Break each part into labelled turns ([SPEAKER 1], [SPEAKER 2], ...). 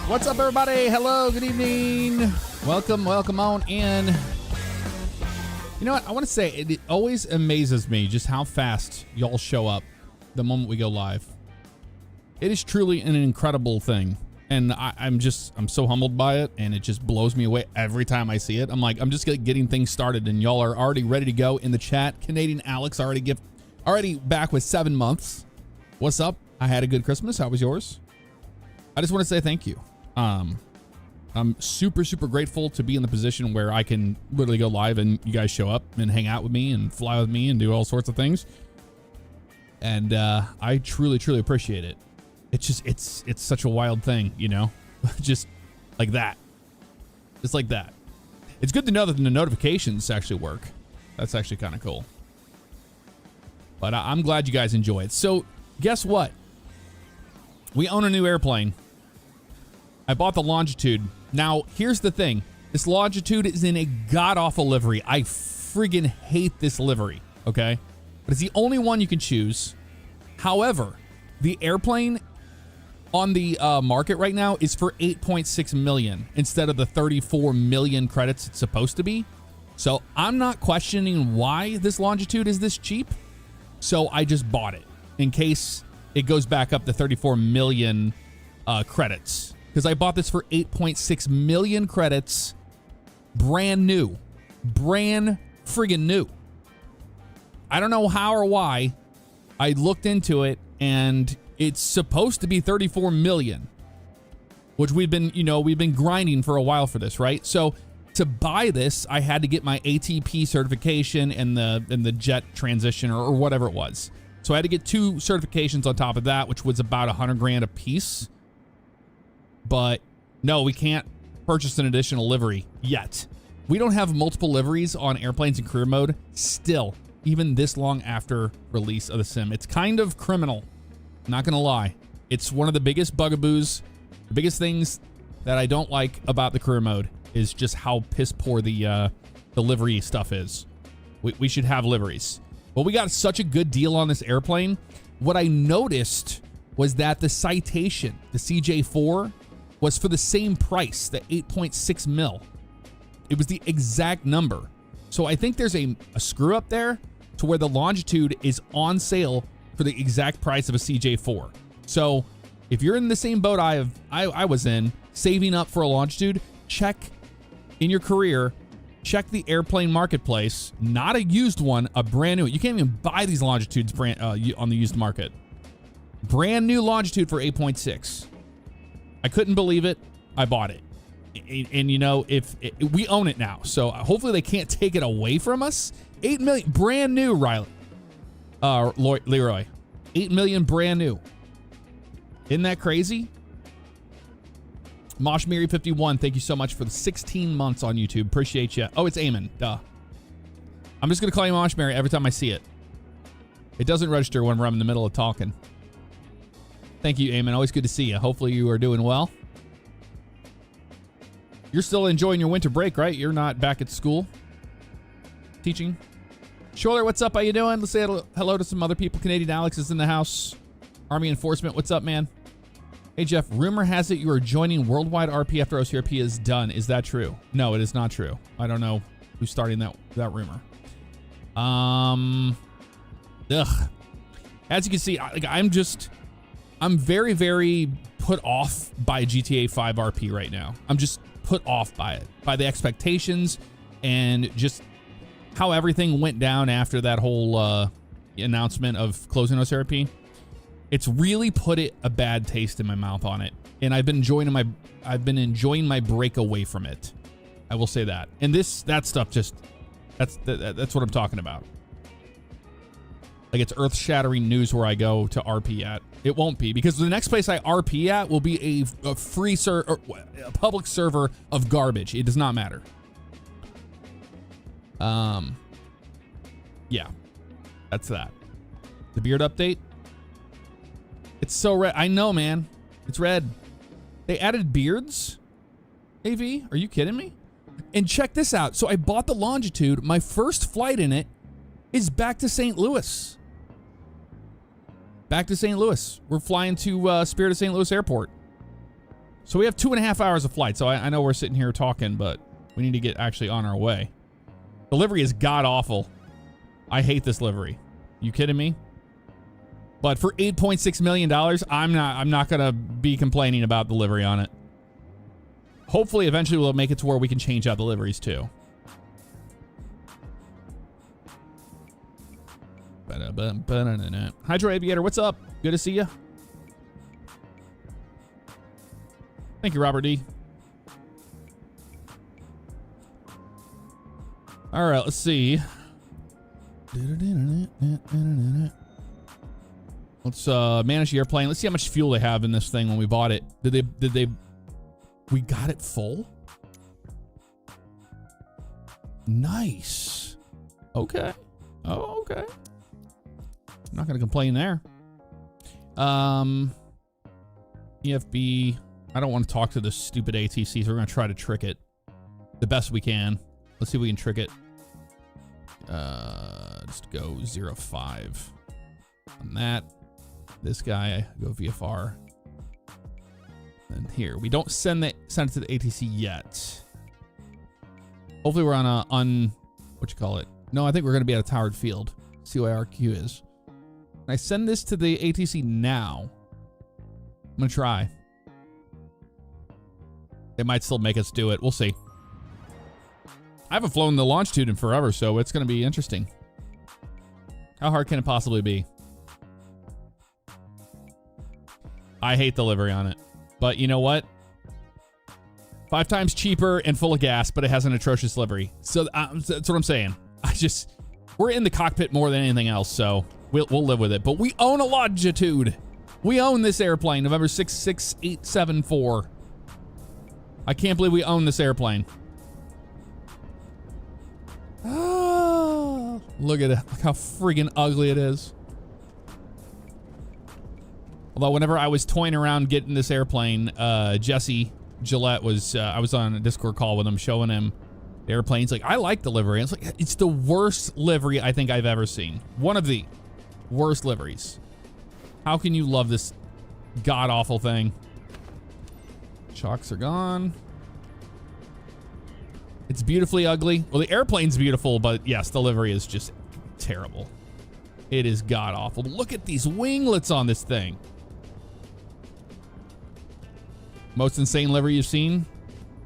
[SPEAKER 1] What's up, everybody? Hello, good evening. Welcome on in. You know what? I want to say it always amazes me just how fast y'all show up the moment we go live. It is truly an incredible thing. And I'm so humbled by it, and it just blows me away every time I see it. I'm like, I'm just getting things started, and y'all are already ready to go in the chat. Canadian Alex already back with 7 months. What's up? I had a good Christmas. How was yours? I just want to say thank you. I'm super grateful to be in the position where I can literally go live and you guys show up and hang out with me and fly with me and do all sorts of things. And I truly appreciate it. It's just it's such a wild thing, you know. Just like that. Just like that. It's good to know that the notifications actually work. That's actually kind of cool. But I'm glad you guys enjoy it. So guess what? We own a new airplane. I bought the Longitude. Now, here's the thing. This Longitude is in a god-awful livery. I friggin' hate this livery, okay? But it's the only one you can choose. However, the airplane on the market right now is for 8.6 million instead of the 34 million credits it's supposed to be. So I'm not questioning why this Longitude is this cheap. So I just bought it in case it goes back up to 34 million credits. Because I bought this for 8.6 million credits, brand new. Brand friggin' new. I don't know how or why. I looked into it, and it's supposed to be 34 million, which we've been grinding for a while for this, right? So to buy this, I had to get my ATP certification and the jet transition or whatever it was. So I had to get 2 certifications on top of that, which was about 100 grand a piece. But no, we can't purchase an additional livery yet. We don't have multiple liveries on airplanes in career mode still, even this long after release of the sim. It's kind of criminal, not gonna lie. It's one of the biggest bugaboos, the biggest things that I don't like about the career mode is just how piss poor the livery stuff is. We should have liveries. But we got such a good deal on this airplane. What I noticed was that the Citation, the CJ4, was for the same price, the 8.6 mil. It was the exact number. So I think there's a screw up there to where the Longitude is on sale for the exact price of a CJ4. So if you're in the same boat I was in, saving up for a Longitude, check in your career, check the airplane marketplace, not a used one, a brand new. You can't even buy these Longitudes on the used market. Brand new Longitude for 8.6. I couldn't believe it. I bought it. And you know, we own it now. So hopefully they can't take it away from us. 8 million, brand new, Riley. Leroy. 8 million brand new. Isn't that crazy? Moshmiri 51, thank you so much for the 16 months on YouTube. Appreciate you. Oh, it's Eamon. Duh. I'm just going to call you Moshmiri every time I see it. It doesn't register when I'm in the middle of talking. Thank you, Eamon. Always good to see you. Hopefully you are doing well. You're still enjoying your winter break, right? You're not back at school teaching. Scholler, what's up? How you doing? Let's say hello to some other people. Canadian Alex is in the house. Army Enforcement, what's up, man? Hey, Jeff, rumor has it you are joining Worldwide RP after OCRP is done. Is that true? No, it is not true. I don't know who's starting that rumor. As you can see, I'm very put off by GTA 5 RP right now. I'm just put off by it, by the expectations and just how everything went down after that whole announcement of closing OCRP. It's really put a bad taste in my mouth on it, and I've been enjoying my break away from it. I will say that. And that stuff that's what I'm talking about. Like, it's earth-shattering news where I go to RP at. It won't be, because the next place I RP at will be a free a public server of garbage. It does not matter. Yeah, that's that. The beard update. It's so red. I know, man. It's red. They added beards? AV, are you kidding me? And check this out. So I bought the Longitude. My first flight in it is back to St. Louis. Back to St. Louis. We're flying to Spirit of St. Louis Airport. So we have 2.5 hours of flight. So I know we're sitting here talking, but we need to get actually on our way. The livery is god awful. I hate this livery. You kidding me? But for $8.6 million, I'm not gonna be complaining about the livery on it. Hopefully, eventually, we'll make it to where we can change out the liveries too. Hydro Aviator, what's up? Good to see you. Thank you, Robert D. All right, let's see. Let's manage the airplane. Let's see how much fuel they have in this thing when we bought it. We got it full? Nice. Okay. Oh, okay. I'm not gonna complain there. EFB. I don't want to talk to this stupid ATC, so we're gonna try to trick it the best we can. Let's see if we can trick it. Just go 0.5 on that. This guy, go VFR. And here, we don't send it to the ATC yet. Hopefully we're on a what you call it? No, I think we're gonna be at a towered field. CYRQ is. I send this to the ATC now. I'm gonna try. They might still make us do it. We'll see. I haven't flown the Longitude in forever, so it's gonna be interesting. How hard can it possibly be? I hate the livery on it. But you know what? 5 times cheaper and full of gas, but it has an atrocious livery. So that's what I'm saying. We're in the cockpit more than anything else, so we'll live with it. But we own a Longitude. We own this airplane, November 66874. I can't believe we own this airplane. Ah, look at it. Look how friggin' ugly it is. Although whenever I was toying around getting this airplane, Jesse Gillette was, I was on a Discord call with him, showing him the airplane. He's like, I like the livery. It's like, it's the worst livery I think I've ever seen. One of the worst liveries. How can you love this god-awful thing? Shocks are gone. It's beautifully ugly. Well, the airplane's beautiful, but yes, the livery is just terrible. It is god-awful. Look at these winglets on this thing. Most insane livery you've seen?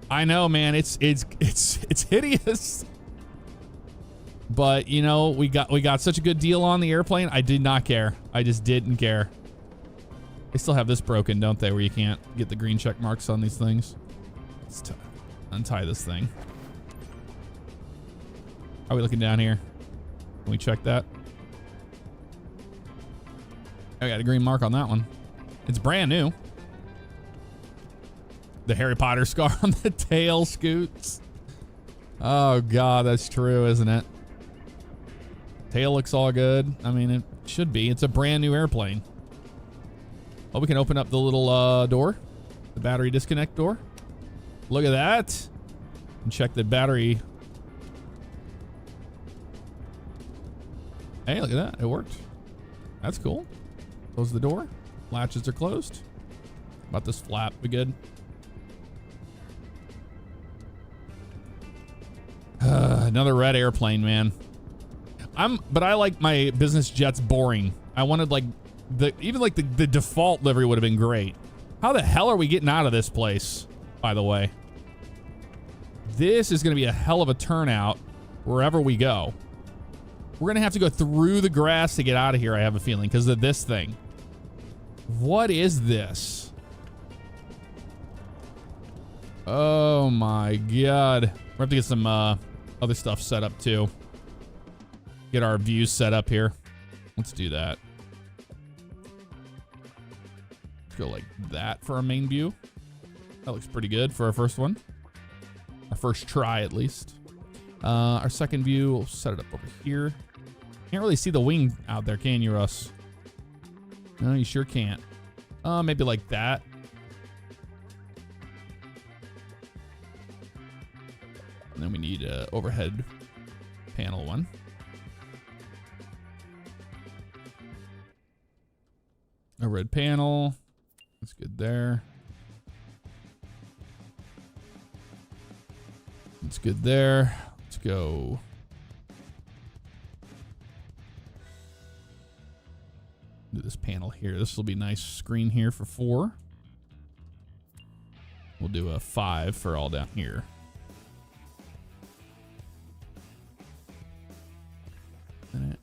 [SPEAKER 1] I know, man. It's hideous. But you know, we got such a good deal on the airplane. I did not care. I just didn't care. They still have this broken, don't they? Where you can't get the green check marks on these things. Let's untie this thing. How are we looking down here? Can we check that? I got a green mark on that one. It's brand new. The Harry Potter scar on the tail scoots. Oh god, that's true, isn't it? Tail looks all good. I mean, it should be. It's a brand new airplane. Oh, we can open up the little door. The battery disconnect door. Look at that. And check the battery. Hey, look at that. It worked. That's cool. Close the door. Latches are closed. About this flap, we good? Another red airplane, man. But I like my business jets boring. I wanted like the default livery would have been great. How the hell are we getting out of this place, by the way? This is going to be a hell of a turnout wherever we go. We're going to have to go through the grass to get out of here, I have a feeling, because of this thing. What is this? Oh my god. We have to get some other stuff set up too. Get our views set up here. Let's do that. Let's go like that for our main view. That looks pretty good for our first one. Our first try, at least. Our second view, we'll set it up over here. Can't really see the wing out there, can you, Russ? No, you sure can't. Maybe like that. And then we need a overhead panel one. A red panel. That's good there. That's good there. Let's go. Do this panel here. This will be a nice screen here for 4. We'll do a 5 for all down here. There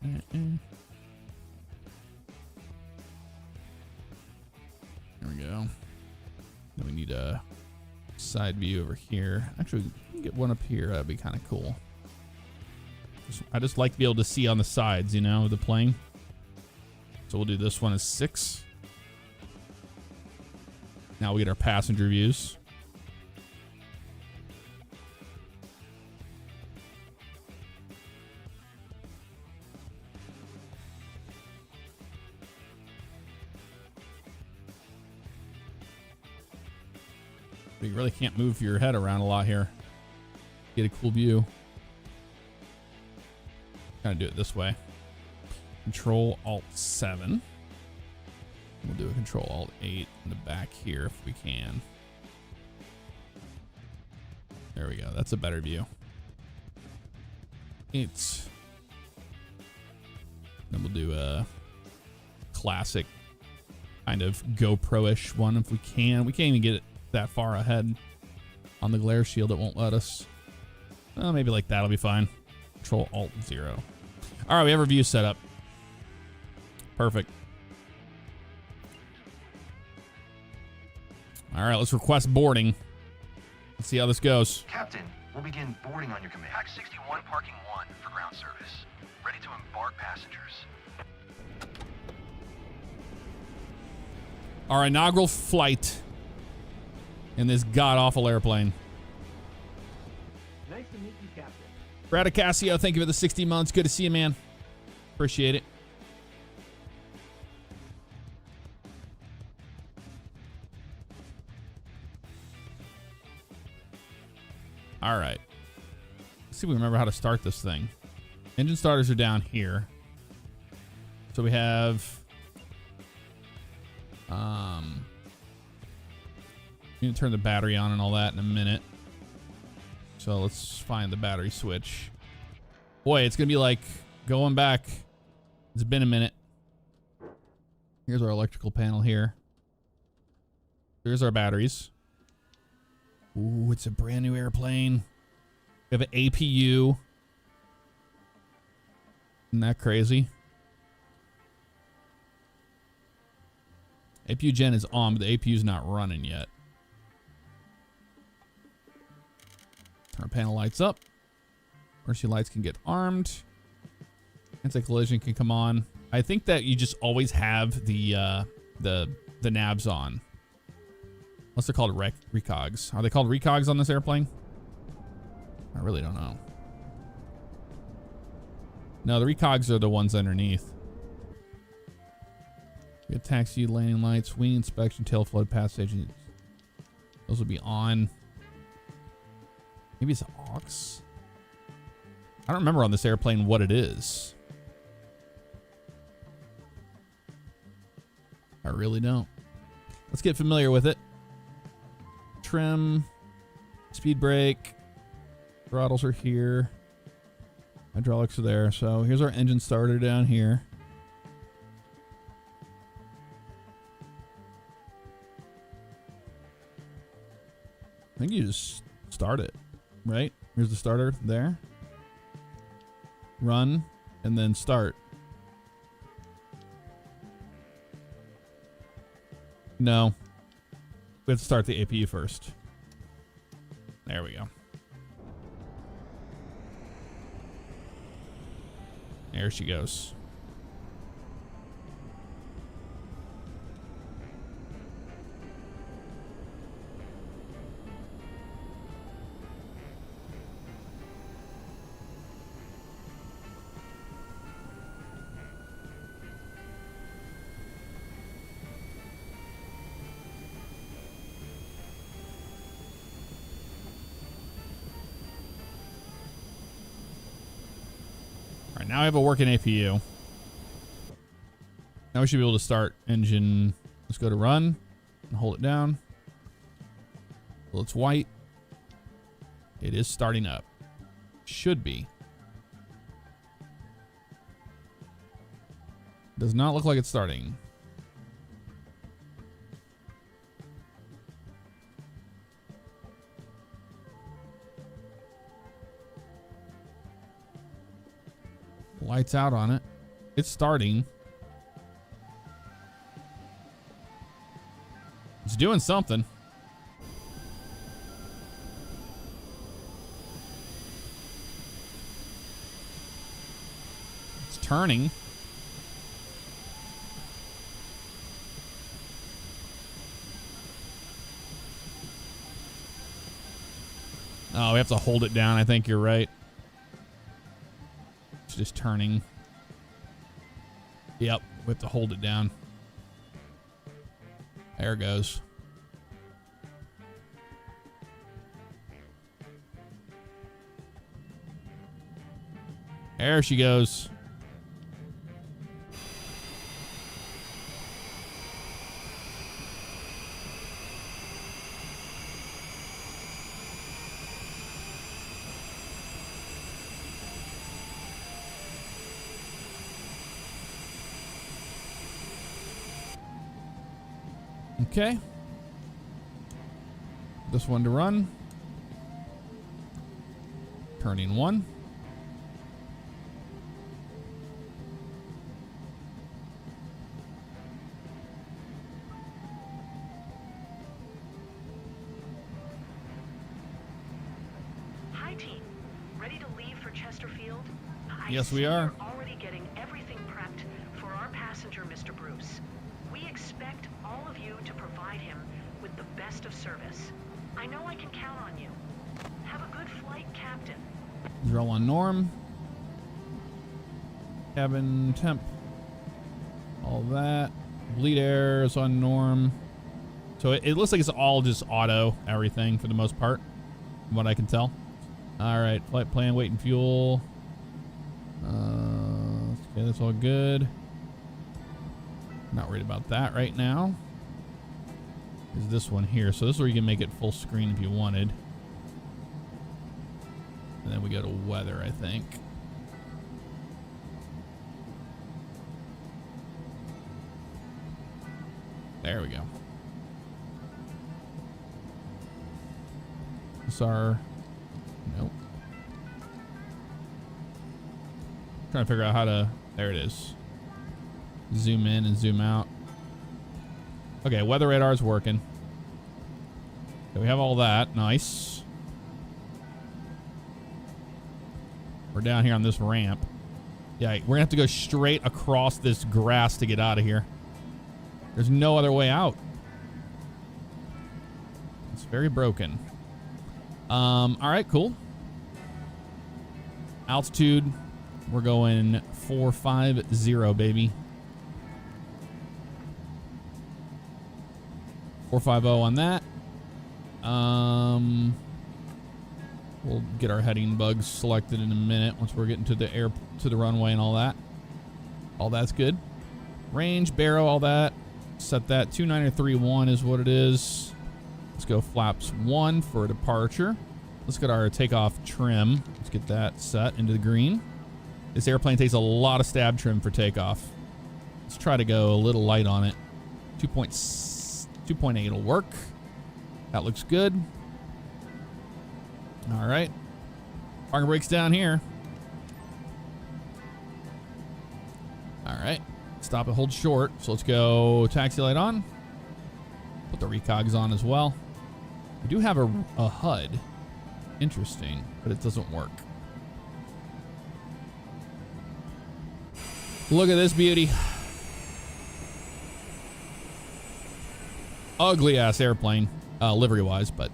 [SPEAKER 1] we go. Then we need a side view over here. Actually, we can get one up here. That'd be kind of cool. I just like to be able to see on the sides, you know, of the plane. So we'll do this one as 6. Now we get our passenger views. But you really can't move your head around a lot here. Get a cool view. Kind of do it this way. Control Alt 7. We'll do a Control Alt 8 in the back here if we can. There we go. That's a better view. 8. Then we'll do a classic kind of GoPro-ish one if we can. We can't even get it that far ahead on the glare shield. It won't let us. Maybe like that'll be fine. Control Alt 0. All right, we have our view set up. Perfect. All right, let's request boarding. Let's see how this goes.
[SPEAKER 2] Captain, we'll begin boarding on your command. Pack 61, parking 1 for ground service. Ready to embark passengers.
[SPEAKER 1] Our inaugural flight in this god-awful airplane.
[SPEAKER 3] Nice to meet you, Captain.
[SPEAKER 1] Brad Acacio, thank you for the 60 months. Good to see you, man. Appreciate it. All right. Let's see if we remember how to start this thing. Engine starters are down here. So we have... we need to turn the battery on and all that in a minute. So let's find the battery switch. Boy, it's going to be like going back. It's been a minute. Here's our electrical panel here. Here's our batteries. Ooh, it's a brand new airplane. We have an APU. Isn't that crazy? APU gen is on, but the APU is not running yet. Our panel lights up. Emergency lights can get armed. Anti-collision can come on. I think that you just always have the nabs on. Unless they're called recogs. Are they called recogs on this airplane? I really don't know. No, the recogs are the ones underneath. We have taxi, landing lights, wing inspection, tail flood, pass station. Those will be on. Maybe it's aux. I don't remember on this airplane what it is. I really don't. Let's get familiar with it. Trim, speed brake, throttles are here, hydraulics are there. So here's our engine starter down here. I think you just start it, right? Here's the starter there. Run and then start. No. We have to start the APU first. There we go. There she goes. Now I have a working APU. Now we should be able to start engine. Let's go to run and hold it down. Well, it's white. It is starting up. Should be. Does not look like it's starting. Lights out on it. It's starting. It's doing something. It's turning. Oh, we have to hold it down. I think you're right. It's just turning. Yep, we have to hold it down. There it goes. There she goes. Okay. This one to run. Turning one.
[SPEAKER 3] Hi team. Ready to leave for Chesterfield?
[SPEAKER 1] Yes, we are.
[SPEAKER 3] We're already getting everything prepped for our passenger, Mr. Bruce. We expect all of you to provide him with the best of service. I know I can count on you. Have a good flight, Captain.
[SPEAKER 1] Drill on norm. Cabin temp. All that. Bleed air is on norm. So it looks like it's all just auto everything for the most part, from what I can tell. All right, flight plan, weight and fuel. Okay, that's all good. Not worried about that right now. Is this one here? So this is where you can make it full screen if you wanted. And then we go to weather, I think. There we go. This our... Nope. Trying to figure out how to... There it is. Zoom in and zoom out. Okay, weather radar's working. Okay, we have all that. Nice. We're down here on this ramp. Yeah, we're gonna have to go straight across this grass to get out of here. There's no other way out. It's very broken. All right, cool. Altitude, we're going 450, baby. 450 on that. We'll get our heading bugs selected in a minute once we're getting to the air, to the runway and all that. All that's good. Range, barrow, all that. Set that 2931 is what it is. Let's go flaps 1 for departure. Let's get our takeoff trim. Let's get that set into the green. This airplane takes a lot of stab trim for takeoff. Let's try to go a little light on it. 2.8 will work. That looks good. All right. Parking brakes down here. All right. Stop it, hold short. So let's go taxi light on. Put the recogs on as well. We do have a HUD. Interesting, but it doesn't work. Look at this beauty. Ugly ass airplane, livery wise, but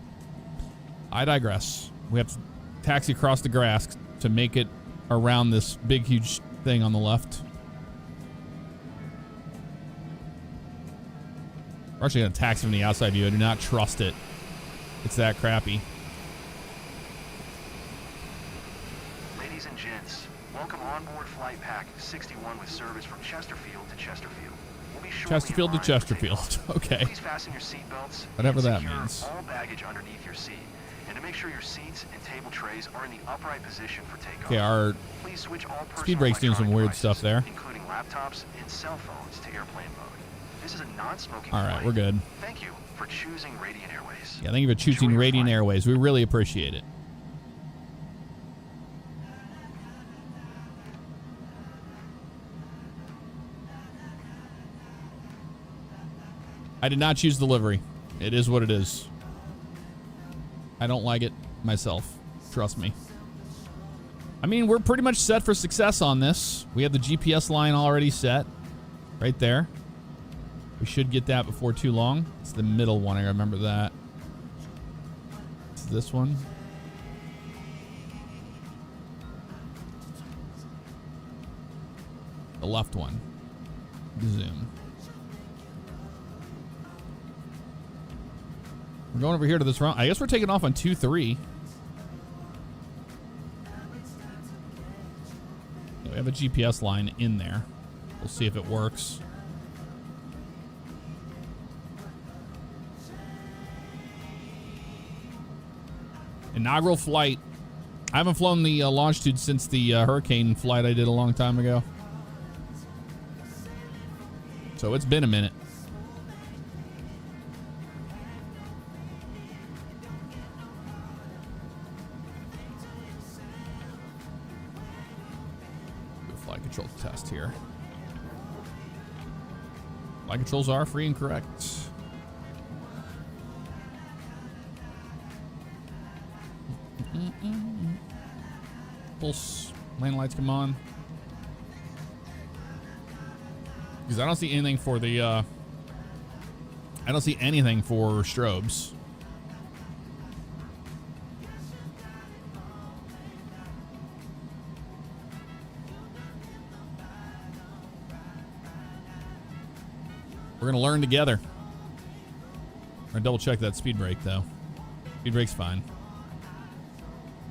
[SPEAKER 1] I digress. We have to taxi across the grass to make it around this big, huge thing on the left. We're actually going to taxi from the outside view. I do not trust it. It's that crappy.
[SPEAKER 2] Ladies and gents, welcome on board flight pack 61 with service from Chesterfield to Chesterfield. We'll be shortly
[SPEAKER 1] Chesterfield to
[SPEAKER 2] arriving for
[SPEAKER 1] Chesterfield.
[SPEAKER 2] takeoff.
[SPEAKER 1] Okay.
[SPEAKER 2] Please fasten your seatbelts.
[SPEAKER 1] Whatever
[SPEAKER 2] and
[SPEAKER 1] that
[SPEAKER 2] secure
[SPEAKER 1] means.
[SPEAKER 2] all baggage underneath your seat. And to make sure your seats and table trays are in the upright position for takeoff.
[SPEAKER 1] Okay, our
[SPEAKER 2] Please switch all personal
[SPEAKER 1] speed brake's doing some weird
[SPEAKER 2] electronic
[SPEAKER 1] stuff there.
[SPEAKER 2] devices, including laptops and cell phones, to airplane mode. This is a non-smoking
[SPEAKER 1] All right,
[SPEAKER 2] flight.
[SPEAKER 1] we're good.
[SPEAKER 2] Thank you for choosing Radiant Airways.
[SPEAKER 1] Yeah, thank you for choosing
[SPEAKER 2] Enjoy your
[SPEAKER 1] Radiant
[SPEAKER 2] flight.
[SPEAKER 1] Airways. We really appreciate it. I did not choose the livery. It is what it is. I don't like it myself. Trust me. I mean, we're pretty much set for success on this. We have the GPS line already set. Right there. We should get that before too long. It's the middle one. I remember that. It's this one. The left one. Zoom. We're going over here to this round. I guess we're taking off on 2-3. We have a GPS line in there. We'll see if it works. Inaugural flight. I haven't flown the Longitude since the hurricane flight I did a long time ago. So it's been a minute. Do a flight control test here. Flight controls are free and correct. Pulse lane lights come on. Because I don't see anything for the I don't see anything for strobes. We're gonna learn together. We're gonna double check that speed brake though. Speed brake's fine.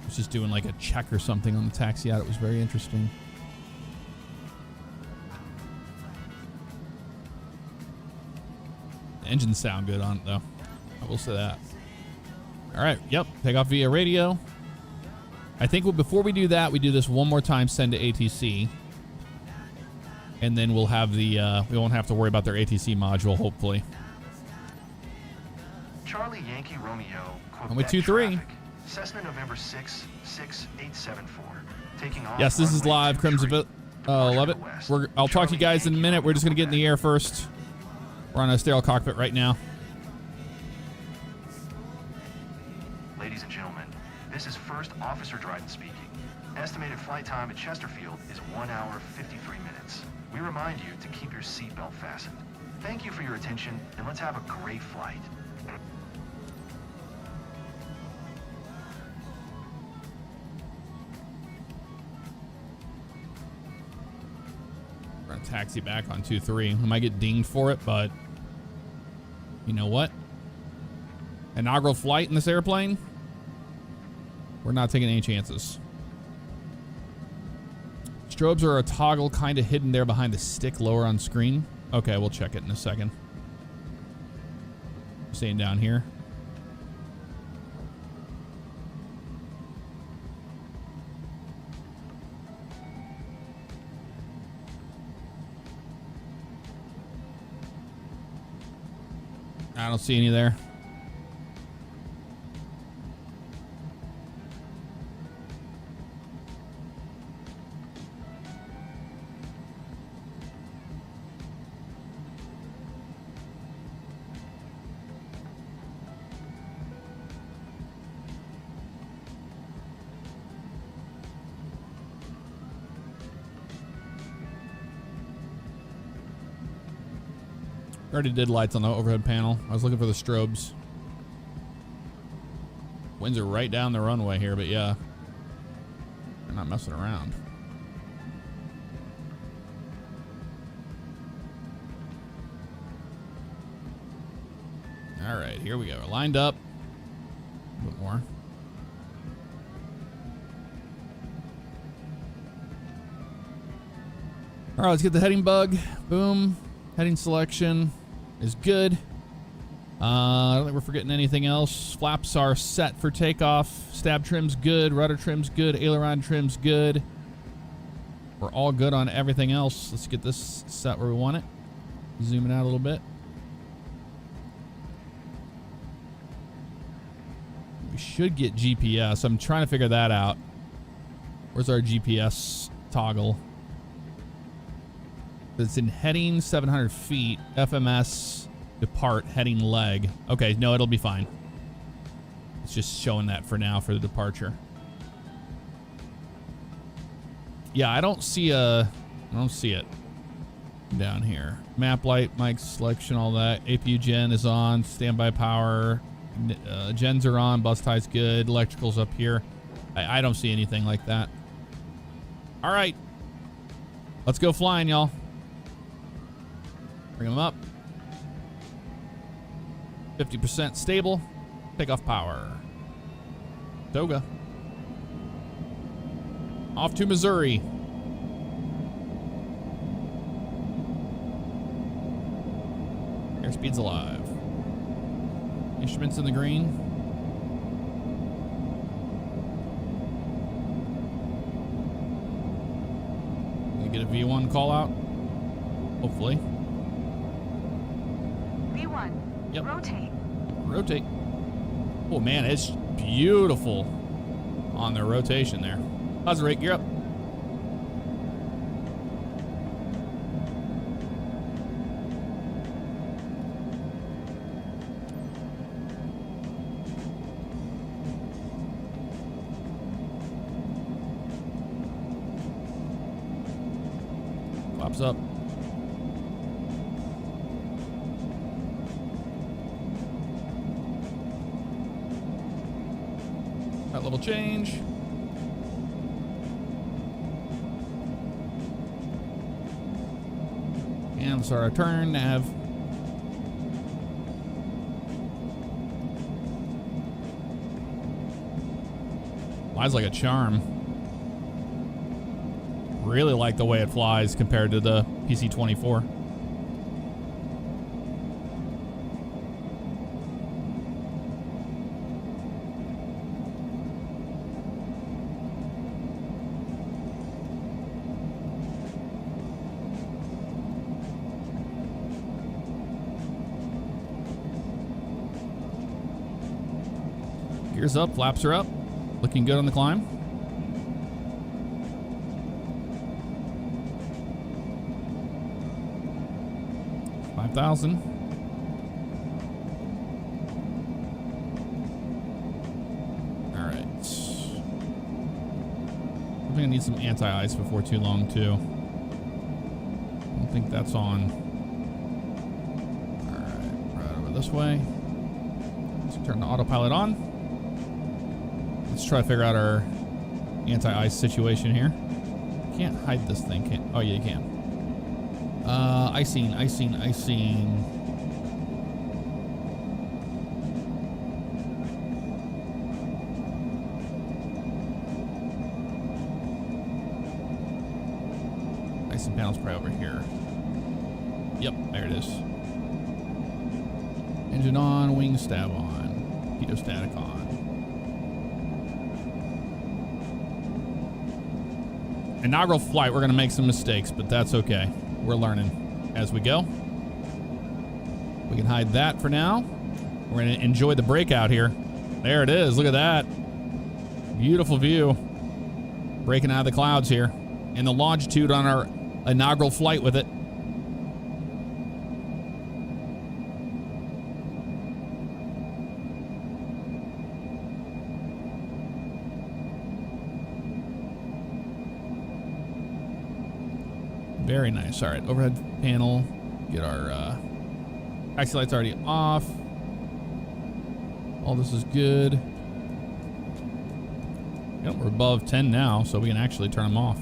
[SPEAKER 1] I was just doing like a check or something on the taxi out. It was very interesting. The engines sound good on it though. I will say that. All right. Yep. Take off via radio. I think before we do that, we do this one more time, send to ATC. And then we'll have the, we won't have to worry about their ATC module, hopefully.
[SPEAKER 2] Charlie Yankee Romeo,
[SPEAKER 1] Only
[SPEAKER 2] Quebec
[SPEAKER 1] 2-3.
[SPEAKER 2] traffic. Cessna November 66874. Taking off.
[SPEAKER 1] Yes, this is
[SPEAKER 2] runway
[SPEAKER 1] live.
[SPEAKER 2] 23,
[SPEAKER 1] Crimson. Love it.
[SPEAKER 2] west.
[SPEAKER 1] I'll talk to you guys in a minute. We're just going to get in the air first. We're on a sterile cockpit right now.
[SPEAKER 2] Ladies and gentlemen, this is First Officer Dryden speaking. Estimated flight time at Chesterfield is 1 hour 53 minutes. We remind you to keep your seatbelt fastened. Thank you for your attention, and let's have a great flight.
[SPEAKER 1] We're going to taxi back on 2-3. We might get dinged for it, but you know what? Inaugural flight in this airplane? We're not taking any chances. Strobes are a toggle kind of hidden there behind the stick lower on screen. Okay, we'll check it in a second. Staying down here. I don't see any there. Already did lights on the overhead panel. I was looking for the strobes. Winds are right down the runway here, but yeah. They're not messing around. All right, here we go. We're lined up. A bit more. All right, let's get the heading bug. Boom. Heading selection is good. I don't think we're forgetting anything else. Flaps are set for takeoff. Stab trim's good. Rudder trim's good. Aileron trim's good. We're all good on everything else. Let's get this set where we want it. Zoom it out a little bit. We should get GPS. I'm trying to figure that out. Where's our GPS toggle? It's in heading 700 feet. FMS depart heading leg. Okay, no, it'll be fine. It's just showing that for now for the departure. Yeah, I don't see it down here. Map light, mic selection, all that. APU gen is on. Standby power. Gens are on. Bus tie's good. Electrical's up here. I don't see anything like that. All right. Let's go flying, y'all. Bring them up. 50% stable. Takeoff power. Toga. Off to Missouri. Airspeed's alive. Instruments in the green. We get a V1 call out. Hopefully.
[SPEAKER 3] V1.
[SPEAKER 1] Yep.
[SPEAKER 3] Rotate.
[SPEAKER 1] Rotate. Oh man, it's beautiful on their rotation there. How's the rate? Gear up. Flaps up. That little change. And start our turn, nav. Flies like a charm. Really like the way it flies compared to the PC-24. Gears up, flaps are up. Looking good on the climb. $5,000. All right. I think I need some anti-ice before too long too. I don't think that's on. All right, right over this way. Let's turn the autopilot on. Let's try to figure out our anti-ice situation here. Can't hide this thing, can? Oh yeah, you can. Icing. Icing panel's probably over here. Yep, there it is. Engine on, wing stab on, pitot-static on. Inaugural flight, we're going to make some mistakes, but that's okay. We're learning as we go. We can hide that for now. We're going to enjoy the breakout here. There it is. Look at that. Beautiful view. Breaking out of the clouds here. And the longitude on our inaugural flight with it. Very nice. All right, overhead panel. Get our taxi lights already off. All this is good. Yep, we're above 10 now, so we can actually turn them off.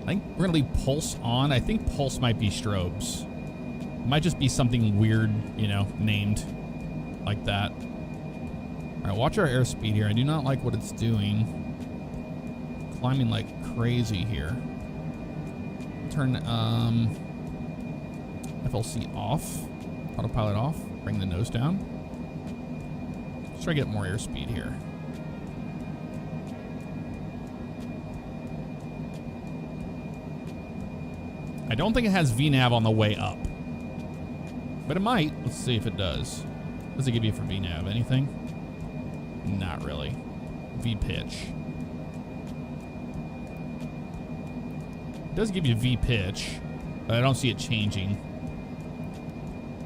[SPEAKER 1] I think we're gonna leave pulse on. I think pulse might be strobes. It might just be something weird, you know, named like that. All right, watch our airspeed here. I do not like what it's doing. Climbing like crazy here. Turn FLC off. Autopilot off. Bring the nose down. Let's try to get more airspeed here. I don't think it has VNAV on the way up, but it might. Let's see if it does. What does it give you for VNAV? Anything? Not really. V-pitch. It does give you V-pitch, but I don't see it changing.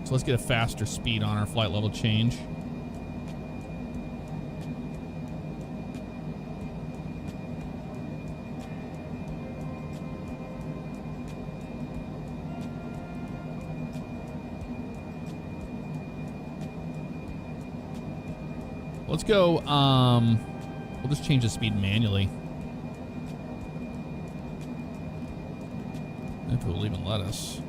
[SPEAKER 1] So let's get a faster speed on our flight level change. Let's go, we'll just change the speed manually. If it will even let us.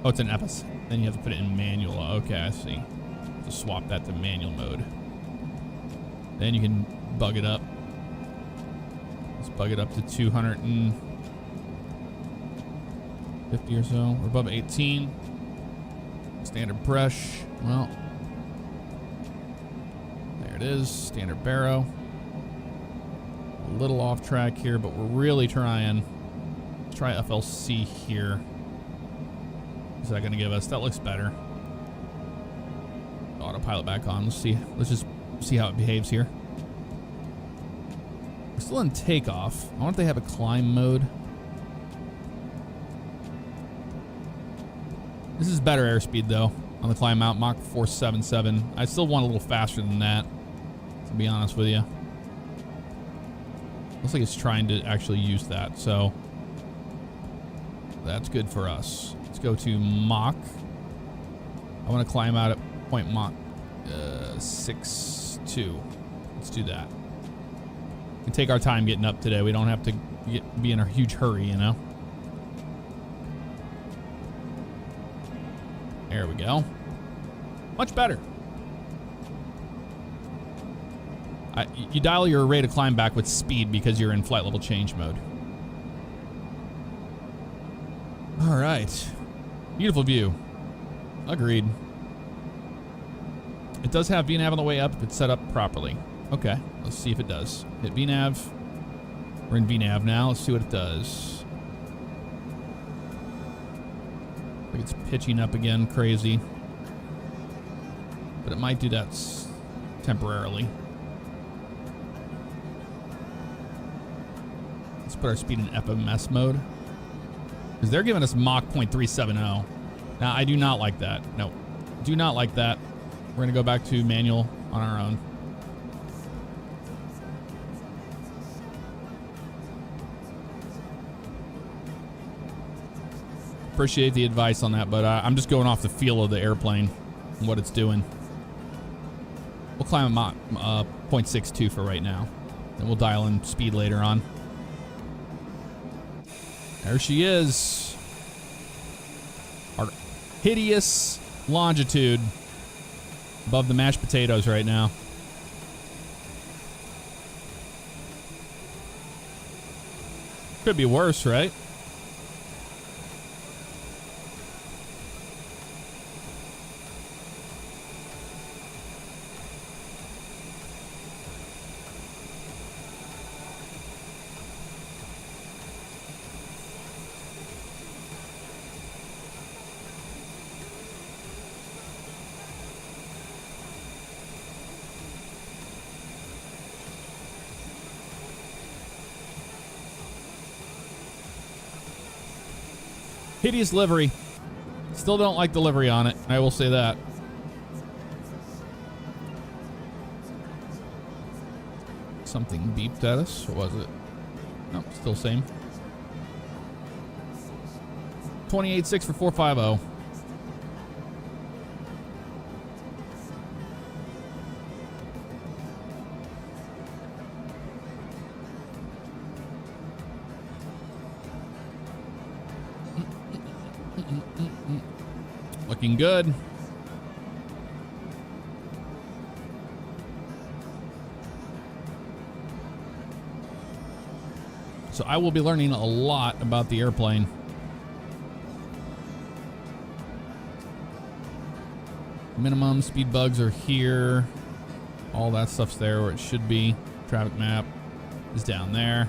[SPEAKER 1] Oh, it's an FS. Then you have to put it in manual. Okay, I see. Just swap that to manual mode. Then you can bug it up. Let's bug it up to 250 or so. We're above 18. Standard brush. Well, it is standard baro. A little off track here, but we're really trying. Let's try FLC here. What's that going to give us? That looks better. Autopilot back on. Let's see. Let's just see how it behaves here. We're still in takeoff. I wonder if they have a climb mode. This is better airspeed though on the climb out. Mach 477. I still want a little faster than that, to be honest with you. Looks like it's trying to actually use that, so that's good for us. Let's go to Mach. I want to climb out at point Mach 6.2. Let's do that. We can take our time getting up today. We don't have to be in a huge hurry, you know? There we go. Much better. You dial your rate of climb back with speed because you're in flight level change mode. All right. Beautiful view. Agreed. It does have VNAV on the way up if it's set up properly. Okay, let's see if it does. Hit VNAV. We're in VNAV now. Let's see what it does. Like it's pitching up again, crazy. But it might do that temporarily. Let's put our speed in FMS mode. Because they're giving us Mach 0.370. Now, I do not like that. No, do not like that. We're going to go back to manual on our own. Appreciate the advice on that, but I'm just going off the feel of the airplane and what it's doing. We'll climb a Mach 0.62 for right now. Then we'll dial in speed later on. There she is. Our hideous Longitude above the mashed potatoes right now. Could be worse, right? Hideous livery. Still don't like the livery on it. I will say that. Something beeped at us. What was it? No, still same. 28.6 for 450. Looking good. So I will be learning a lot about the airplane. minimum. Speed bugs are here. All that stuff's there where it should be. Traffic map is down there.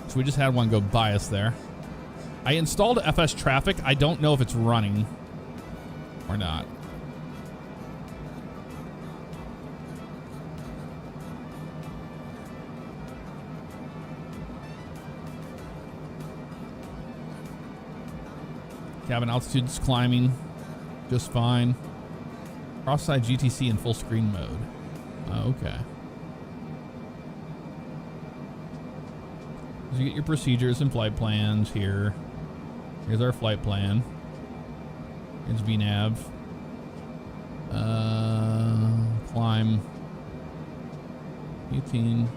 [SPEAKER 1] So we just had one go by us there. I installed FS traffic. I don't know if it's running or not. Cabin altitude's climbing just fine. Cross-side GTC in full screen mode. Okay. So you get your procedures and flight plans here. Here's our flight plan. Here's VNav. Climb. 18.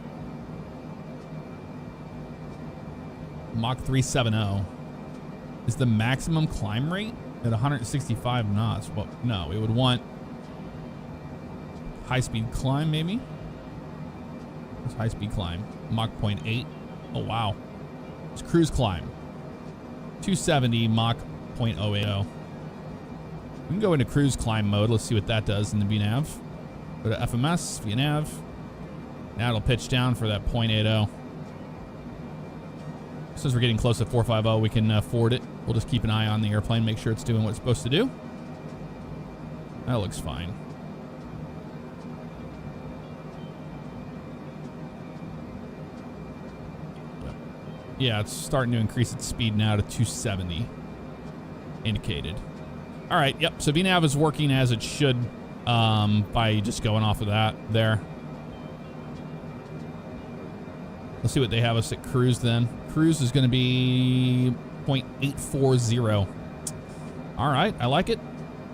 [SPEAKER 1] Mach 370 is the maximum climb rate at 165 knots. Well, no, we would want high-speed climb, maybe. It's high-speed climb. Mach 0.8. Oh, wow. It's cruise climb. 270 Mach 0.080. We can go into cruise climb mode. Let's see what that does in the VNav. Go to FMS, VNav. Now it'll pitch down for that 0.80. Since we're getting close to 450, we can forward it. We'll just keep an eye on the airplane, make sure it's doing what it's supposed to do. That looks fine. Yeah, it's starting to increase its speed now to 270. Indicated. All right, yep. So VNav is working as it should by just going off of that there. Let's see what they have us at cruise then. Cruise is going to be 0.840. All right, I like it.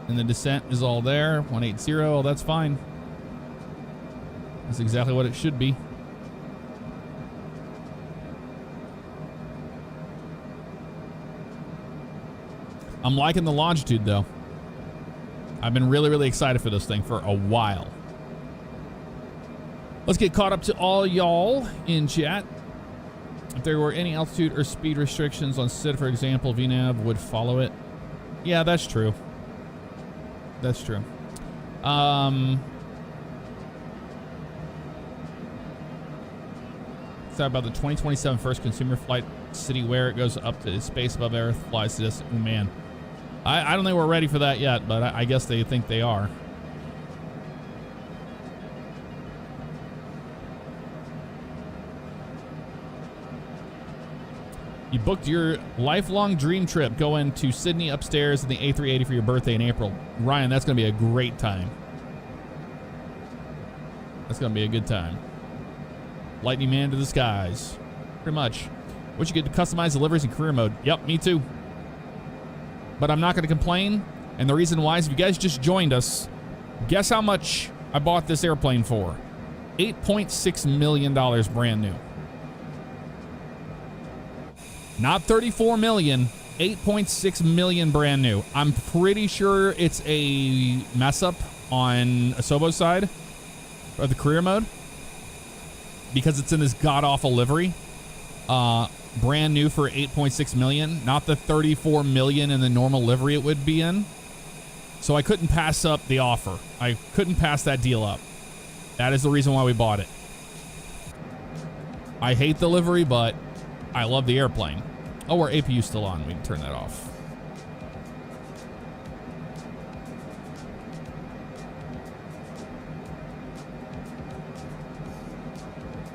[SPEAKER 1] And the descent is all there. 180. Oh, that's fine. That's exactly what it should be. I'm liking the Longitude, though. I've been really, really excited for this thing for a while. Let's get caught up to all y'all in chat. If there were any altitude or speed restrictions on SID, for example, VNav would follow it. Yeah, that's true. That's true. Sorry about the 2027 first consumer flight city where it goes up to space above Earth, flies to this. Oh, man. I don't think we're ready for that yet, but I guess they think they are. You booked your lifelong dream trip going to Sydney upstairs in the A380 for your birthday in April. Ryan, that's going to be a great time. That's going to be a good time. Lightning Man to the skies. Pretty much. What you get to customize deliveries in career mode. Yep, me too. But I'm not going to complain. And the reason why is if you guys just joined us, guess how much I bought this airplane for? $8.6 million brand new. Not 34 million, 8.6 million brand new. I'm pretty sure it's a mess up on Asobo's side of the career mode because it's in this god-awful livery. Brand new for 8.6 million, not the 34 million in the normal livery it would be in. So I couldn't pass up the offer. I couldn't pass that deal up. That is the reason why we bought it. I hate the livery, but I love the airplane. Oh, our APU's still on. We can turn that off.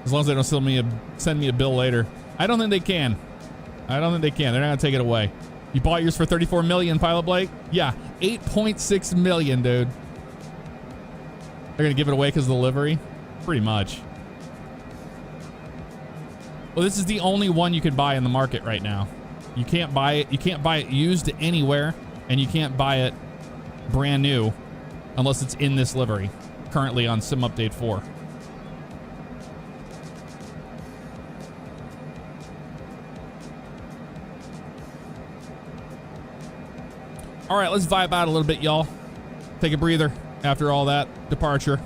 [SPEAKER 1] As long as they don't send me a bill later. I don't think they can. I don't think they can. They're not going to take it away. You bought yours for 34 million, Pilot Blake? Yeah, 8.6 million, dude. They're going to give it away because of the livery? Pretty much. Well, this is the only one you can buy in the market right now. You can't buy it. You can't buy it used anywhere, and you can't buy it brand new unless it's in this livery, currently on Sim Update 4. All right, let's vibe out a little bit, y'all. Take a breather after all that departure.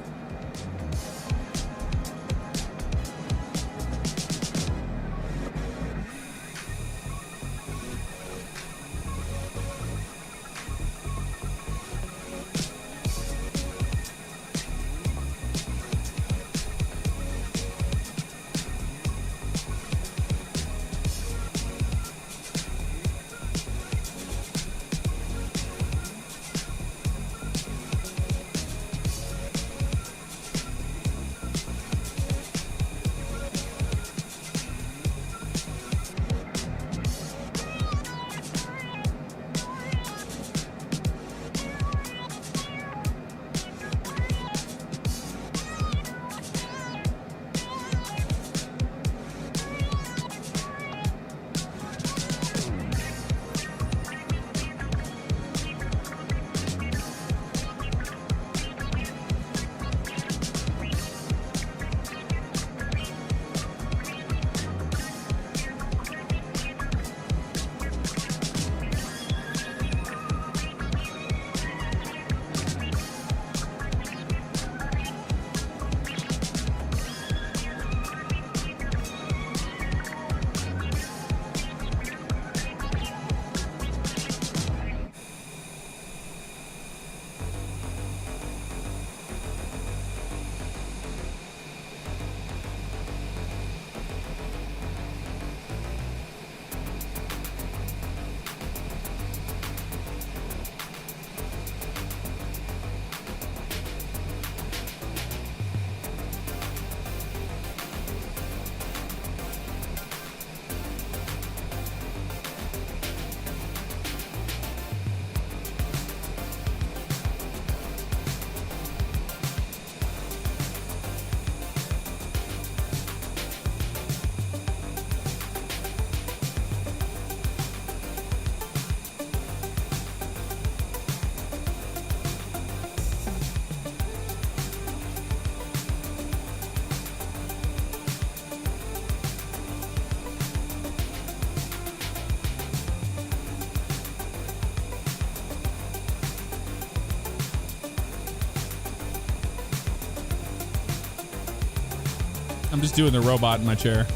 [SPEAKER 1] I'm just doing the robot in my chair.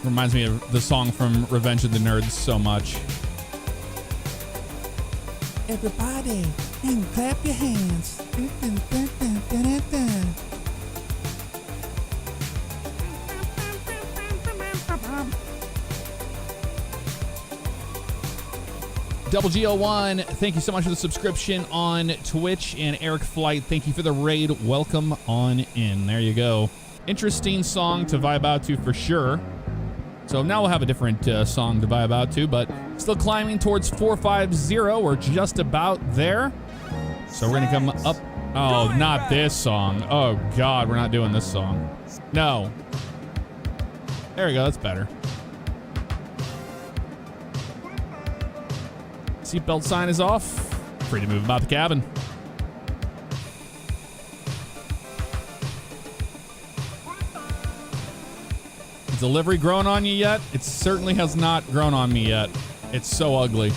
[SPEAKER 1] Reminds me of the song from Revenge of the Nerds so much. Everybody, and clap your hands. Double G01, thank you so much for the subscription on Twitch. And Eric Flight, thank you for the raid. Welcome on in. There you go. Interesting song to vibe out to for sure. So now we'll have a different song to vibe out to, but still climbing towards 450. We're just about there. So we're going to come up. Oh, not this song. Oh, God, we're not doing this song. No. There we go. That's better. Seatbelt sign is off. Free to move about the cabin. Is the livery grown on you yet? It certainly has not grown on me yet. It's so ugly.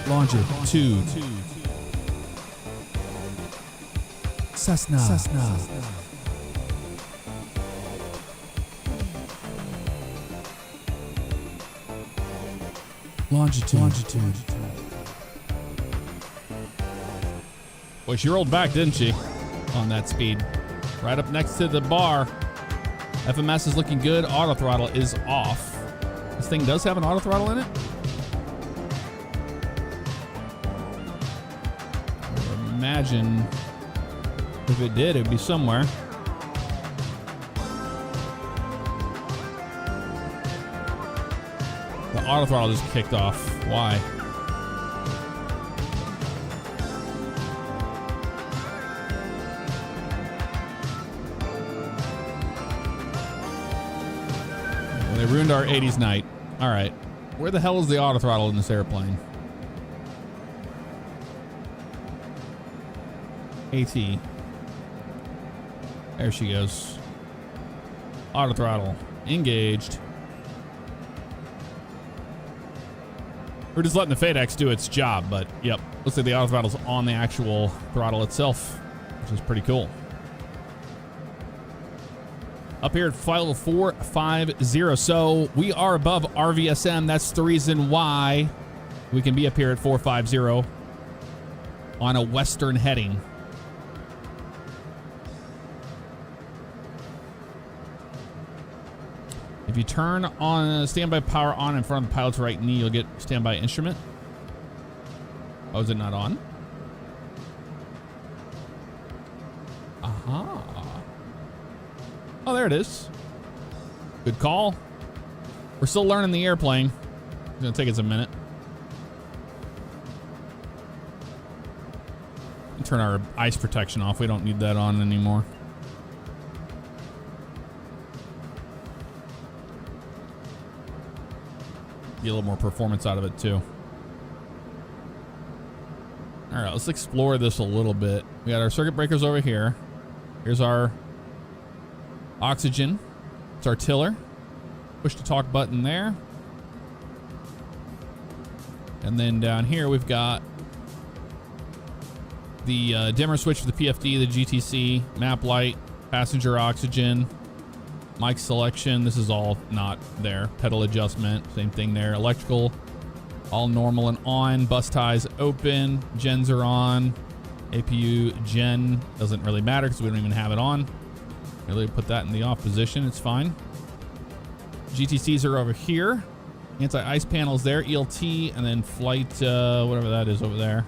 [SPEAKER 1] Longitude. Cessna. Longitude. Boy, she rolled back, didn't she? On that speed. Right up next to the bar. FMS is looking good. Auto throttle is off. This thing does have an auto throttle in it? I would imagine if it did, it'd be somewhere. The auto throttle just kicked off. Why? They ruined our 80s night. All right. Where the hell is the auto throttle in this airplane? AT. There she goes. Auto throttle engaged. We're just letting the FADEX do its job, but yep. Looks like the auto throttle's on the actual throttle itself, which is pretty cool. Up here at flight level 450. So we are above RVSM. That's the reason why we can be up here at 450 on a western heading. If you turn on standby power on in front of the pilot's right knee, you'll get standby instrument. Oh, is it not on? Aha. Oh, there it is. Good call. We're still learning the airplane. It's gonna take us a minute. Turn our ice protection off. We don't need that on anymore. Get a little more performance out of it too. All right, let's explore this a little bit. We got our circuit breakers over here. Here's our oxygen. It's our tiller. Push the talk button there. And then down here we've got the dimmer switch for the PFD, the GTC, map light, passenger oxygen, mic selection. This is all not there. Pedal adjustment, same thing there. Electrical, all normal and on. Bus ties open. Gens are on. APU gen doesn't really matter because we don't even have it on. Really put that in the off position. It's fine. GTCs are over here. Anti-ice panels there. ELT and then flight, whatever that is over there.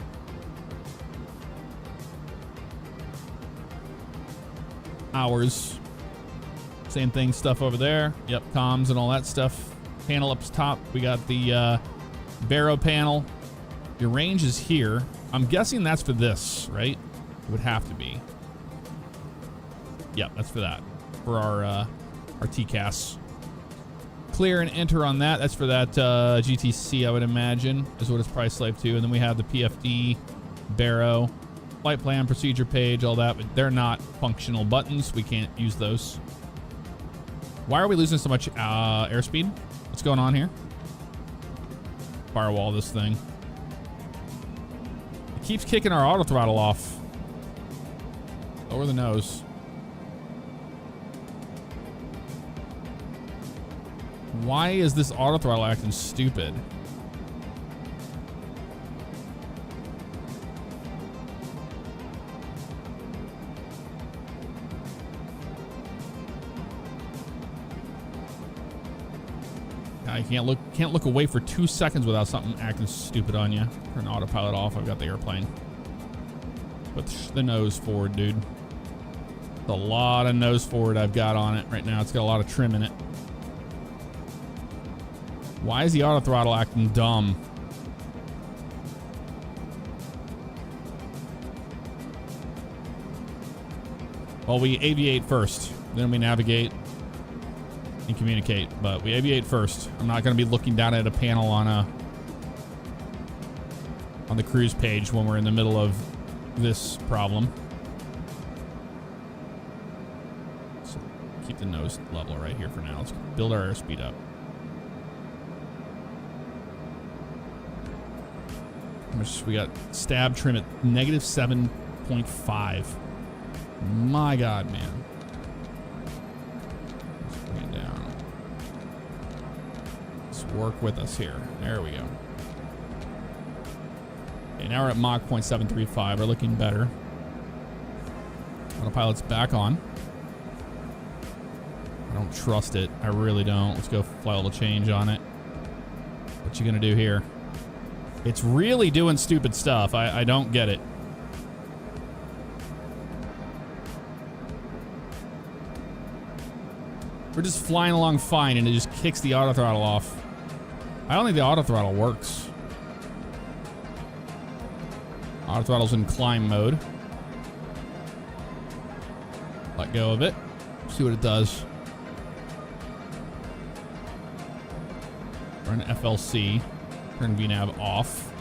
[SPEAKER 1] Hours. Same thing, stuff over there. Yep, comms and all that stuff. Panel up top, we got the baro panel. Your range is here. I'm guessing that's for this, right? It would have to be. Yep, that's for that. For our TCAS. Clear and enter on that. That's for that GTC, I would imagine, is what it's probably slaved to. And then we have the PFD, baro, flight plan, procedure page, all that, but they're not functional buttons. We can't use those. Why are we losing so much airspeed? What's going on here? Firewall this thing. It keeps kicking our auto throttle off. Lower the nose. Why is this auto throttle acting stupid? I can't look away for 2 seconds without something acting stupid on you. Turn autopilot off. I've got the airplane. Put the nose forward, dude. It's a lot of nose forward I've got on it right now. It's got a lot of trim in it. Why is the auto throttle acting dumb? Well, we aviate first, then we navigate and communicate, but we aviate first. I'm not going to be looking down at a panel on the cruise page when we're in the middle of this problem. So keep the nose level right here for now. Let's build our airspeed up. We got stab trim at -7.5. My God, man. Let's bring it down. Let's work with us here. There we go. Okay, now we're at Mach 0.735. We're looking better. Autopilot's back on. I don't trust it. I really don't. Let's go fly a little change on it. What you gonna do here? It's really doing stupid stuff. I don't get it. We're just flying along fine and it just kicks the auto throttle off. I don't think the auto throttle works. Auto throttle's in climb mode. Let go of it. See what it does. We're in FLC. Turn VNAV off.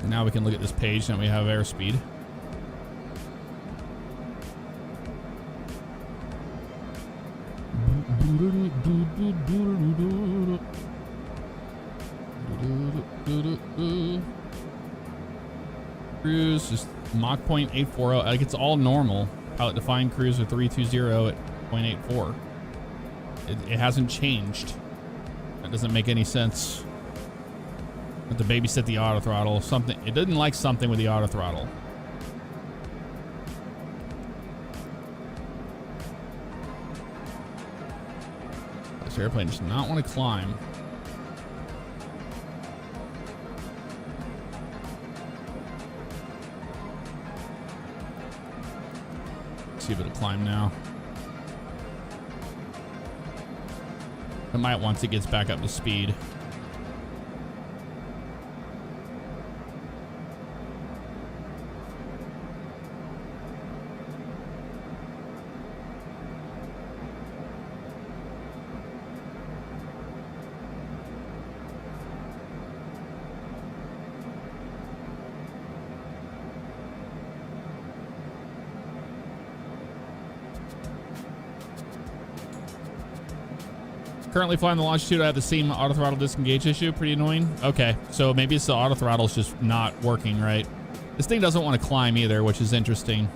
[SPEAKER 1] And now we can look at this page. Now we have airspeed. Cruise just Mach 0.840. Like it's all normal. Pilot defined cruiser 320 at 0.84. It hasn't changed. That doesn't make any sense. Have to babysit the auto throttle. Something it didn't like something with the auto throttle. This airplane does not want to climb. See if it'll climb now. It might once it gets back up to speed. Currently flying the Longitude, I have the same auto throttle disengage issue. Pretty annoying. Okay, so maybe it's the auto throttle's just not working right. This thing doesn't want to climb either, which is interesting.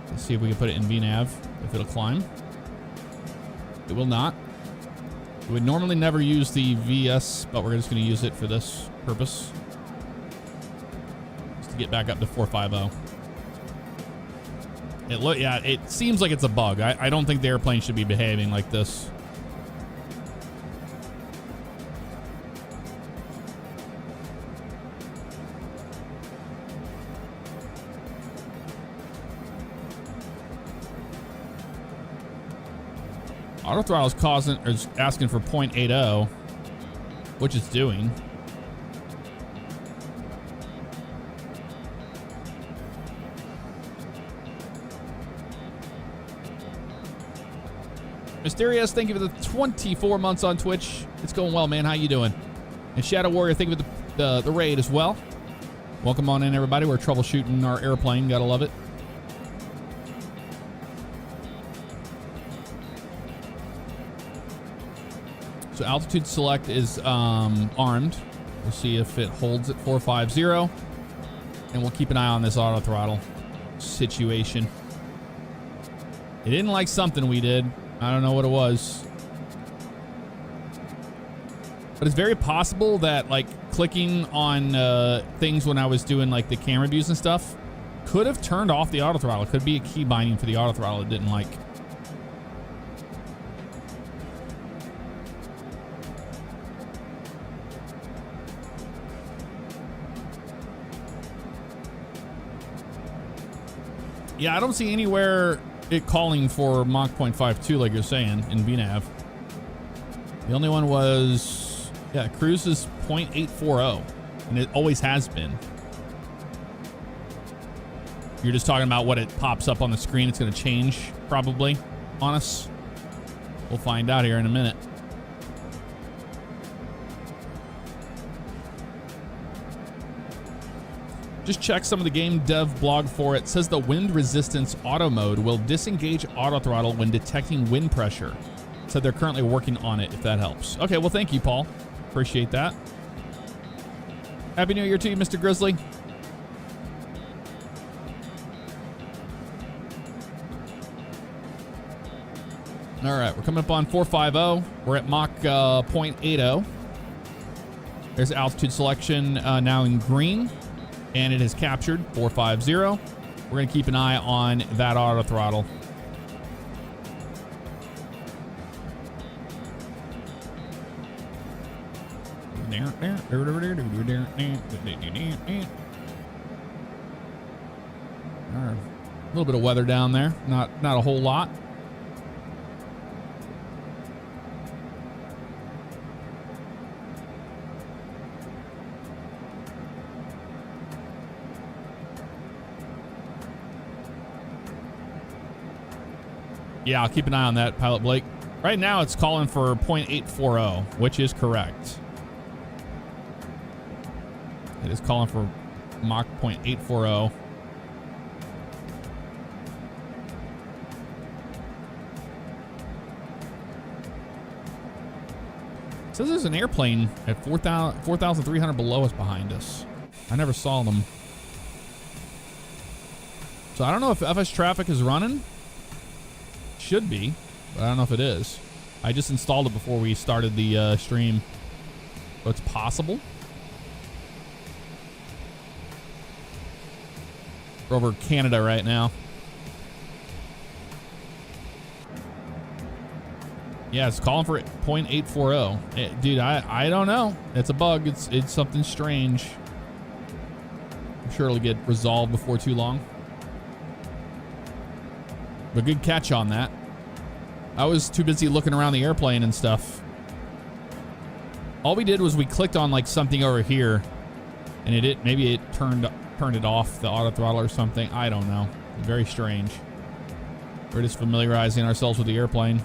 [SPEAKER 1] Let's see if we can put it in VNAV, if it'll climb. It will not. We would normally never use the VS, but we're just going to use it for this purpose. Just to get back up to 450. Yeah, it seems like it's a bug. I don't think the airplane should be behaving like this. Auto throttle is asking for 0.80, which it's doing. Mysterious, thank you for the 24 months on Twitch. It's going well, man. How you doing? And Shadow Warrior, thank you for the raid as well. Welcome on in, everybody. We're troubleshooting our airplane. Gotta love it. So altitude select is armed. We'll see if it holds at 450. And we'll keep an eye on this auto throttle situation. It didn't like something we did. I don't know what it was. But it's very possible that like clicking on things when I was doing like the camera views and stuff could have turned off the auto throttle. It could be a key binding for the auto throttle it didn't like. Yeah, I don't see anywhere it calling for Mach 0.52 like you're saying in VNAV. The only one was, yeah, cruise is 0.840, and it always has been. You're just talking about what it pops up on the screen. It's going to change probably on us. We'll find out here in a minute. Just check some of the game dev blog for it. It says the wind resistance auto mode will disengage auto throttle when detecting wind pressure. So they're currently working on it, if that helps. Okay, well, thank you, Paul. Appreciate that. Happy New Year to you, Mr. Grizzly. All right, we're coming up on 450. We're at Mach 0.80. There's altitude selection now in green. And it has captured 450. We're going to keep an eye on that auto throttle. A little bit of weather down there. Not a whole lot. Yeah, I'll keep an eye on that, Pilot Blake. Right now, it's calling for 0.840, which is correct. It is calling for Mach 0.840. It says there's an airplane at 4,300 below us behind us. I never saw them. So I don't know if FS traffic is running. Should be, but I don't know if it is. I just installed it before we started the stream. So it's possible. We're over Canada right now. Yeah, it's calling for 0.840. Dude, I don't know. It's a bug. It's something strange. I'm sure it'll get resolved before too long. But good catch on that. I was too busy looking around the airplane and stuff. All we did was we clicked on like something over here, and maybe it turned it off, the auto throttle or something. I don't know. Very strange. We're just familiarizing ourselves with the airplane.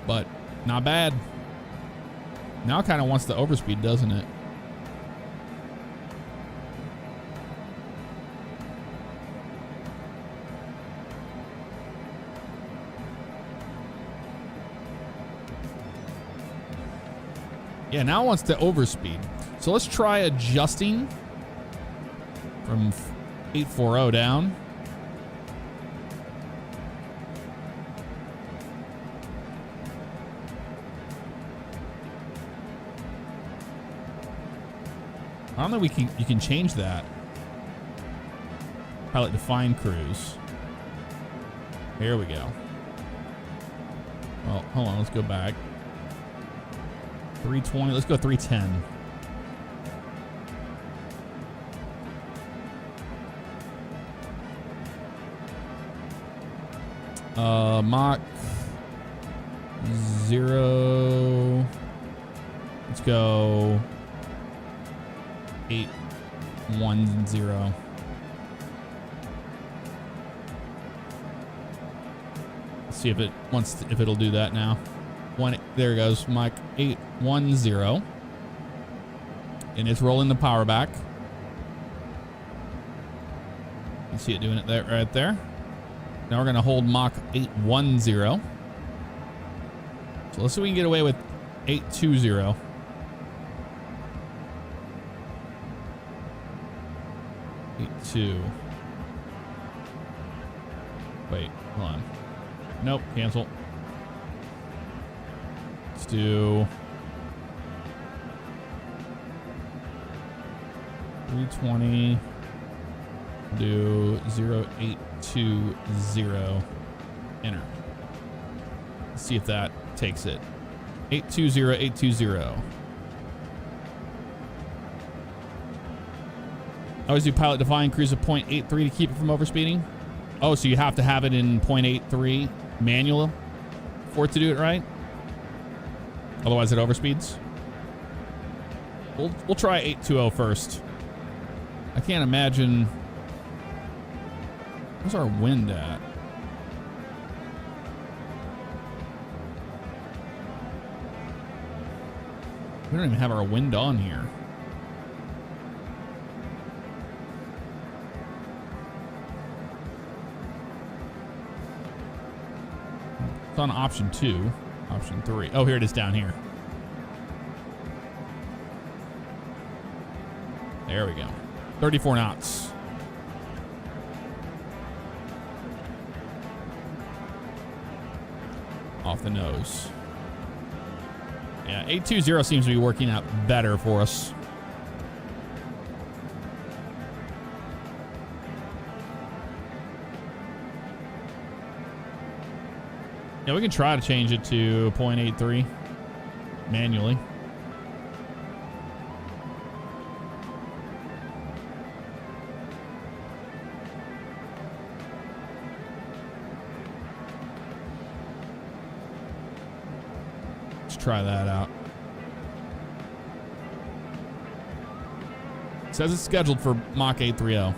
[SPEAKER 1] But not bad. Now it kind of wants to overspeed, doesn't it? Yeah, now it wants to overspeed. So let's try adjusting from 840 down. I don't think you can change that. Pilot define cruise. There we go. Well, hold on, let's go back. 320, let's go 310. Mach 0. Let's go 810. Let's see if it'll do that now. There it goes, Mach 810. And it's rolling the power back. You see it doing it there, right there. Now we're gonna hold Mach 810. So let's see if we can get away with 820. Wait, hold on. Nope, cancel. Let's do 320. Do 0820. Enter. Let's see if that takes it. 820, 820. I always do pilot define cruise at 0.83 to keep it from overspeeding. Oh, so you have to have it in 0.83 manual for it to do it right? Otherwise it overspeeds? We'll try 820 first. I can't imagine. Where's our wind at? We don't even have our wind on here. It's on option 2, option 3. Oh, here it is down here. There we go. 34 knots. Off the nose. Yeah, 820 seems to be working out better for us. Yeah, we can try to change it to 0.83 manually. Let's try that out. It says it's scheduled for Mach 830.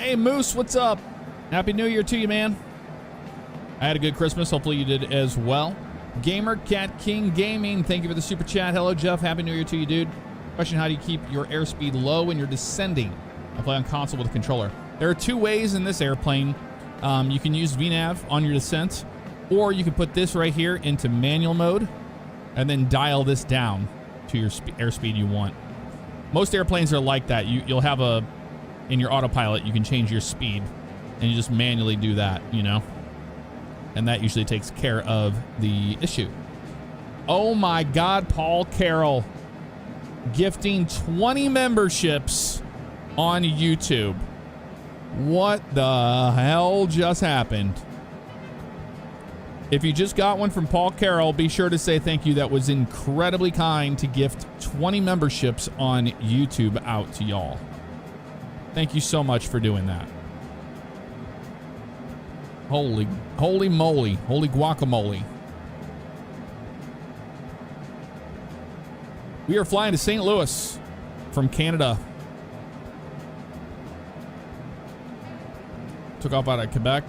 [SPEAKER 1] Hey, Moose, what's up? Happy New Year to you, man. I had a good Christmas. Hopefully you did as well. Gamer Cat King Gaming, thank you for the super chat. Hello, Jeff. Happy New Year to you, dude. Question, how do you keep your airspeed low when you're descending? I play on console with a controller. There are two ways in this airplane. You can use VNav on your descent, or you can put this right here into manual mode and then dial this down to your airspeed you want. Most airplanes are like that. You'll have in your autopilot, you can change your speed, and you just manually do that, you know? And that usually takes care of the issue. Oh my God, Paul Carroll gifting 20 memberships on YouTube. What the hell just happened? If you just got one from Paul Carroll, be sure to say thank you. That was incredibly kind to gift 20 memberships on YouTube out to y'all. Thank you so much for doing that. Holy moly. Holy guacamole. We are flying to St. Louis from Canada. Took off out of Quebec.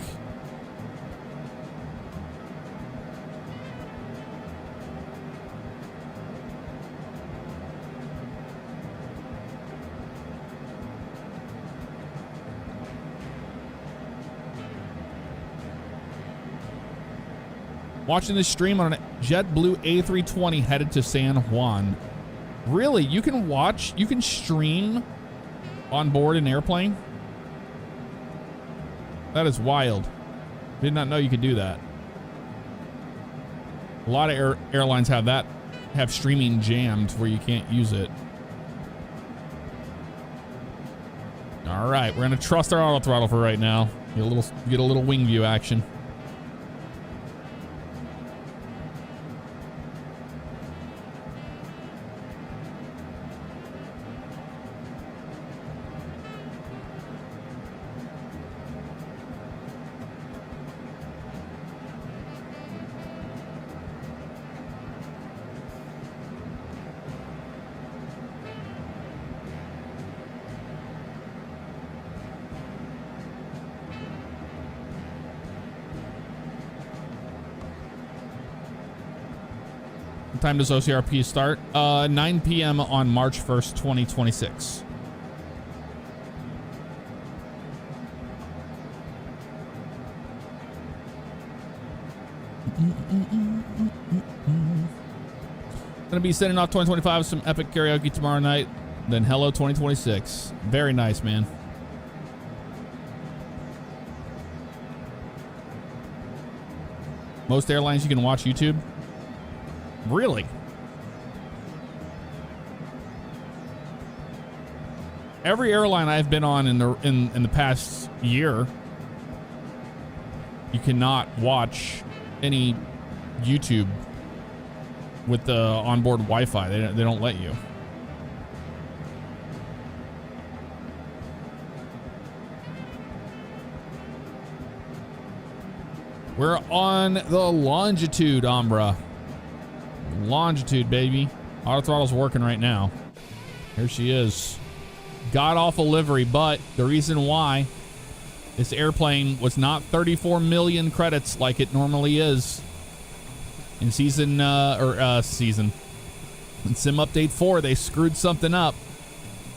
[SPEAKER 1] Watching this stream on a JetBlue A320 headed to San Juan. Really? You can stream on board an airplane? That is wild. Did not know you could do that. A lot of airlines have streaming jammed where you can't use it. All right, we're gonna trust our auto throttle for right now. Get a little wing view action. Time does OCRP start? 9 p.m. on March 1st, 2026. Gonna be sending off 2025 with some epic karaoke tomorrow night. Then hello 2026. Very nice, man. Most airlines you can watch YouTube. Really? Every airline I've been on in the past year, you cannot watch any YouTube with the onboard Wi-Fi. They don't let you. We're on the Longitude, Umbra. Longitude, baby. Auto throttle's working right now. Here she is. God awful livery, but the reason why this airplane was not 34 million credits like it normally is in in Sim Update 4, they screwed something up.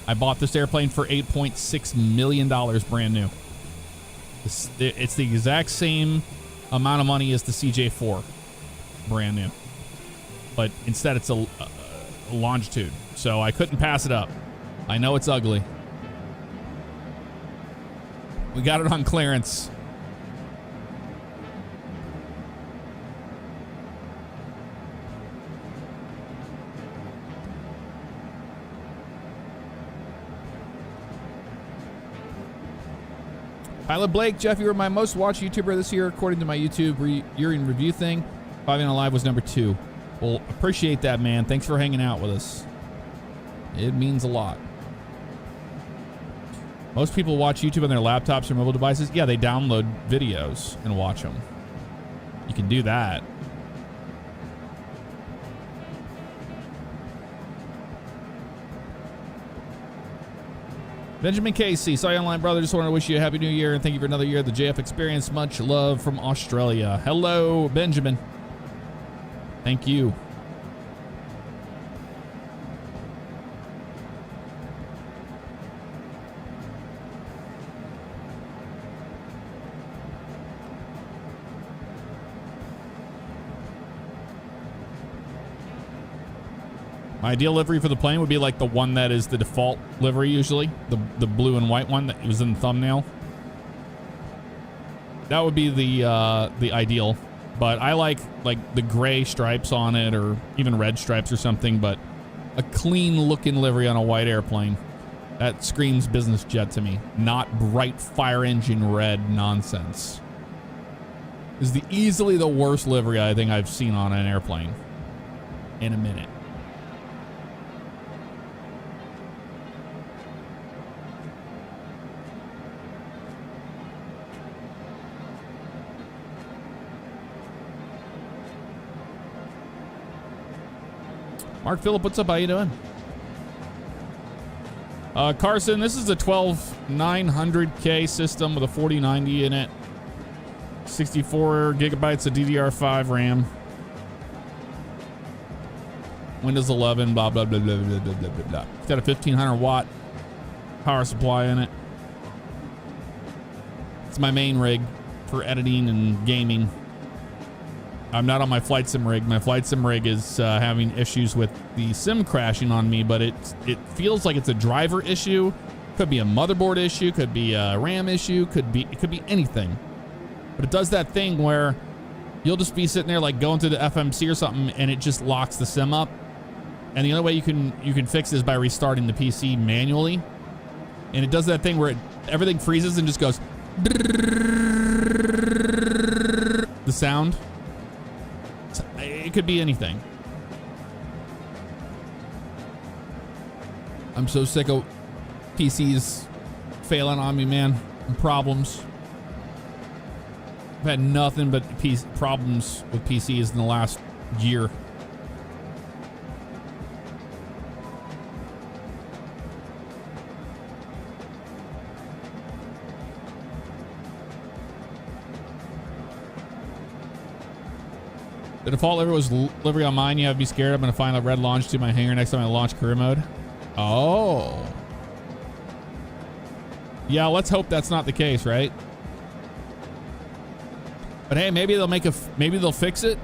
[SPEAKER 1] I bought this airplane for $8.6 million brand new. It's the exact same amount of money as the CJ4 brand new. But instead it's a Longitude. So I couldn't pass it up. I know it's ugly. We got it on clearance. Pilot Blake, Jeff, you were my most watched YouTuber this year, according to my YouTube year in review thing. Five Live was number 2. Well, appreciate that, man. Thanks for hanging out with us. It means a lot. Most people watch YouTube on their laptops or mobile devices. Yeah, they download videos and watch them. You can do that. Benjamin Casey, saw you online, brother. Just wanted to wish you a happy new year and thank you for another year of the JF experience. Much love from Australia. Hello, Benjamin. Thank you. My ideal livery for the plane would be like the one that is the default livery usually, the blue and white one that was in the thumbnail. That would be the ideal, but I like the gray stripes on it or even red stripes or something, but a clean looking livery on a white airplane. That screams business jet to me, not bright fire engine red nonsense. This is easily the worst livery I think I've seen on an airplane in a minute. Mark Phillip, what's up? How you doing? Carson, this is a 12900K system with a 4090 in it. 64 gigabytes of DDR5 RAM. Windows 11, blah, blah, blah, blah, blah, blah, blah, blah. It's got a 1500 watt power supply in it. It's my main rig for editing and gaming. I'm not on my flight sim rig. My flight sim rig is having issues with the sim crashing on me, but it feels like it's a driver issue. Could be a motherboard issue. Could be a RAM issue. It could be anything. But it does that thing where you'll just be sitting there like going through the FMC or something, and it just locks the sim up. And the only way you can fix it is by restarting the PC manually. And it does that thing where everything freezes and just goes the sound. It could be anything. I'm so sick of PCs failing on me, man. And problems. I've had nothing but problems with PCs in the last year. The default livery was livery on mine. You have to be scared. I'm going to find a red launch to my hangar next time I launch career mode. Oh. Yeah, let's hope that's not the case, right? But hey, maybe they'll fix it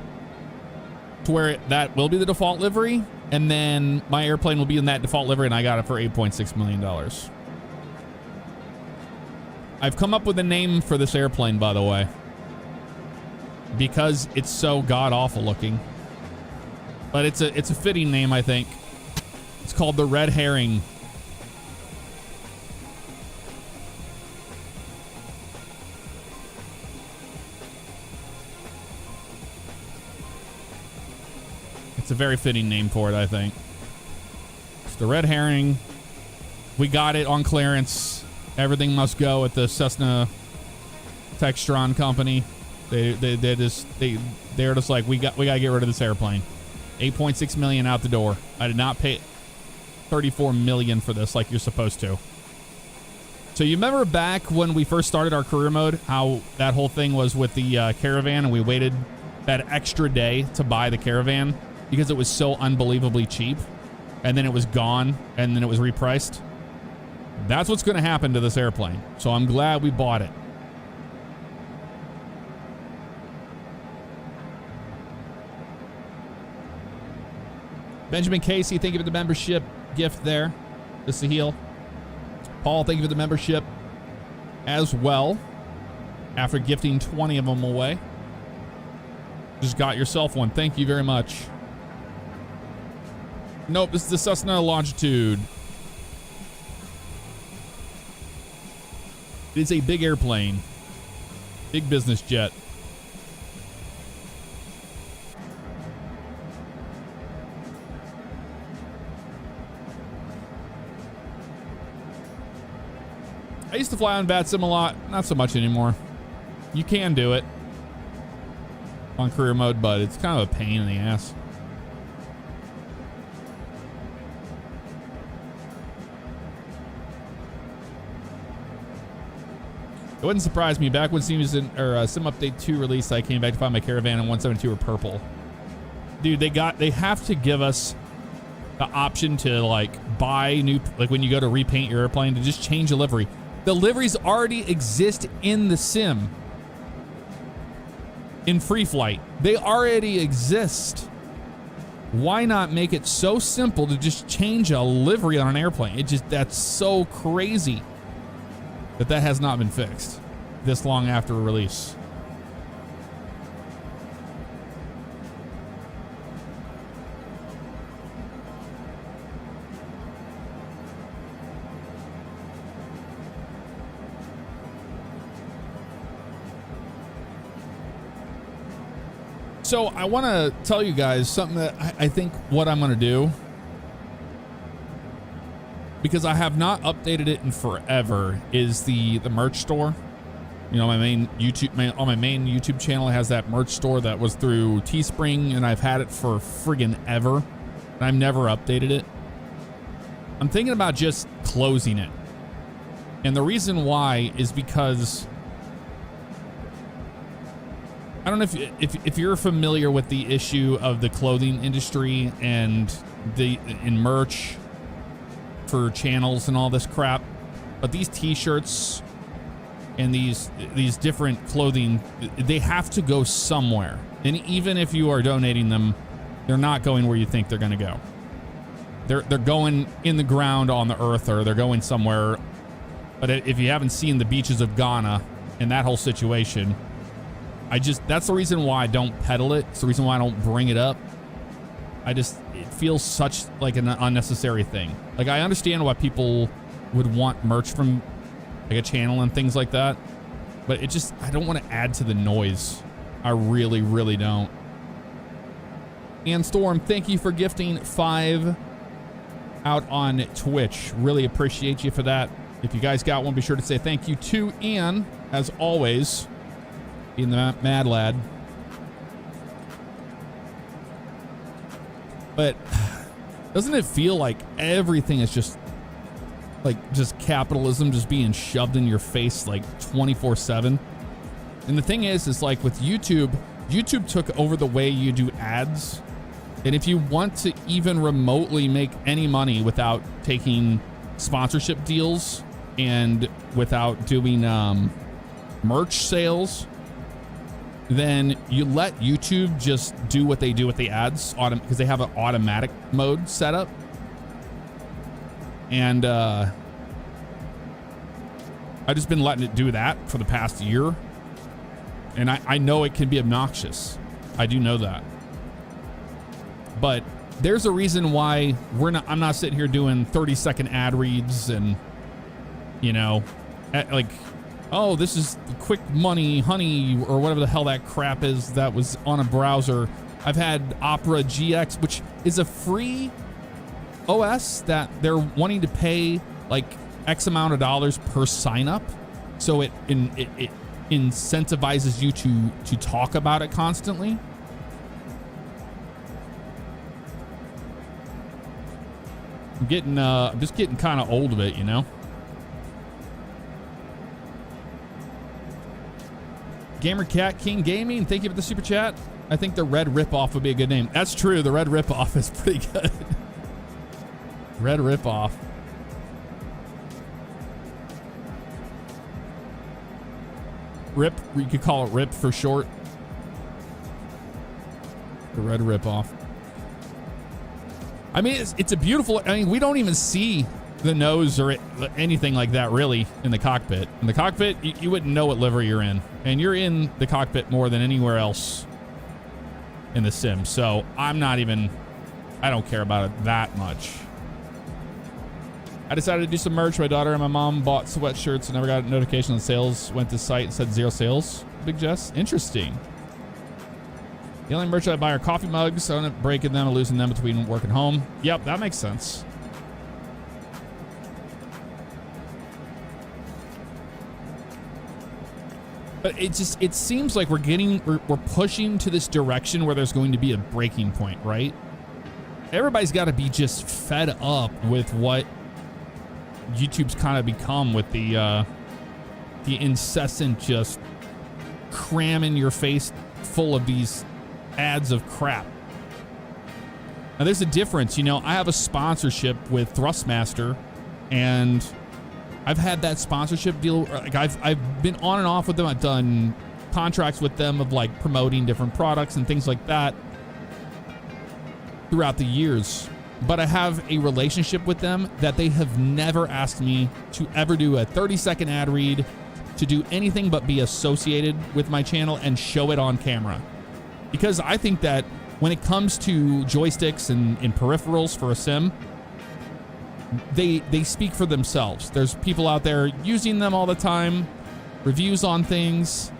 [SPEAKER 1] to where that will be the default livery, and then my airplane will be in that default livery, and I got it for $8.6 million. I've come up with a name for this airplane, by the way, because it's so god-awful looking. But it's a fitting name, I think. It's called the Red Herring. It's a very fitting name for it, I think. It's the Red Herring. We got it on clearance. Everything must go at the Cessna Textron company. They're just like, we gotta get rid of this airplane. 8.6 million out the door. I did not pay 34 million for this like you're supposed to. So you remember back when we first started our career mode, how that whole thing was with the Caravan, and we waited that extra day to buy the Caravan because it was so unbelievably cheap, and then it was gone, and then it was repriced? That's what's going to happen to this airplane. So I'm glad we bought it. Benjamin Casey, thank you for the membership gift there. Just to heal. Paul, thank you for the membership as well. After gifting 20 of them away. Just got yourself one. Thank you very much. Nope, this is the Cessna Longitude. It's a big airplane. Big business jet. I used to fly on VATSIM a lot. Not so much anymore. You can do it on career mode, but it's kind of a pain in the ass. It wouldn't surprise me. Back when Sim Update 2 released, I came back to find my Caravan and 172 were purple. Dude, they have to give us the option to like buy new, like when you go to repaint your airplane, to just change a livery. The liveries already exist in the sim. In Free Flight, they already exist. Why not make it so simple to just change a livery on an airplane? That's so crazy that has not been fixed this long after release. So I want to tell you guys something that I think what I'm going to do, because I have not updated it in forever, is the merch store. You know, my main YouTube channel has that merch store that was through Teespring, and I've had it for friggin' ever, and I've never updated it. I'm thinking about just closing it. And the reason why is because I don't know if you're familiar with the issue of the clothing industry and in merch for channels and all this crap, but these t-shirts and these different clothing, they have to go somewhere. And even if you are donating them, they're not going where you think they're going to go. They're going in the ground on the earth, or they're going somewhere. But if you haven't seen the beaches of Ghana and that whole situation, that's the reason why I don't peddle it. It's the reason why I don't bring it up. It feels such like an unnecessary thing. Like, I understand why people would want merch from like a channel and things like that, but I don't want to add to the noise. I really, really don't. And Storm, thank you for gifting 5 out on Twitch. Really appreciate you for that. If you guys got one, be sure to say thank you to Ian, as always. Being the mad lad. But doesn't it feel like everything is just capitalism just being shoved in your face like 24/7? And the thing is like with YouTube took over the way you do ads. And if you want to even remotely make any money without taking sponsorship deals and without doing merch sales, then you let YouTube just do what they do with the ads, because they have an automatic mode set up. And I've just been letting it do that for the past year. And I know it can be obnoxious. I do know that. But there's a reason why I'm not sitting here doing 30-second ad reads and, you know, like, oh, this is quick money, honey, or whatever the hell that crap is that was on a browser. I've had Opera GX, which is a free OS that they're wanting to pay like X amount of dollars per sign up. So it incentivizes you to talk about it constantly. I'm just getting kind of old of it, you know? Gamer Cat King Gaming, thank you for the super chat. I think the Red Ripoff would be a good name. That's true. The Red Ripoff is pretty good. Red Ripoff. Rip, you could call it Rip for short. The Red Ripoff. I mean, it's a beautiful, I mean, we don't even see the nose or anything like that really in the cockpit. In the cockpit, you wouldn't know what livery you're in. And you're in the cockpit more than anywhere else in the sim. So I don't care about it that much. I decided to do some merch. My daughter and my mom bought sweatshirts and never got a notification on sales. Went to site and said 0 sales. Big Jess. Interesting. The only merch I buy are coffee mugs. So I end up breaking them and losing them between work and home. Yep, that makes sense. But it seems like we're pushing to this direction where there's going to be a breaking point, right? Everybody's got to be just fed up with what YouTube's kind of become with the the incessant just cramming your face full of these ads of crap. Now, there's a difference. You know, I have a sponsorship with Thrustmaster, and I've had that sponsorship deal. Like I've been on and off with them. I've done contracts with them of like promoting different products and things like that throughout the years. But I have a relationship with them that they have never asked me to ever do a 30-second ad read, to do anything but be associated with my channel and show it on camera. Because I think that when it comes to joysticks and peripherals for a sim, they speak for themselves. There's people out there using them all the time, reviews on things.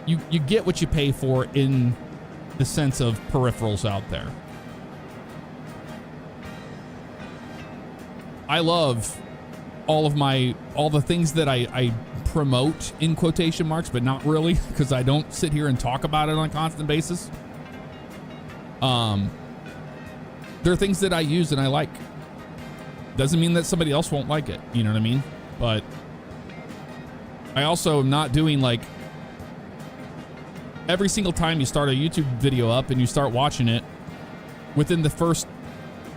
[SPEAKER 1] You get what you pay for in the sense of peripherals out there. I love all the things that I promote in quotation marks, but not really, because I don't sit here and talk about it on a constant basis. There are things that I use and I like. Doesn't mean that somebody else won't like it, you know what I mean? But I also am not doing like every single time you start a YouTube video up and you start watching it, within the first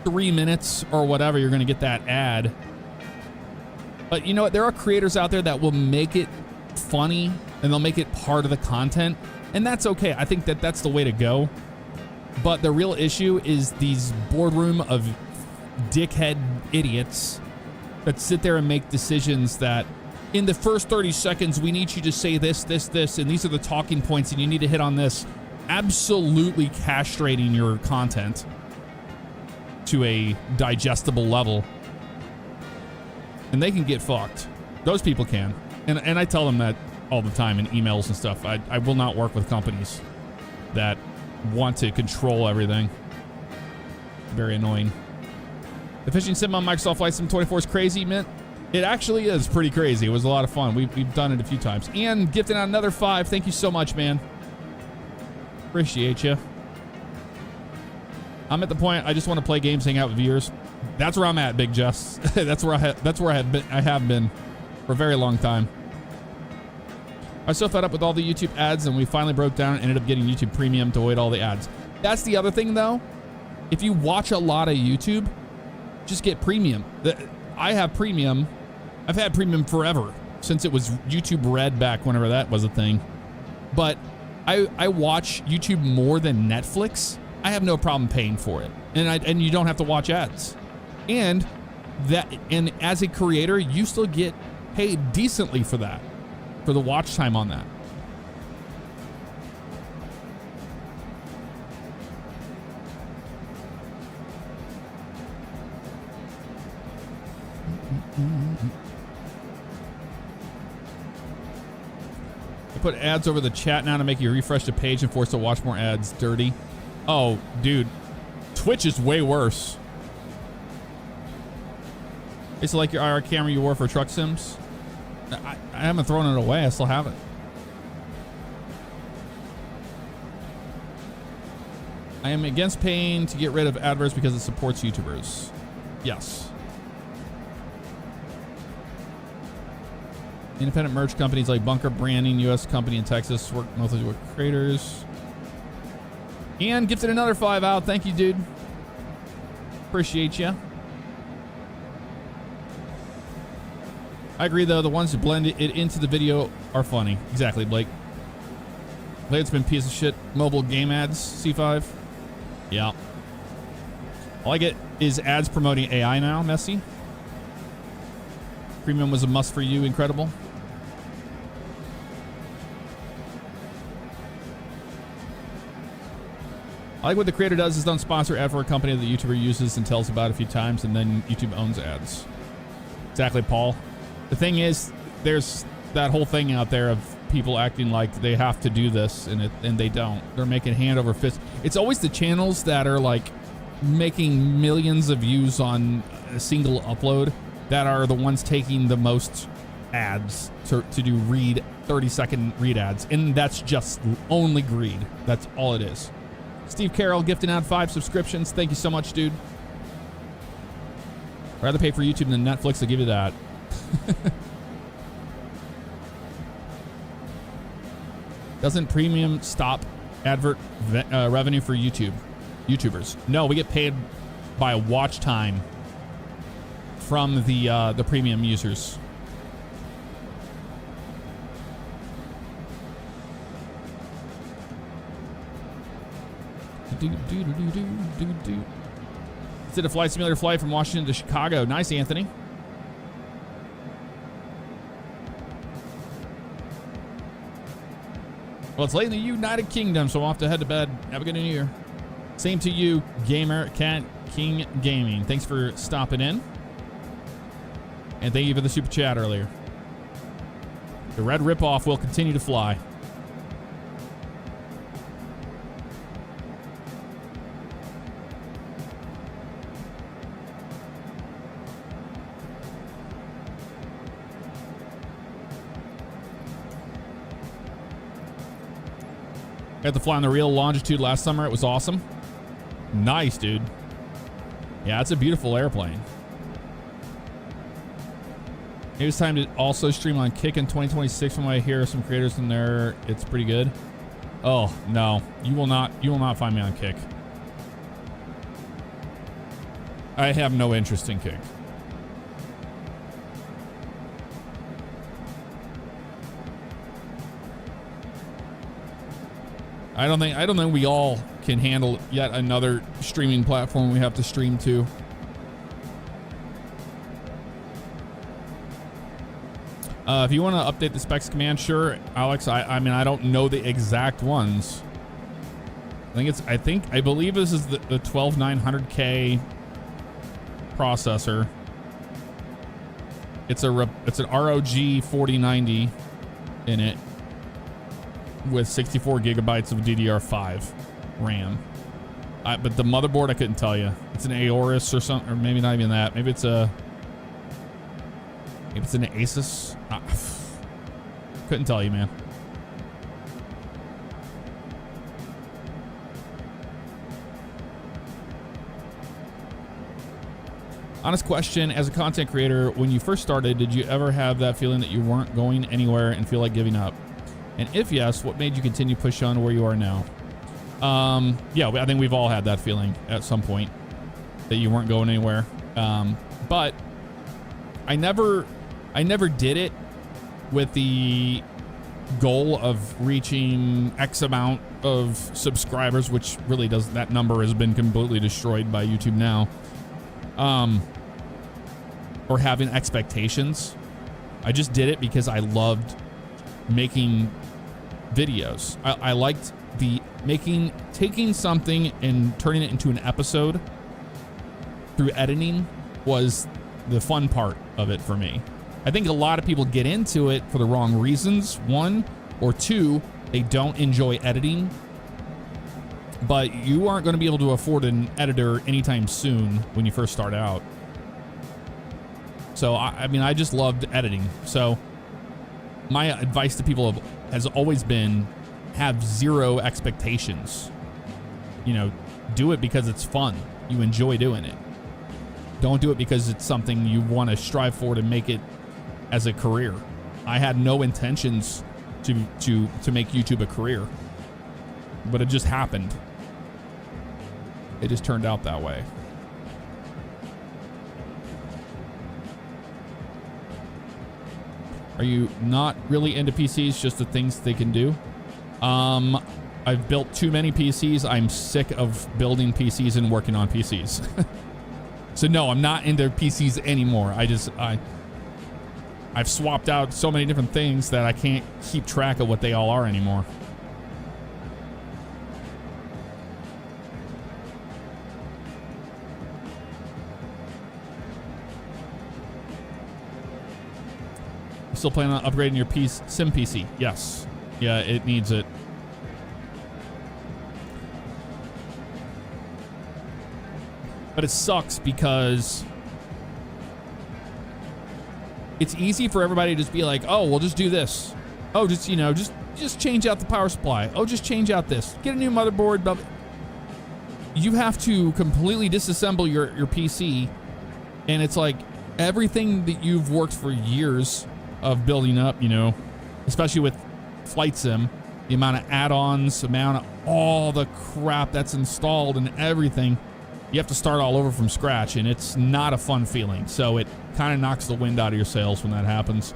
[SPEAKER 1] 3 minutes or whatever, you're going to get that ad. But you know what? There are creators out there that will make it funny and they'll make it part of the content. And that's okay. I think that that's the way to go. But the real issue is these boardroom of dickhead idiots that sit there and make decisions that in the first 30 seconds, we need you to say this, this, this, and these are the talking points and you need to hit on this. Absolutely castrating your content to a digestible level. And they can get fucked. Those people can. And I tell them that all the time in emails and stuff. I will not work with companies that want to control everything. Very annoying. The fishing sim on Microsoft Flight Sim 24 is crazy, Mint. It actually is pretty crazy. It was a lot of fun. We've done it a few times. And gifting out another 5. Thank you so much, man. Appreciate you. I'm at the point I just want to play games, hang out with viewers. That's where I'm at, Big Jess. that's where I have been for a very long time. I was so fed up with all the YouTube ads, and we finally broke down and ended up getting YouTube Premium to avoid all the ads. That's the other thing, though. If you watch a lot of YouTube, just get Premium. I have Premium. I've had Premium forever, since it was YouTube Red back whenever that was a thing. But I watch YouTube more than Netflix. I have no problem paying for it, and you don't have to watch ads. And as a creator, you still get paid decently for that, for the watch time on that. I put ads over the chat now to make you refresh the page and force to watch more ads. Dirty. Oh, dude. Twitch is way worse. It's like your IR camera you wore for truck sims. I haven't thrown it away. I still have it. I am against paying to get rid of adverts because it supports YouTubers. Yes. Independent merch companies like Bunker Branding, U.S. company in Texas, work mostly with creators. And gifted another 5 out. Thank you, dude. Appreciate you. I agree, though. The ones that blend it into the video are funny. Exactly, Blake. Lately, it's been piece of shit mobile game ads, C5. Yeah. All I get is ads promoting AI now, Messy. Premium was a must for you, incredible. I like what the creator does is don't sponsor ad for a company that the YouTuber uses and tells about a few times, and then YouTube owns ads. Exactly, Paul. The thing is, there's that whole thing out there of people acting like they have to do this, and they don't. They're making hand over fist. It's always the channels that are like making millions of views on a single upload that are the ones taking the most ads to do 30-second read ads, and that's just only greed. That's all it is. Steve Carroll gifting out 5 subscriptions. Thank you so much, dude. Rather pay for YouTube than Netflix. I'll give you that. Doesn't premium stop advert revenue for YouTubers? No, we get paid by watch time from the premium users. Did a flight simulator flight from Washington to Chicago. Nice, Anthony. Well, it's late in the United Kingdom, so I'll have to head to bed. Have a good New Year. Same to you, Gamer Cat King Gaming. Thanks for stopping in. And thank you for the super chat earlier. The red ripoff will continue to fly. Got to fly on the real Longitude last summer. It was awesome. Nice, dude. Yeah, it's a beautiful airplane. Maybe it's time to also stream on Kick in 2026 from what I hear some creators in there. It's pretty good. Oh, no. You will not find me on Kick. I have no interest in Kick. I don't think we all can handle yet another streaming platform we have to stream to. If you want to update the specs command, sure, Alex. I mean, I don't know the exact ones. I believe this is the 12900K processor. It's an ROG 4090 in it, with 64 gigabytes of DDR5 RAM. But the motherboard, I couldn't tell you. It's an Aorus or something, or maybe not even that. Maybe it's an Asus. Couldn't tell you, man. Honest question, as a content creator, when you first started, did you ever have that feeling that you weren't going anywhere and feel like giving up? And if yes, what made you continue push on where you are now? Yeah, I think we've all had that feeling at some point that you weren't going anywhere. But I never did it with the goal of reaching X amount of subscribers, which really that number has been completely destroyed by YouTube now. Or having expectations. I just did it because I loved making videos. I liked taking something and turning it into an episode through editing was the fun part of it for me. I think a lot of people get into it for the wrong reasons. One, or two, they don't enjoy editing. But you aren't going to be able to afford an editor anytime soon when you first start out. So, I mean, I just loved editing. So, my advice to people has always been have zero expectations. You know, do it because it's fun. You enjoy doing it. Don't do it because it's something you want to strive for to make it as a career. I had no intentions to make YouTube a career, but it just happened. It just turned out that way. Are you not really into PCs, just the things they can do? I've built too many PCs. I'm sick of building PCs and working on PCs. So no, I'm not into PCs anymore. I've swapped out so many different things that I can't keep track of what they all are anymore. Still planning on upgrading your sim PC? Yes. Yeah, it needs it. But it sucks because it's easy for everybody to just be like, oh, we'll just do this. Oh, just change out the power supply. Oh, just change out this. Get a new motherboard. But you have to completely disassemble your PC. And it's like everything that you've worked for years of building up, especially with flight sim, the amount of add-ons, the amount of all the crap that's installed and everything. You have to start all over from scratch, and it's not a fun feeling. So it kind of knocks the wind out of your sails when that happens.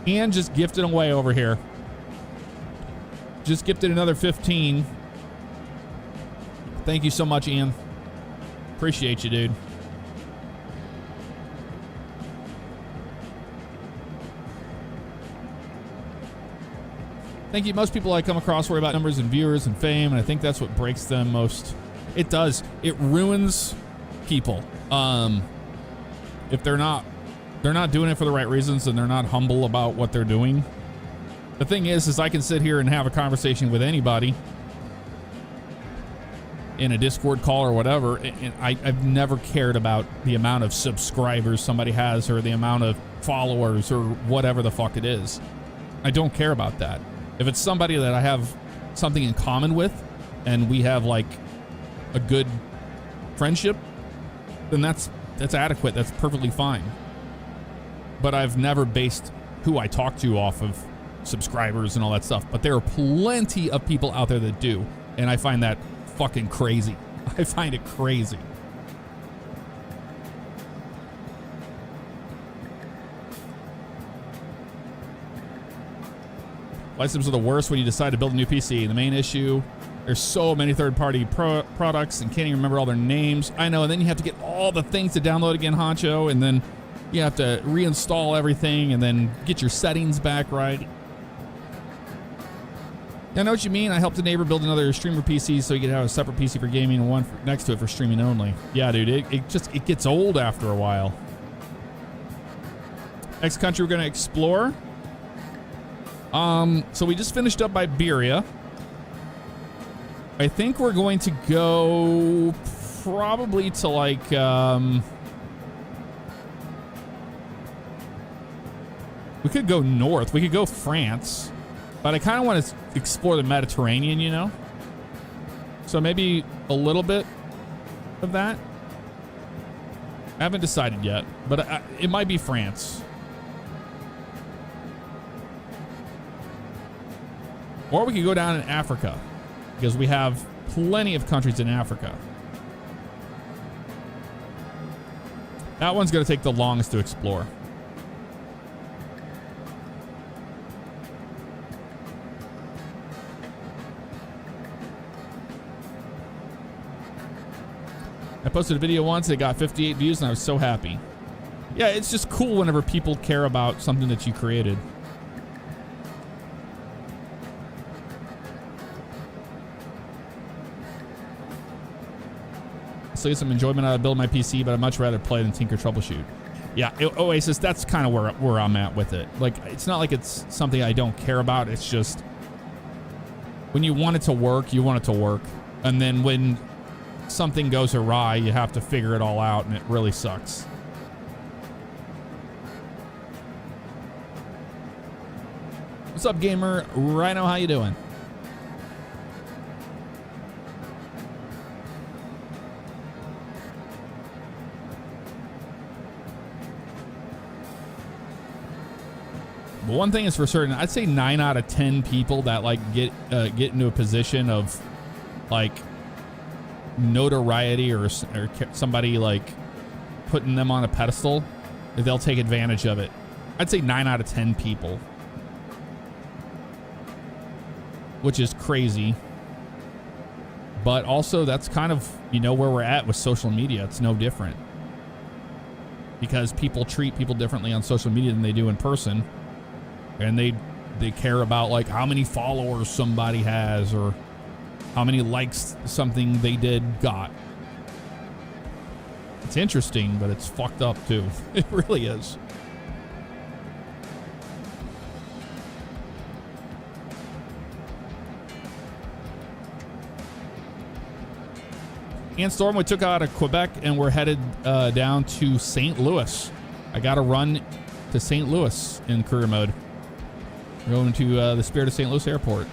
[SPEAKER 1] And just gifted away over here. Just gifted another 15. Thank you so much, Ian. Appreciate you, dude. Thank you. Most people I come across worry about numbers and viewers and fame, and I think that's what breaks them most. It does. It ruins people. If they're not doing it for the right reasons and they're not humble about what they're doing. The thing is I can sit here and have a conversation with anybody in a Discord call or whatever, and I've never cared about the amount of subscribers somebody has or the amount of followers or whatever the fuck it is. I don't care about that. If it's somebody that I have something in common with and we have like a good friendship, then that's adequate. That's perfectly fine. But I've never based who I talk to off of subscribers and all that stuff. But there are plenty of people out there that do, and I find that fucking crazy. I find it crazy. Light sims are the worst when you decide to build a new PC. The main issue, there's so many third-party products and can't even remember all their names. I know, and then you have to get all the things to download again, Honcho, and then you have to reinstall everything and then get your settings back right. I know what you mean. I helped a neighbor build another streamer PC so he could have a separate PC for gaming and one next to it for streaming only. Yeah, dude, it gets old after a while. Next country we're going to explore. So we just finished up Iberia. I think we're going to go probably to like, we could go north. We could go France, but I kind of want to explore the Mediterranean, you know? So maybe a little bit of that. I haven't decided yet, but it might be France. Or we could go down in Africa, because we have plenty of countries in Africa. That one's going to take the longest to explore. I posted a video once, it got 58 views, and I was so happy. Yeah, it's just cool whenever people care about something that you created. Get some enjoyment out of building my PC, but I'd much rather play than tinker troubleshoot. Yeah, Oasis, that's kind of where I'm at with it. Like, it's not like it's something I don't care about. It's just when you want it to work, you want it to work. And then when something goes awry, you have to figure it all out, and it really sucks. What's up, gamer? Rhino, how you doing? But one thing is for certain, I'd say 9 out of 10 people that like get into a position of like notoriety or somebody like putting them on a pedestal, they'll take advantage of it. I'd say 9 out of 10 people, which is crazy. But also that's kind of, you know, where we're at with social media. It's no different because people treat people differently on social media than they do in person. And they care about like how many followers somebody has or how many likes something they did got. It's interesting, but it's fucked up too. It really is. And Storm, we took out of Quebec and we're headed down to St. Louis. I got to run to St. Louis in career mode. We're going to the Spirit of St. Louis Airport.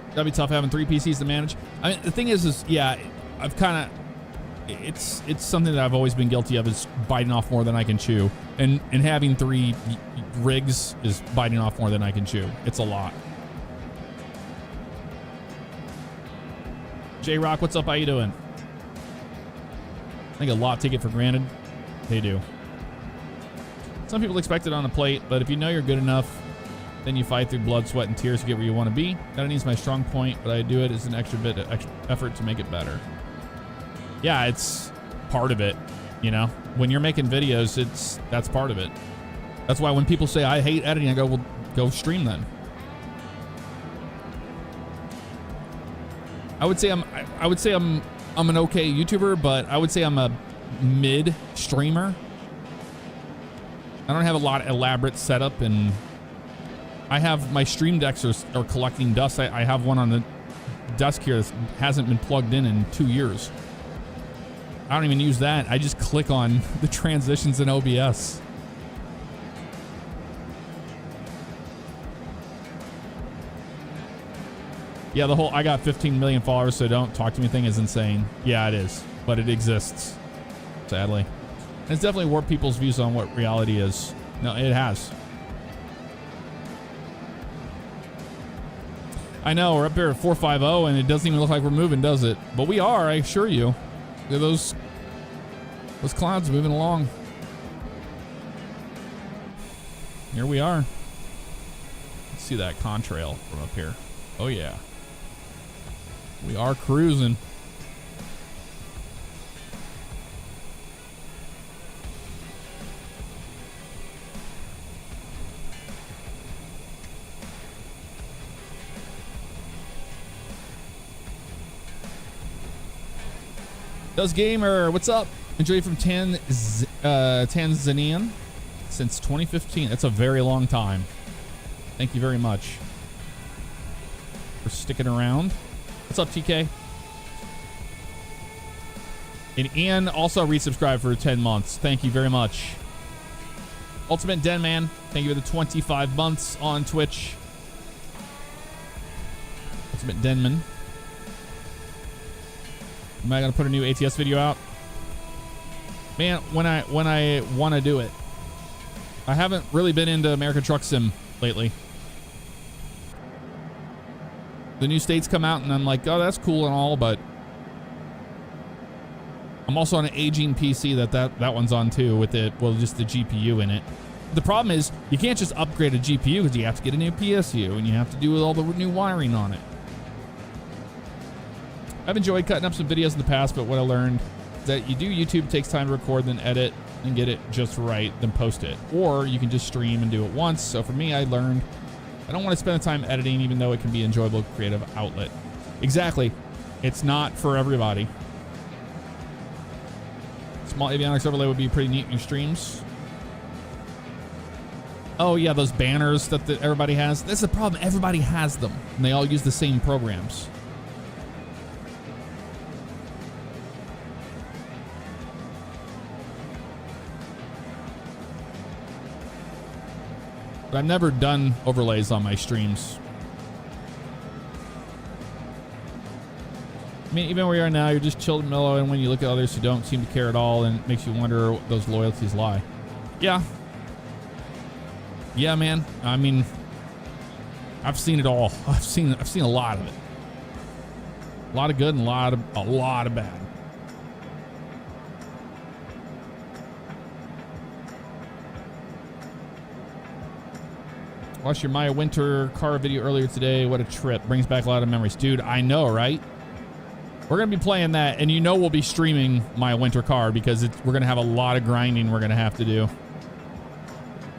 [SPEAKER 1] That'd be tough having 3 PCs to manage. I mean, the thing is yeah, I've kind of, it's something that I've always been guilty of, is biting off more than I can chew. And having 3 rigs is biting off more than I can chew. It's a lot. J-Rock, what's up? How you doing? I think a lot take it for granted. They do. Some people expect it on a plate, but if you know you're good enough, then you fight through blood, sweat, and tears to get where you want to be. That is my strong point, but I do it as an extra bit of effort to make it better. Yeah, it's part of it, you know? When you're making videos, that's part of it. That's why when people say, I hate editing, I go, well, go stream then. I would say I'm an okay YouTuber, but I would say I'm a mid streamer. I don't have a lot of elaborate setup, and I have my stream decks are collecting dust. I have one on the desk here that hasn't been plugged in 2 years. I don't even use that. I just click on the transitions in OBS. Yeah, the whole I got 15 million followers, so don't talk to me thing is insane. Yeah, it is, but it exists, sadly. And it's definitely warped people's views on what reality is. No, it has. I know, we're up here at 450, and it doesn't even look like we're moving, does it? But we are, I assure you. Those clouds moving along. Here we are. Let's see that contrail from up here. Oh yeah. We are cruising. Does Gamer, what's up? Enjoy from Tanzanian since 2015. That's a very long time. Thank you very much for sticking around. What's up, TK? And Ian also resubscribed for 10 months. Thank you very much. Ultimate Denman, thank you for the 25 months on Twitch. Ultimate Denman. Am I gonna put a new ATS video out? Man, when I want to do it. I haven't really been into American Truck Sim lately. The new states come out and I'm like, oh, that's cool and all, but I'm also on an aging PC that one's on too with it, well, just the GPU in it. The problem is you can't just upgrade a GPU because you have to get a new PSU and you have to do all the new wiring on it. I've enjoyed cutting up some videos in the past, but what I learned is that you do YouTube, it takes time to record, then edit and get it just right, then post it. Or you can just stream and do it once. So for me, I learned I don't want to spend the time editing, even though it can be an enjoyable creative outlet. Exactly. It's not for everybody. Small avionics overlay would be pretty neat in your streams. Oh yeah, those banners that everybody has. That's the problem. Everybody has them, and they all use the same programs. But I've never done overlays on my streams. I mean, even where you are now, you're just chilled and mellow, and when you look at others who don't seem to care at all, and it makes you wonder where those loyalties lie. Yeah. Yeah, man. I mean, I've seen it all. I've seen a lot of it. A lot of good and a lot of bad. Watched your Maya Winter car video earlier today. What a trip. Brings back a lot of memories. Dude, I know, right? We're going to be playing that, and you know we'll be streaming Maya Winter car because we're going to have a lot of grinding we're going to have to do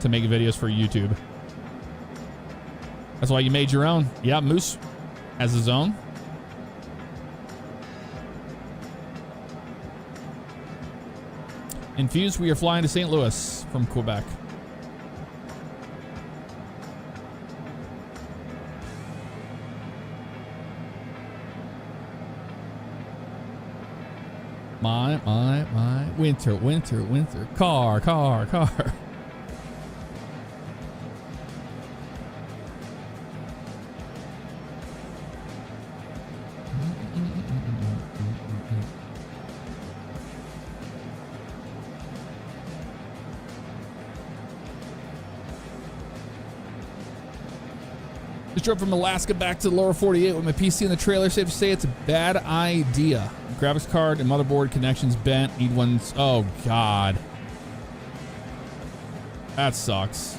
[SPEAKER 1] to make videos for YouTube. That's why you made your own. Yeah, Moose has his own. Infused, we are flying to St. Louis from Quebec. My winter car. Just drove from Alaska back to the lower 48 with my PC in the trailer. Safe to say it's a bad idea. Graphics card and motherboard connections bent. Need ones. Oh, God. That sucks.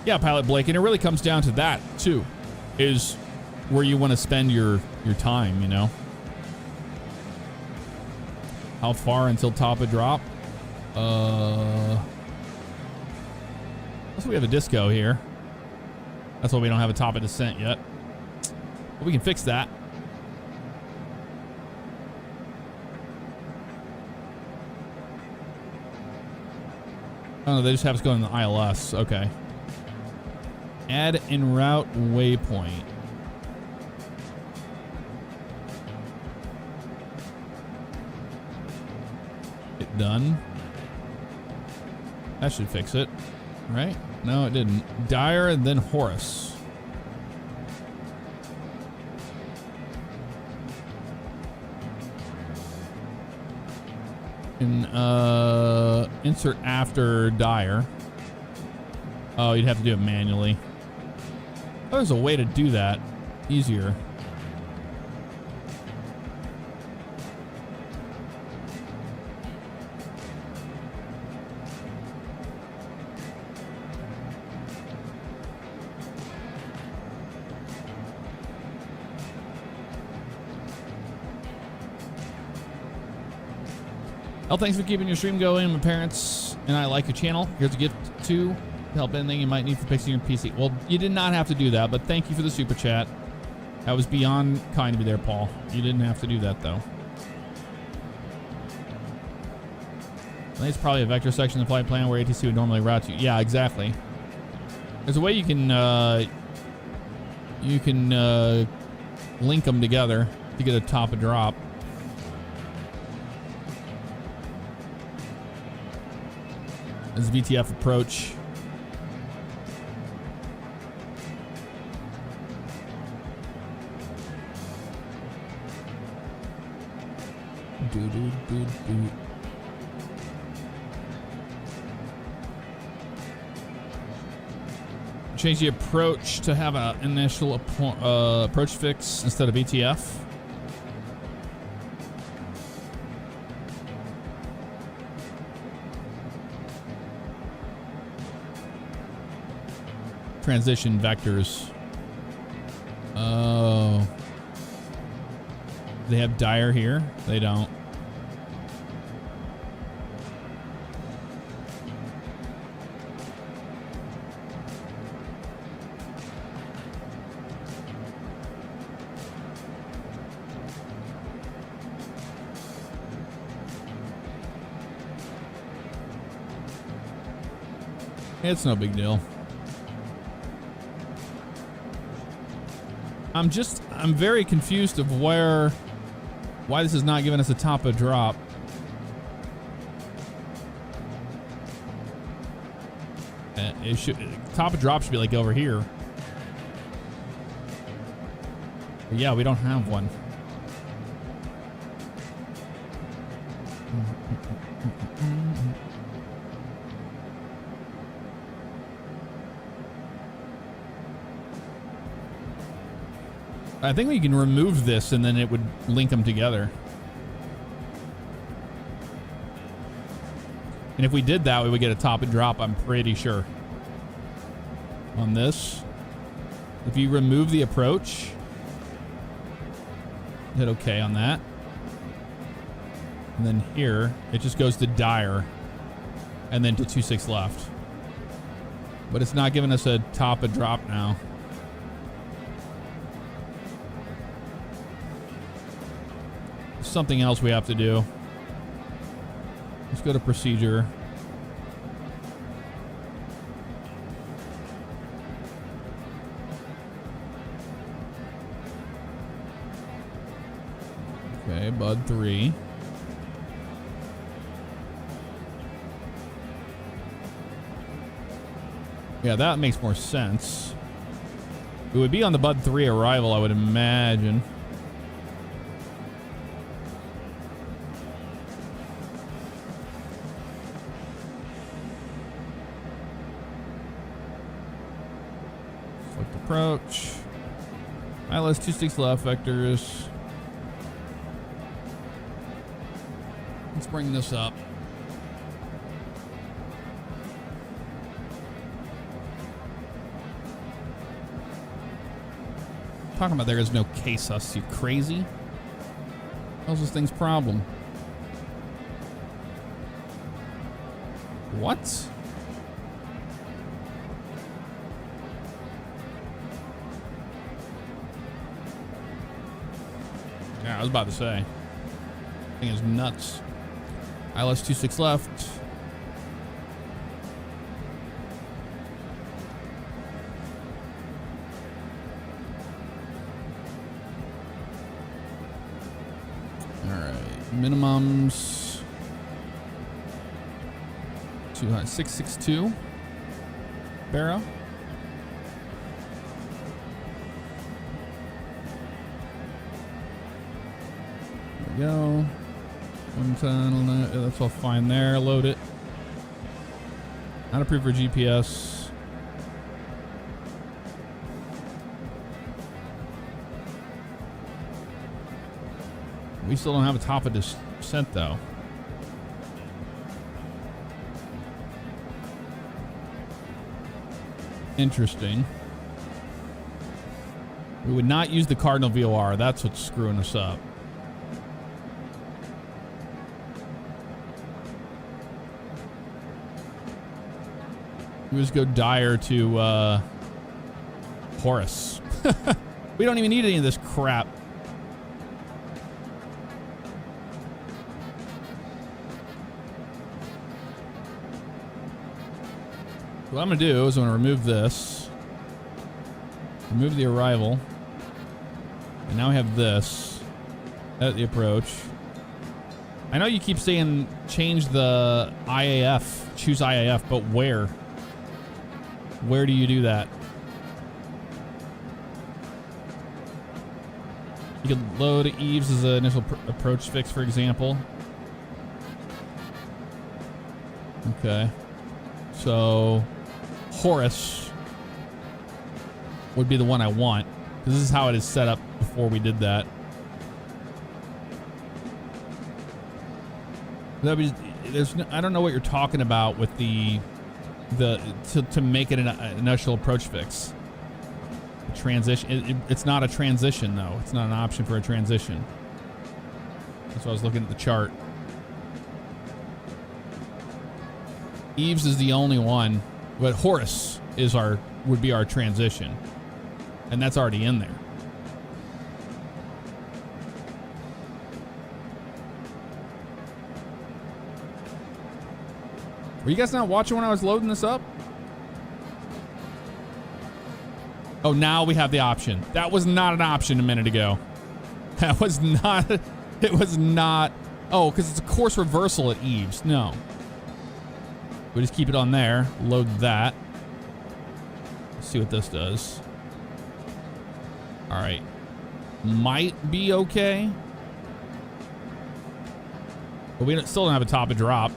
[SPEAKER 1] Yeah, Pilot Blake, and it really comes down to that too, is where you want to spend your time, you know. How far until top of drop? So we have a disco here. That's why we don't have a top of descent yet. But we can fix that. Oh, no, they just have us going in the ILS. Okay. Add en route waypoint. It done. That should fix it, right? No, it didn't. Dyer and then Horace. And insert after Dyer. Oh, you'd have to do it manually. Oh, there's a way to do that easier. Well, thanks for keeping your stream going. My parents and I like your channel. Here's a gift to help anything you might need for fixing your PC. Well, you did not have to do that, but thank you for the super chat. That was beyond kind of you there, Paul. You didn't have to do that, though. I think it's probably a vector section of the flight plan where ATC would normally route you. Yeah, exactly. There's a way you can link them together to get a top of drop. As VTF approach. Change the approach to have an initial approach fix instead of VTF. Transition vectors. Oh. They have Dyer here? They don't. It's no big deal. I'm very confused of why this is not giving us a top of drop. Top of drop should be like over here. But yeah, we don't have one. I think we can remove this and then it would link them together. And if we did that, we would get a top and drop, I'm pretty sure. On this. If you remove the approach, hit OK on that. And then here, it just goes to Dyer. And then to 26 left. But it's not giving us a top and drop now. Something else we have to do. Let's go to procedure. Okay, Bud 3. Yeah, that makes more sense. It would be on the Bud 3 arrival, I would imagine. approach. ILS 26 left vectors. Let's bring this up. Talking about there is no K-sus, you crazy? How's this thing's problem? What? Yeah, I was about to say. Thing is nuts. ILS 26 left. All right, minimums. 662. Barrow. There we go. 110, that's all fine there. Load it. Not approved for GPS. We still don't have a top of descent though. Interesting. We would not use the Cardinal VOR. That's what's screwing us up. We just go Dyer to Horus. We don't even need any of this crap. What I'm going to do is I'm going to remove this. Remove the arrival. And now we have this at the approach. I know you keep saying change the IAF, choose IAF, but where? Where do you do that? You could load Eves as an initial approach fix, for example. Okay. So, Horus would be the one I want, because this is how it is set up before we did that. I don't know what you're talking about with to make it an initial approach fix. A transition. It's not a transition though. It's not an option for a transition. That's why I was looking at the chart. Eves is the only one, but Horus would be our transition, and that's already in there. Were you guys not watching when I was loading this up? Oh, now we have the option. That was not an option a minute ago. That was not. It was not. Oh, because it's a course reversal at Eves. No. We just keep it on there. Load that. Let's see what this does. All right. Might be okay. But we still don't have a top of drop,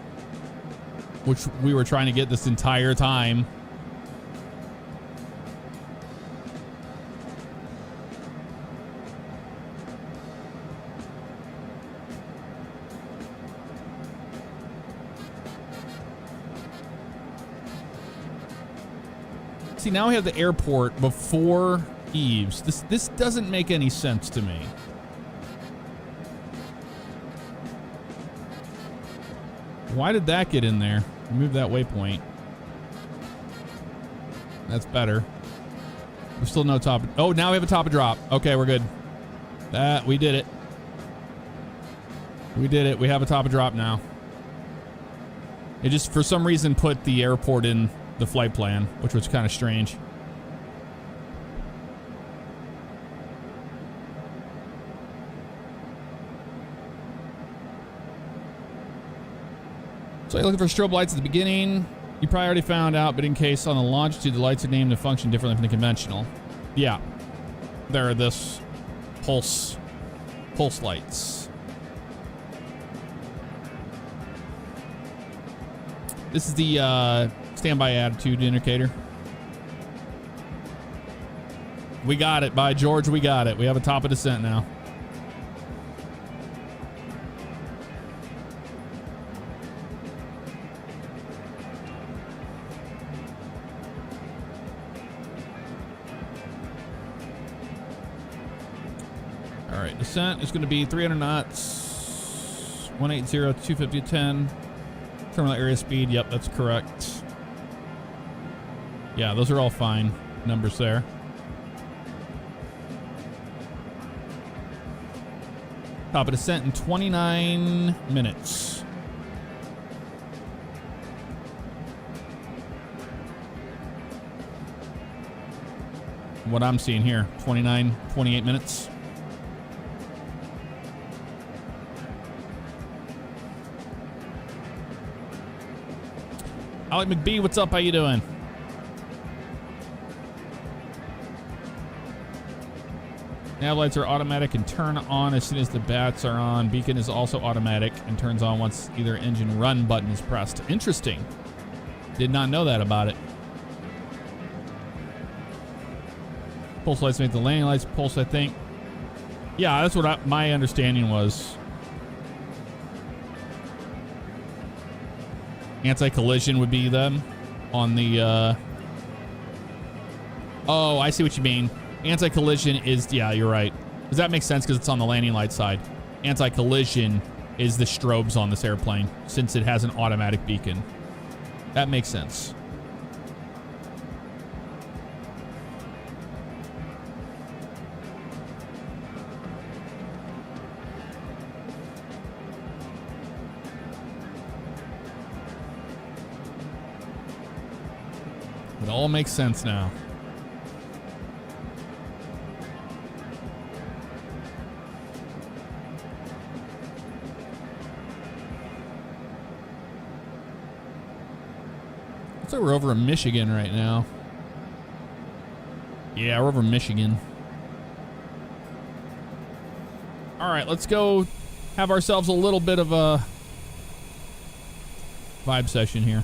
[SPEAKER 1] which we were trying to get this entire time. See, now we have the airport before Eves. This doesn't make any sense to me. Why did that get in there? Remove that waypoint. That's better. There's still no top. Oh, now we have a top of drop. Okay, we're good. We did it. We did it. We have a top of drop now. It just, for some reason, put the airport in the flight plan, which was kind of strange. So you're looking for strobe lights at the beginning. You probably already found out, but in case on the Longitude, the lights are named and function differently from the conventional. Yeah. They're this pulse lights. This is the standby attitude indicator. We got it. By George, we got it. We have a top of descent now. All right, descent is going to be 300 knots, 180, 250, 10. Terminal area speed. Yep, that's correct. Yeah, those are all fine numbers there. Top of descent in 29 minutes. What I'm seeing here, 28 minutes. Alec McBee, what's up? How you doing? Nav lights are automatic and turn on as soon as the bats are on. Beacon is also automatic and turns on once either engine run button is pressed. Interesting. Did not know that about it. Pulse lights make the landing lights pulse, I think. Yeah, that's what my understanding was. Anti-collision would be them on the... Oh, I see what you mean. Anti-collision is... Yeah, you're right. Does that make sense? Because it's on the landing light side. Anti-collision is the strobes on this airplane, since it has an automatic beacon. That makes sense. It all makes sense now. Looks like we're over in Michigan right now. Yeah, we're over in Michigan. All right, let's go have ourselves a little bit of a vibe session here.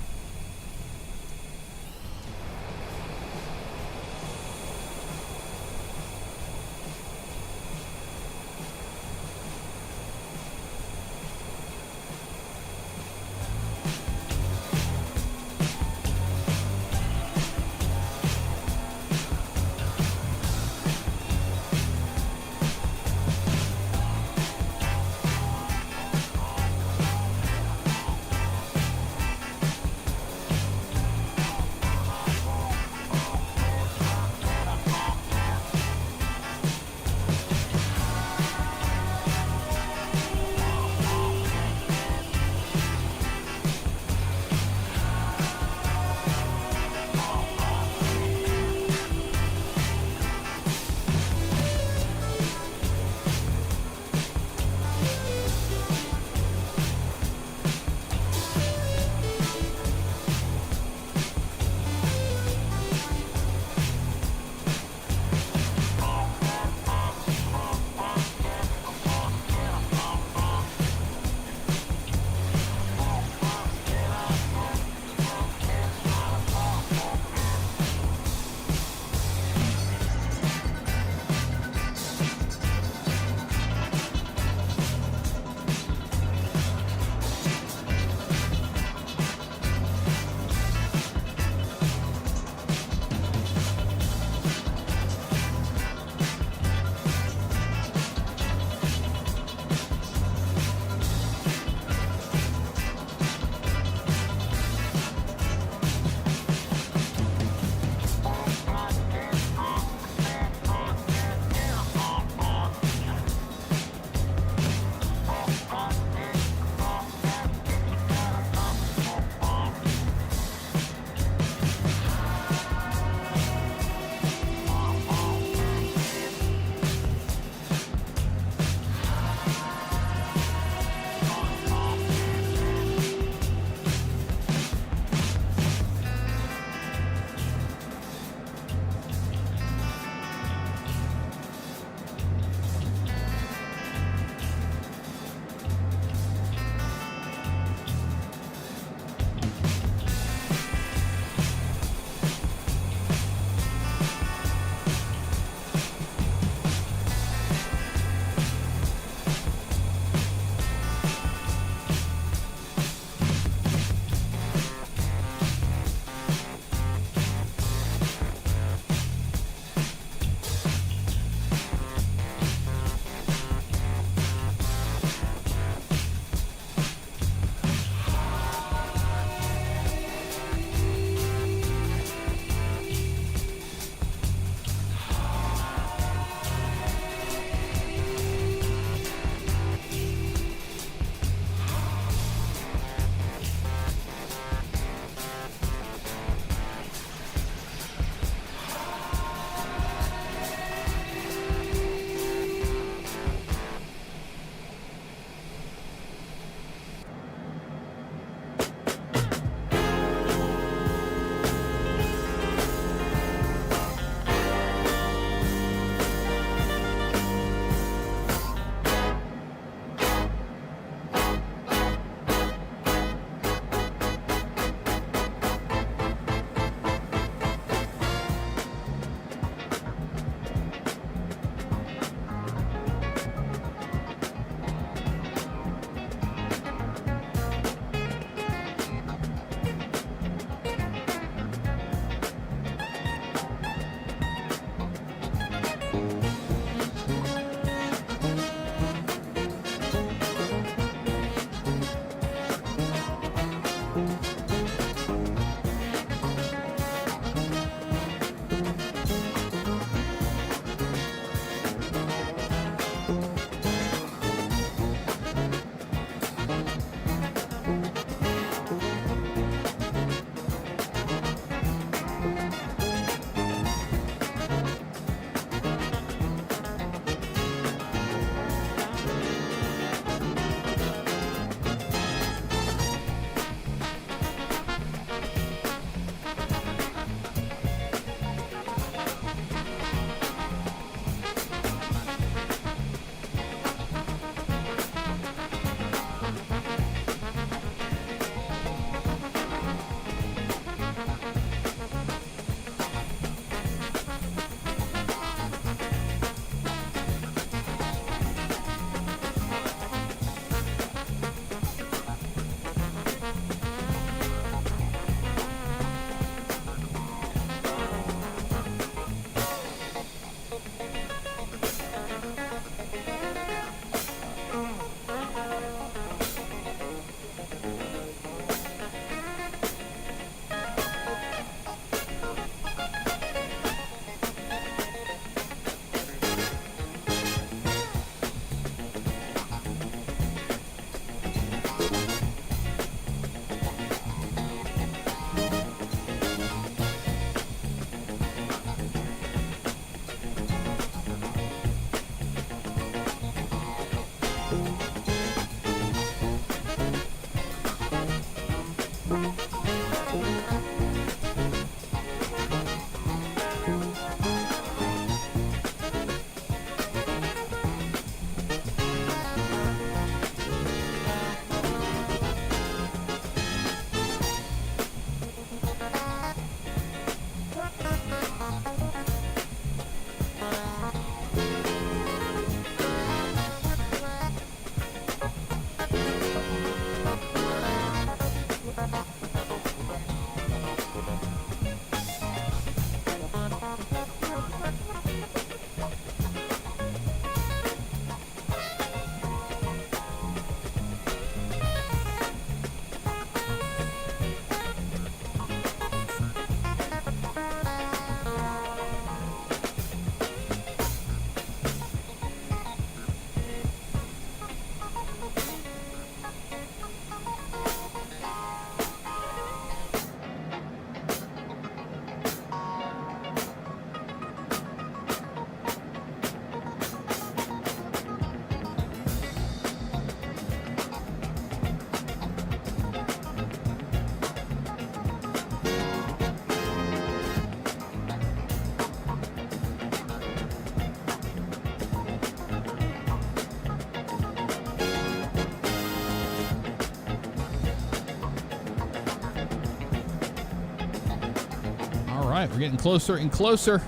[SPEAKER 1] right, we're getting closer and closer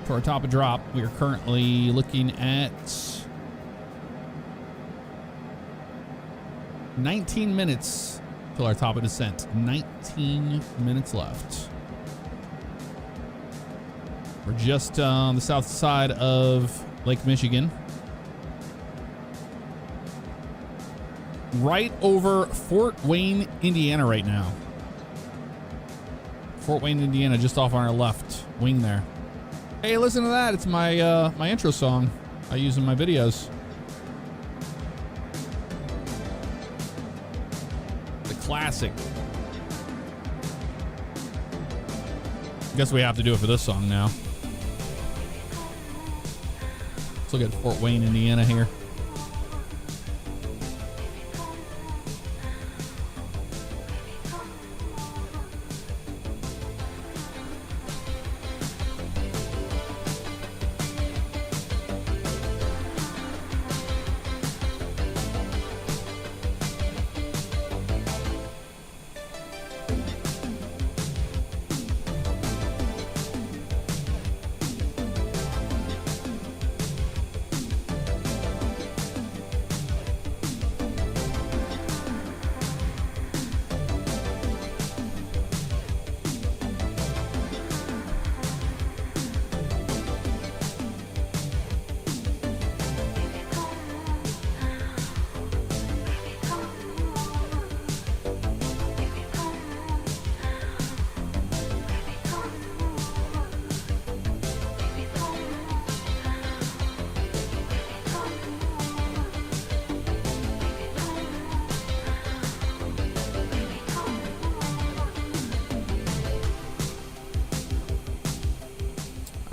[SPEAKER 1] to our top of drop. We are currently looking at 19 minutes till our top of descent. 19 minutes left. We're just on the south side of Lake Michigan. Right over Fort Wayne, Indiana right now. Fort Wayne, Indiana, just off on our left wing there. Hey, listen to that. It's my my intro song I use in my videos. The classic. Guess we have to do it for this song now. Let's look at Fort Wayne, Indiana here.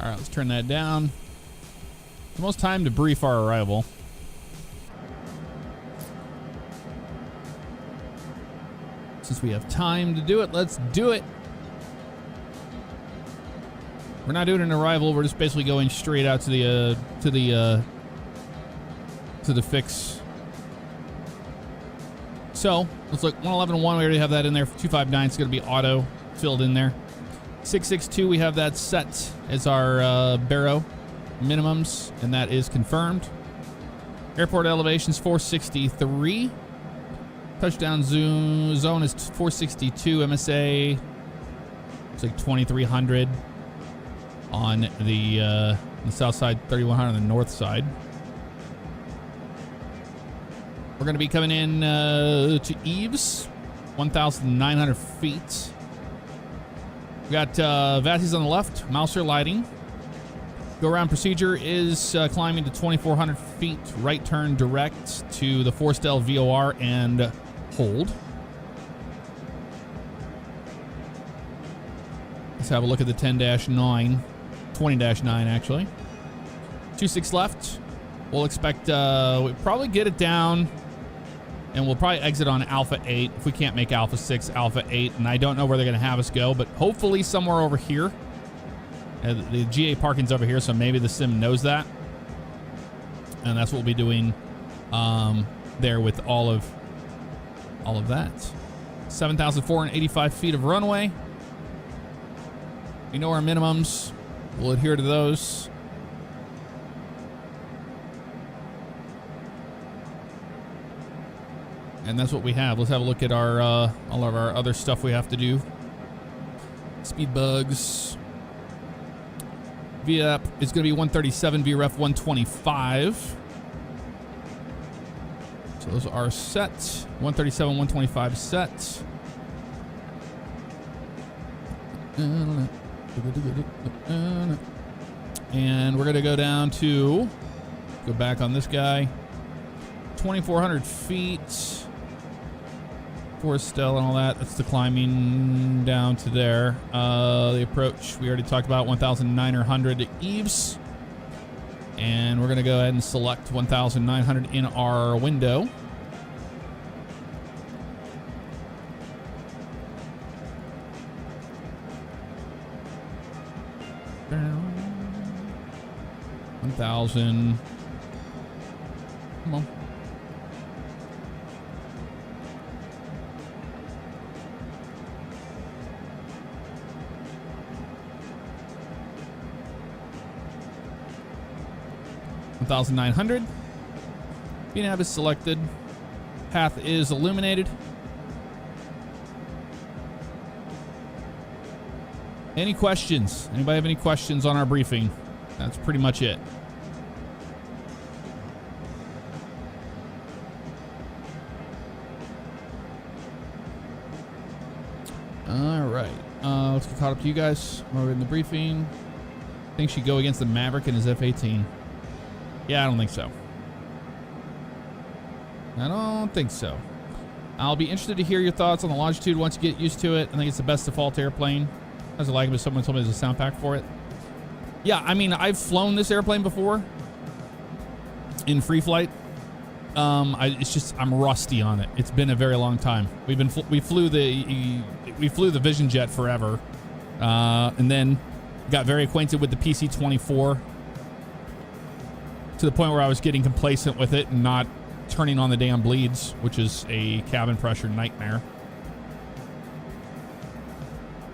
[SPEAKER 1] All right, let's turn that down. It's almost time to brief our arrival. Since we have time to do it, let's do it. We're not doing an arrival. We're just basically going straight out to the fix. So let's look. 111.1. We already have that in there. 259 is going to be auto filled in there. 662, we have that set as our Barrow minimums, and that is confirmed. Airport elevations 463. Touchdown zone is 462. MSA, it's like 2300 on the south side, 3100 on the north side. We're going to be coming in to Eves, 1,900 feet. We got Vassies on the left, Mouser lighting. Go around procedure is climbing to 2,400 feet, right turn direct to the Forstel VOR and hold. Let's have a look at the 10-9, 20-9 actually. 26 left. We'll expect, we'll probably get it down. And we'll probably exit on Alpha 8 if we can't make Alpha 6, Alpha 8. And I don't know where they're going to have us go, but hopefully somewhere over here. The GA parking's over here, so maybe the sim knows that. And that's what we'll be doing there with all of that. 7,485 feet of runway. We know our minimums. We'll adhere to those. And that's what we have. Let's have a look at our all of our other stuff we have to do. Speed bugs. VF is going to be 137, VREF 125. So those are set. 137, 125 set. And we're going to go down to, go back on this guy. 2,400 feet. Forstel and all that. That's the climbing down to there. The approach, we already talked about 1,900 Eves. And we're going to go ahead and select 1,900 in our window. Down. 1,000. Come on. 1,900. VNAV is selected. Path is illuminated. Any questions? Anybody have any questions on our briefing? That's pretty much it. All right. Let's get caught up to you guys. We're in the briefing. Think she'd go against the Maverick in his F-18. Yeah, I don't think so. I don't think so. I'll be interested to hear your thoughts on the Longitude once you get used to it. I think it's the best default airplane. I was like it, but someone told me there's a sound pack for it. Yeah, I mean, I've flown this airplane before in free flight. It's just I'm rusty on it. It's been a very long time. We flew the Vision Jet forever, and then got very acquainted with the PC-24 to the point where I was getting complacent with it and not turning on the damn bleeds, which is a cabin pressure nightmare.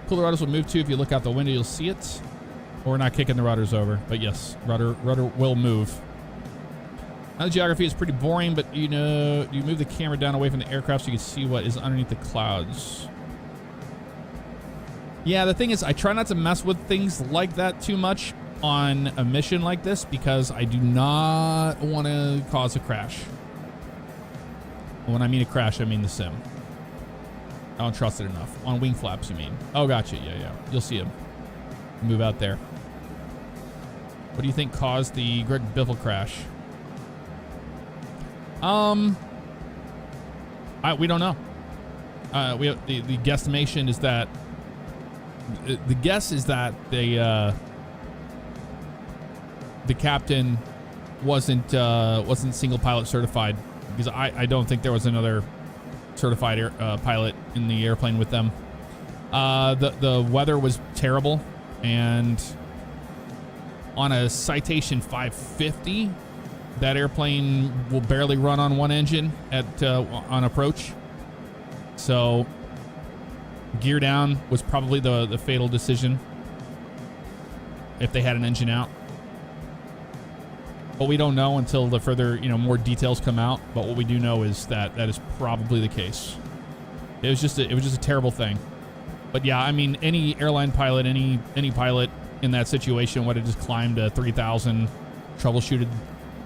[SPEAKER 1] Cool, the rudders will move too. If you look out the window, you'll see it. Or we're not kicking the rudders over, but yes, rudder will move. Now the geography is pretty boring, but you know, you move the camera down away from the aircraft so you can see what is underneath the clouds. Yeah, the thing is, I try not to mess with things like that too much on a mission like this because I do not want to cause a crash. When I mean a crash, I mean the sim. I don't trust it enough. On wing flaps, you mean? Oh, gotcha. Yeah. You'll see him move out there. What do you think caused the Greg Biffle crash? We don't know. We have the guesstimation is that the guess is that the captain wasn't single pilot certified, because I don't think there was another certified pilot in the airplane with them. The weather was terrible, and on a Citation 550, that airplane will barely run on one engine on approach. So gear down was probably the fatal decision if they had an engine out. But we don't know until the further, more details come out. But what we do know is that is probably the case. It was just a terrible thing. But yeah, I mean, any airline pilot, any pilot in that situation would have just climbed to 3,000, troubleshooted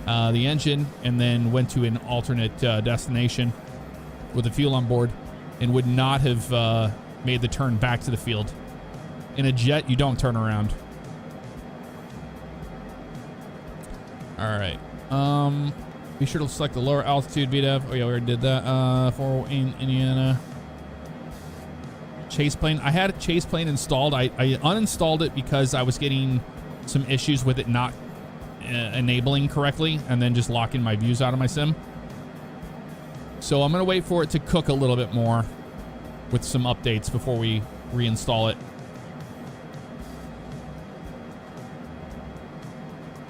[SPEAKER 1] the engine, and then went to an alternate destination with the fuel on board, and would not have made the turn back to the field. In a jet, you don't turn around. All right. Be sure to select the lower altitude VDEV. Oh yeah, we already did that. For Indiana. Chase plane. I had a chase plane installed. I uninstalled it because I was getting some issues with it not enabling correctly, and then just locking my views out of my sim. So I'm gonna wait for it to cook a little bit more with some updates before we reinstall it.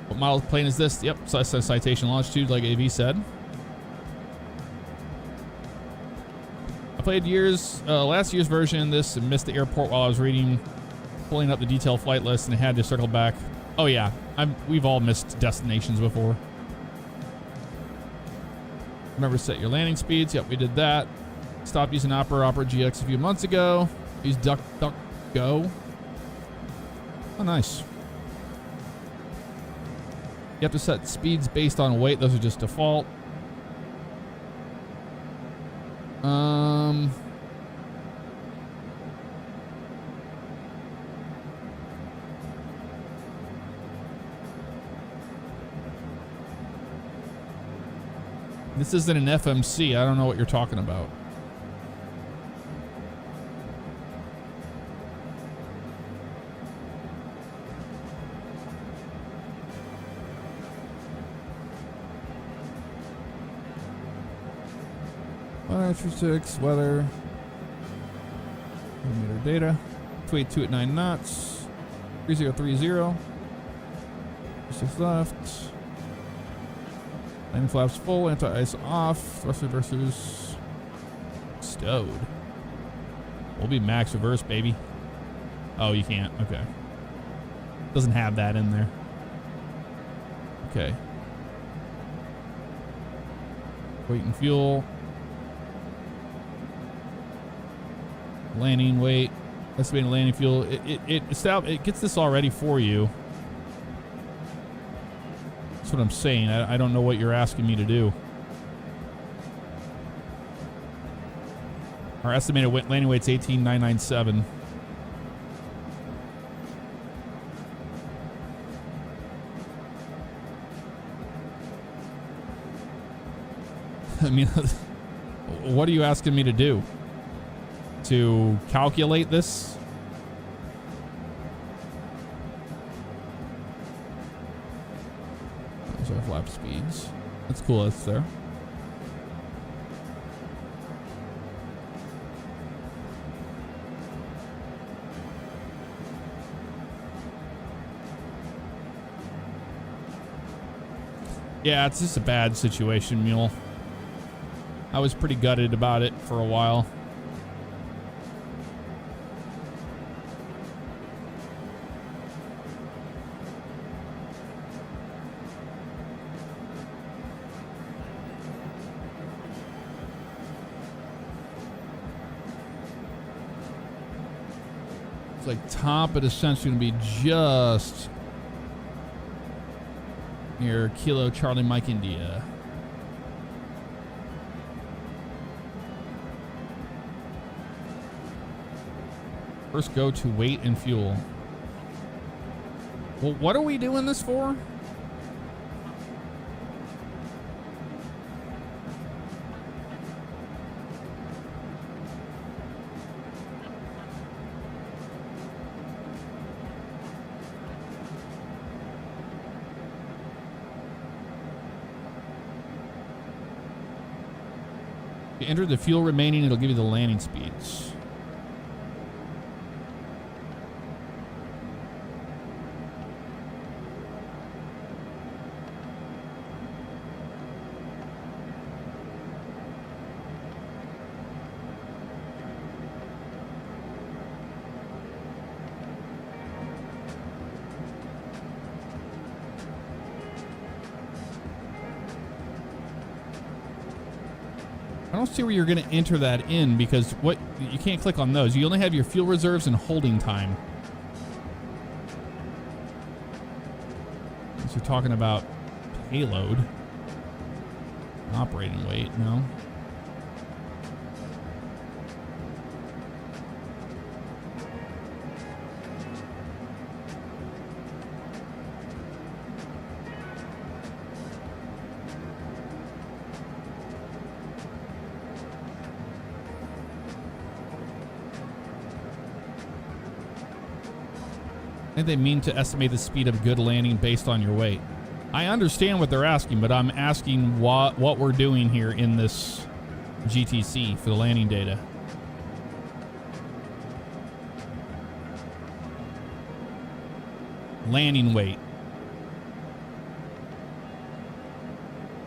[SPEAKER 1] What model plane is this? Yep, so that's a Citation Longitude, like AV said. I played last year's version of this and missed the airport while I was pulling up the detailed flight list, and had to circle back. Oh yeah, we've all missed destinations before. Remember to set your landing speeds. Yep, we did that. Stopped using Opera GX a few months ago. Use DuckDuckGo. Oh, nice. You have to set speeds based on weight. Those are just default. This isn't an FMC. I don't know what you're talking about. Weather. Meter data. 282 at 9 knots. 3030. 6 left. Landing flaps full. Anti-ice off. Thruster versus stowed. We'll be max reverse, baby. Oh, you can't. Okay. Doesn't have that in there. Okay. Weight and fuel. Landing weight. Estimated landing fuel. It gets this all ready for you. That's what I'm saying. I don't know what you're asking me to do. Our estimated landing weight's 18,997. I mean, what are you asking me to do? To calculate this? Those are flap speeds. That's cool, that's there. Yeah, it's just a bad situation, Mule. I was pretty gutted about it for a while. It's like top of descent's going to be just near Kilo Charlie Mike India. First go to weight and fuel. Well, what are we doing this for? If you enter the fuel remaining, it'll give you the landing speeds. I don't see where you're going to enter that in because you can't click on those. You only have your fuel reserves and holding time. So you're talking about payload, operating weight, no? I think they mean to estimate the speed of a good landing based on your weight. I understand what they're asking, but I'm asking what we're doing here in this GTC for the landing data. Landing weight.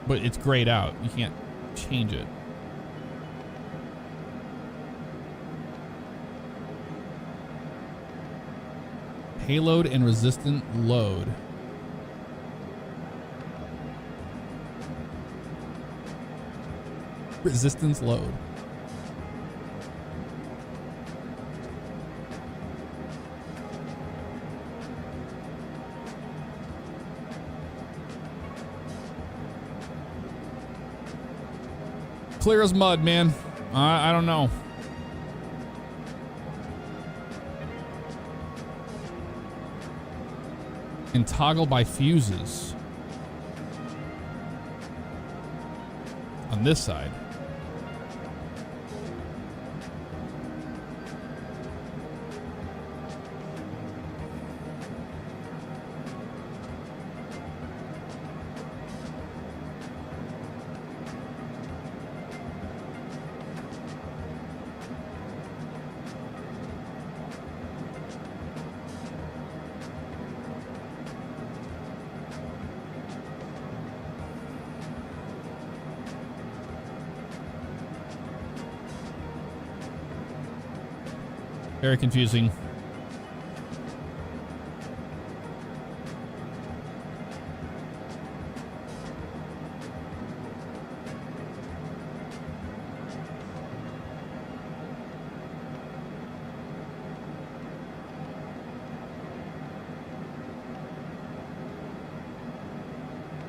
[SPEAKER 1] But it's grayed out. You can't change it. Payload and resistant load. Resistance load. Clear as mud, man. I don't know. And toggle by fuses on this side. Very confusing.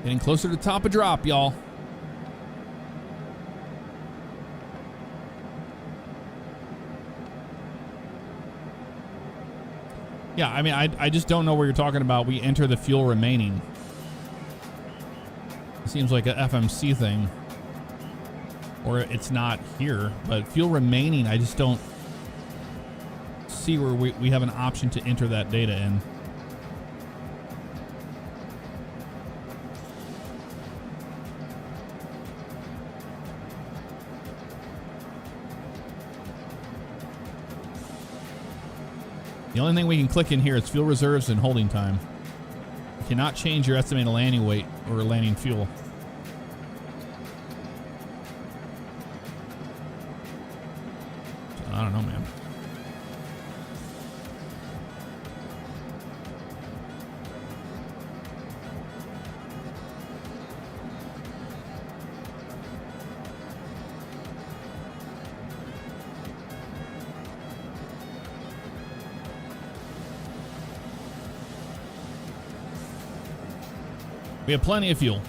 [SPEAKER 1] Getting closer to the top of drop, y'all. Yeah, I mean, I just don't know where you're talking about. We enter the fuel remaining. It seems like a FMC thing. Or it's not here. But fuel remaining, I just don't see where we have an option to enter that data in. The only thing we can click in here is fuel reserves and holding time. You cannot change your estimated landing weight or landing fuel. I don't know, man. We have plenty of fuel.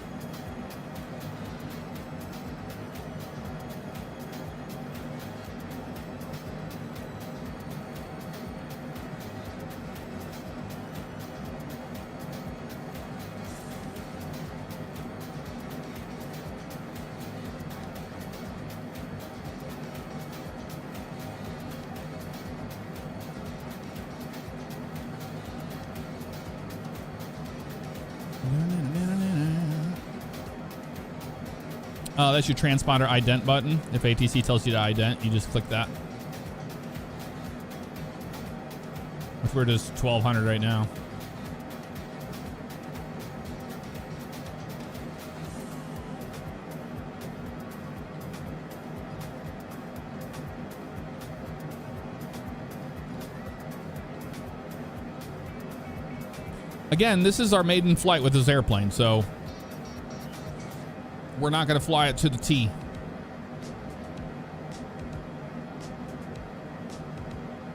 [SPEAKER 1] That's your transponder ident button. If ATC tells you to ident, you just click that. Which we're just 1200 right now. Again, this is our maiden flight with this airplane, so we're not going to fly it to the T.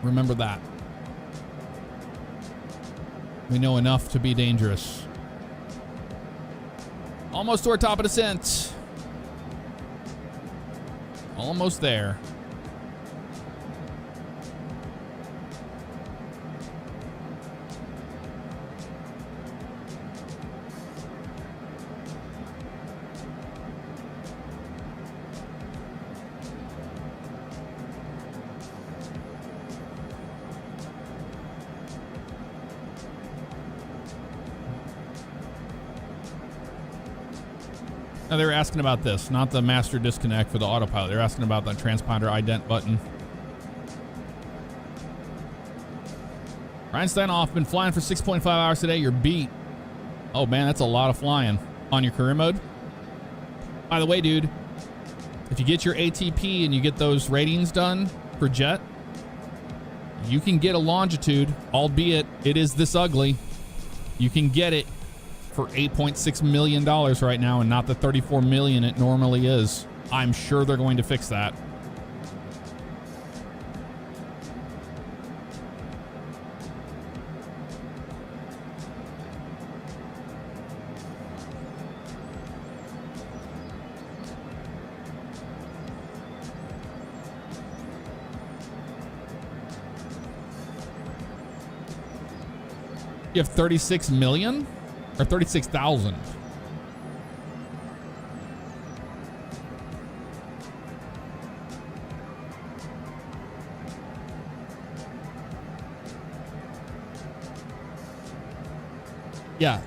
[SPEAKER 1] Remember that. We know enough to be dangerous. Almost to our top of descent. Almost there. Now they were asking about this, not the master disconnect for the autopilot. They're asking about that transponder ident button. Ryan off, been flying for 6.5 hours today. You're beat. Oh man, that's a lot of flying on your career mode. By the way, dude, if you get your ATP and you get those ratings done for jet, you can get a Longitude, albeit it is this ugly. You can get it for $8.6 million right now and not the $34 million it normally is. I'm sure they're going to fix that. You have 36 million? Or 36,000. Yeah.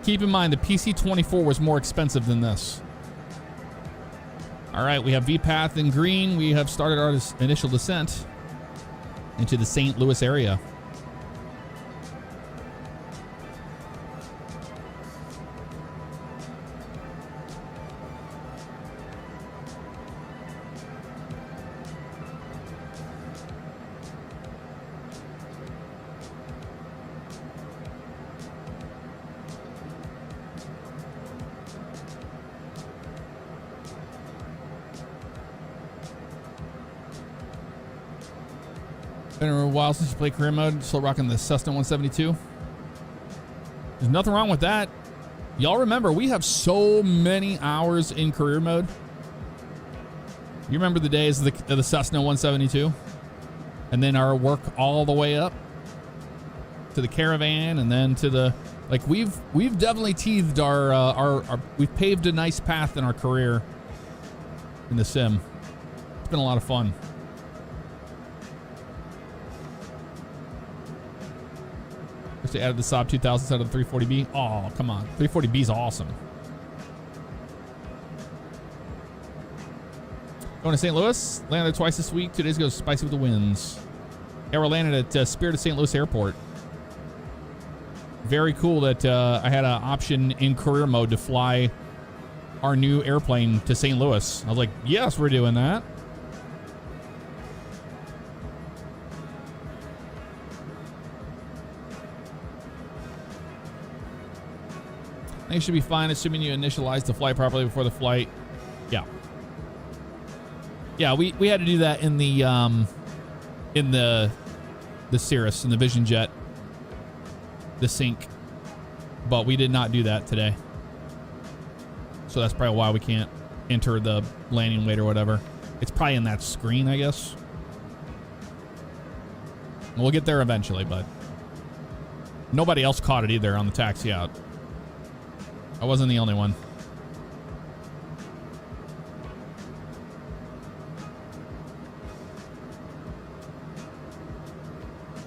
[SPEAKER 1] Keep in mind the PC-24 was more expensive than this. All right, we have VPATH in green. We have started our initial descent into the St. Louis area. Been a while since you played career mode. Still rocking the Cessna 172. There's nothing wrong with that. Y'all remember, we have so many hours in career mode. You remember the days of the Cessna 172? And then our work all the way up to the Caravan, and then to the, like, we've definitely teethed our we've paved a nice path in our career in the sim. It's been a lot of fun. Wish they added the Saab 2000 instead of the 340B. Oh, come on. 340B is awesome. Going to St. Louis. Landed there twice this week. 2 days ago, spicy with the winds. Yeah, we're landed at Spirit of St. Louis Airport. Very cool that I had an option in career mode to fly our new airplane to St. Louis. I was like, yes, we're doing that. I think it should be fine, assuming you initialize the flight properly before the flight. Yeah. Yeah, we had to do that in the Cirrus, in the Vision Jet, the sync, but we did not do that today. So that's probably why we can't enter the landing weight or whatever. It's probably in that screen, I guess. We'll get there eventually, but nobody else caught it either on the taxi out. I wasn't the only one.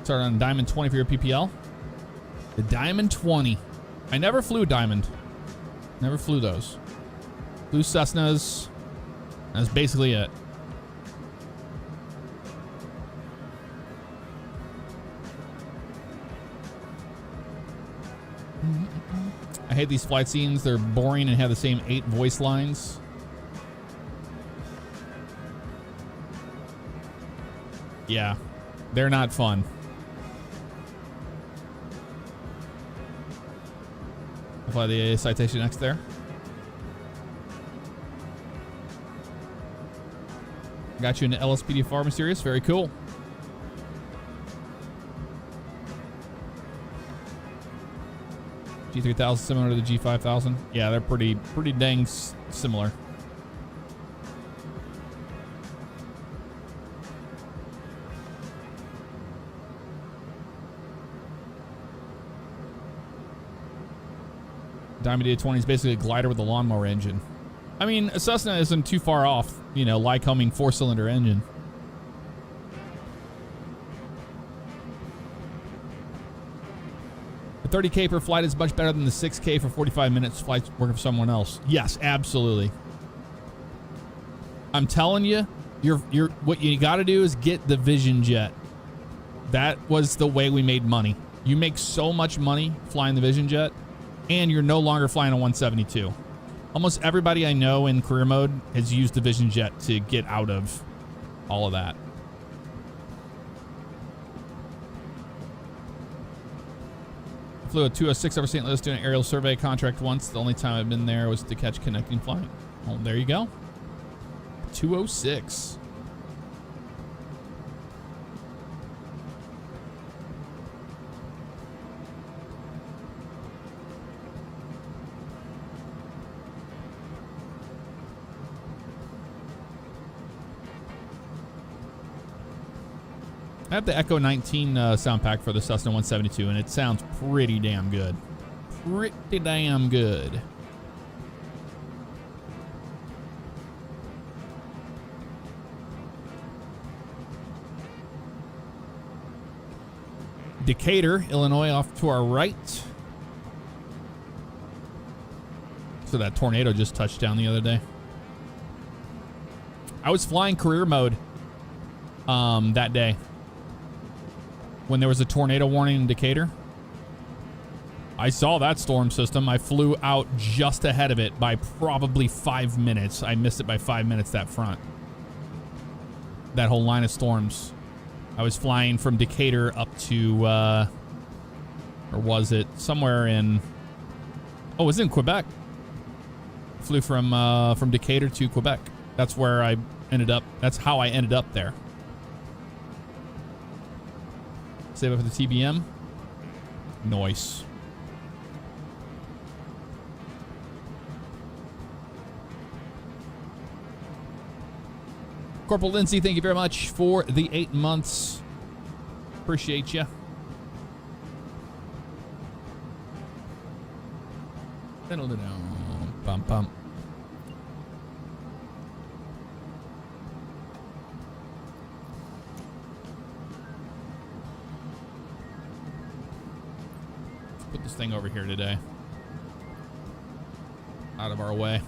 [SPEAKER 1] Started on Diamond 20 for your PPL. The Diamond 20. I never flew Diamond. Never flew those. Flew Cessnas. That's basically it. I hate these flight scenes. They're boring and have the same 8 voice lines. Yeah, they're not fun. I'll fly the Citation X there. Got you into LSPD Farm Series. Very cool. G3000 similar to the G5000. Yeah, they're pretty dang similar. Diamond D20 is basically a glider with a lawnmower engine. I mean, a Cessna isn't too far off, you know, Lycoming 4-cylinder engine. The 30K per flight is much better than the 6K for 45 minutes flights working for someone else. Yes, absolutely. I'm telling you, you're what you got to do is get the Vision Jet. That was the way we made money. You make so much money flying the Vision Jet, and you're no longer flying a 172. Almost everybody I know in career mode has used the Vision Jet to get out of all of that. I flew a 206 over St. Louis doing an aerial survey contract once. The only time I've been there was to catch connecting flight. Well, there you go. 206. I have the Echo 19 sound pack for the Cessna 172, and it sounds pretty damn good. Pretty damn good. Decatur, Illinois, off to our right. So that tornado just touched down the other day. I was flying career mode that day when there was a tornado warning in Decatur. I saw that storm system. I flew out just ahead of it by probably 5 minutes. I missed it by 5 minutes, that front. That whole line of storms. I was flying from Decatur up to, or was it somewhere in, oh, it was in Quebec. Flew from Decatur to Quebec. That's where I ended up. That's how I ended up there. Save up for the TBM. Nice. Corporal Lindsay, thank you very much for the 8 months. Appreciate you. Bum, bum. Let's put this thing over here today. Out of our way.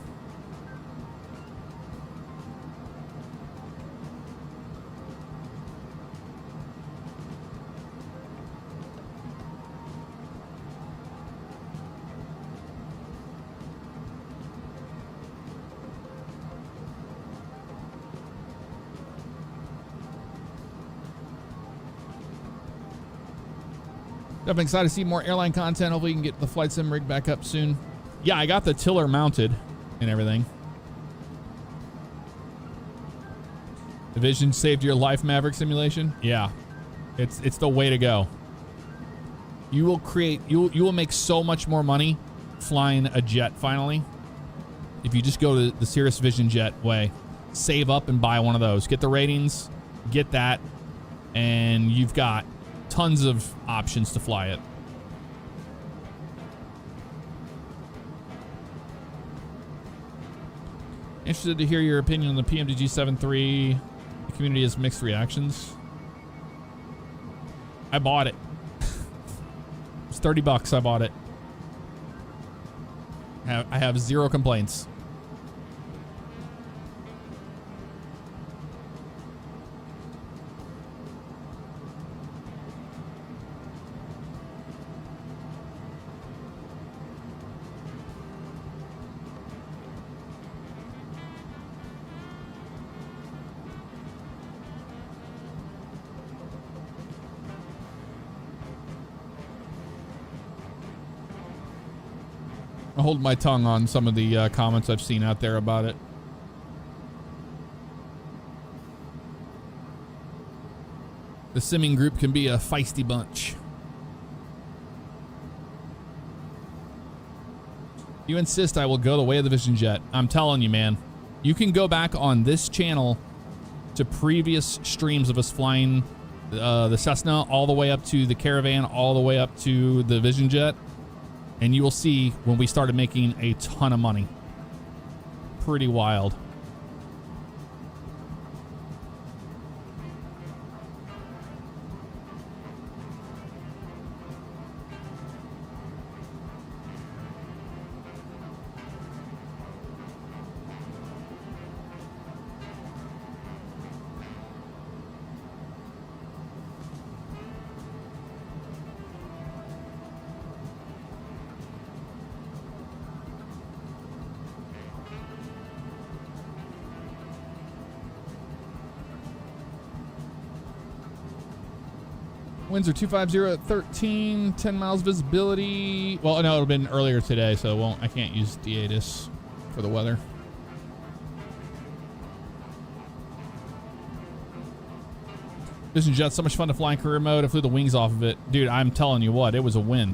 [SPEAKER 1] Definitely excited to see more airline content. Hopefully you can get the flight sim rig back up soon. Yeah, I got the tiller mounted and everything. The Vision saved your life, Maverick Simulation. Yeah, it's the way to go. You will make so much more money flying a jet finally if you just go to the Cirrus Vision Jet way. Save up and buy one of those. Get the ratings, get that, and you've got tons of options to fly it. Interested to hear your opinion on the PMDG 7.3. The community has mixed reactions. I bought it. It's $30. I bought it. I have zero complaints. I'll hold my tongue on some of the comments I've seen out there about it. The simming group can be a feisty bunch. You insist I will go the way of the Vision Jet. I'm telling you, man. You can go back on this channel to previous streams of us flying the Cessna all the way up to the Caravan, all the way up to the Vision Jet. And you will see when we started making a ton of money. Pretty wild. Winds are 250 at 13, 10 miles visibility. Well, no, it would have been earlier today, so I can't use DATIS for the weather. Vision Jet, so much fun to fly in career mode. I flew the wings off of it. Dude, I'm telling you what, it was a win.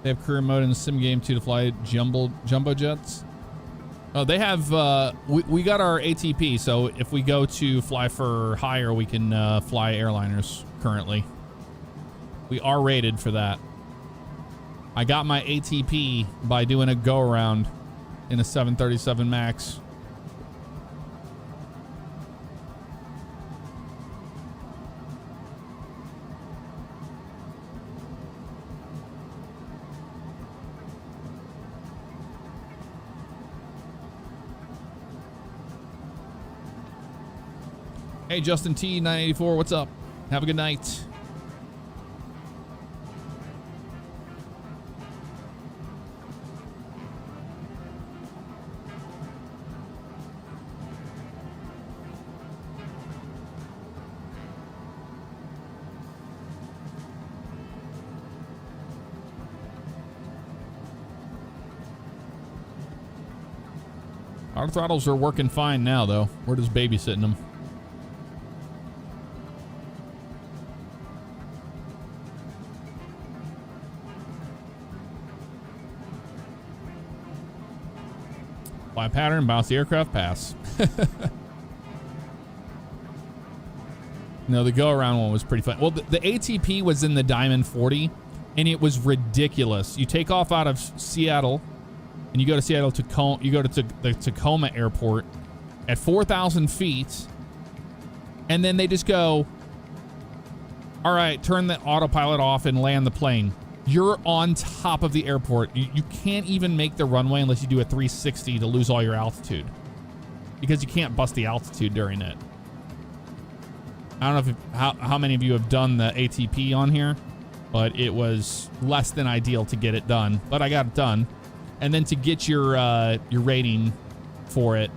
[SPEAKER 1] They have career mode in the sim game too to fly jumbo jets. Oh, they have, we got our ATP, so if we go to fly for hire, we can fly airliners currently. We are rated for that. I got my ATP by doing a go-around in a 737 MAX. Hey, Justin T, 984, what's up? Have a good night. Our throttles are working fine now, though. We're just babysitting them. Fly pattern, bounce the aircraft, pass. No, the go-around one was pretty fun. Well, the ATP was in the Diamond 40, and it was ridiculous. You take off out of Seattle, and you go to Seattle, you go to the Tacoma airport at 4,000 feet, and then they just go, all right, turn the autopilot off and land the plane. You're on top of the airport. You can't even make the runway unless you do a 360 to lose all your altitude, because you can't bust the altitude during it. I don't know how many of you have done the ATP on here, but it was less than ideal to get it done, but I got it done. And then to get your rating for it,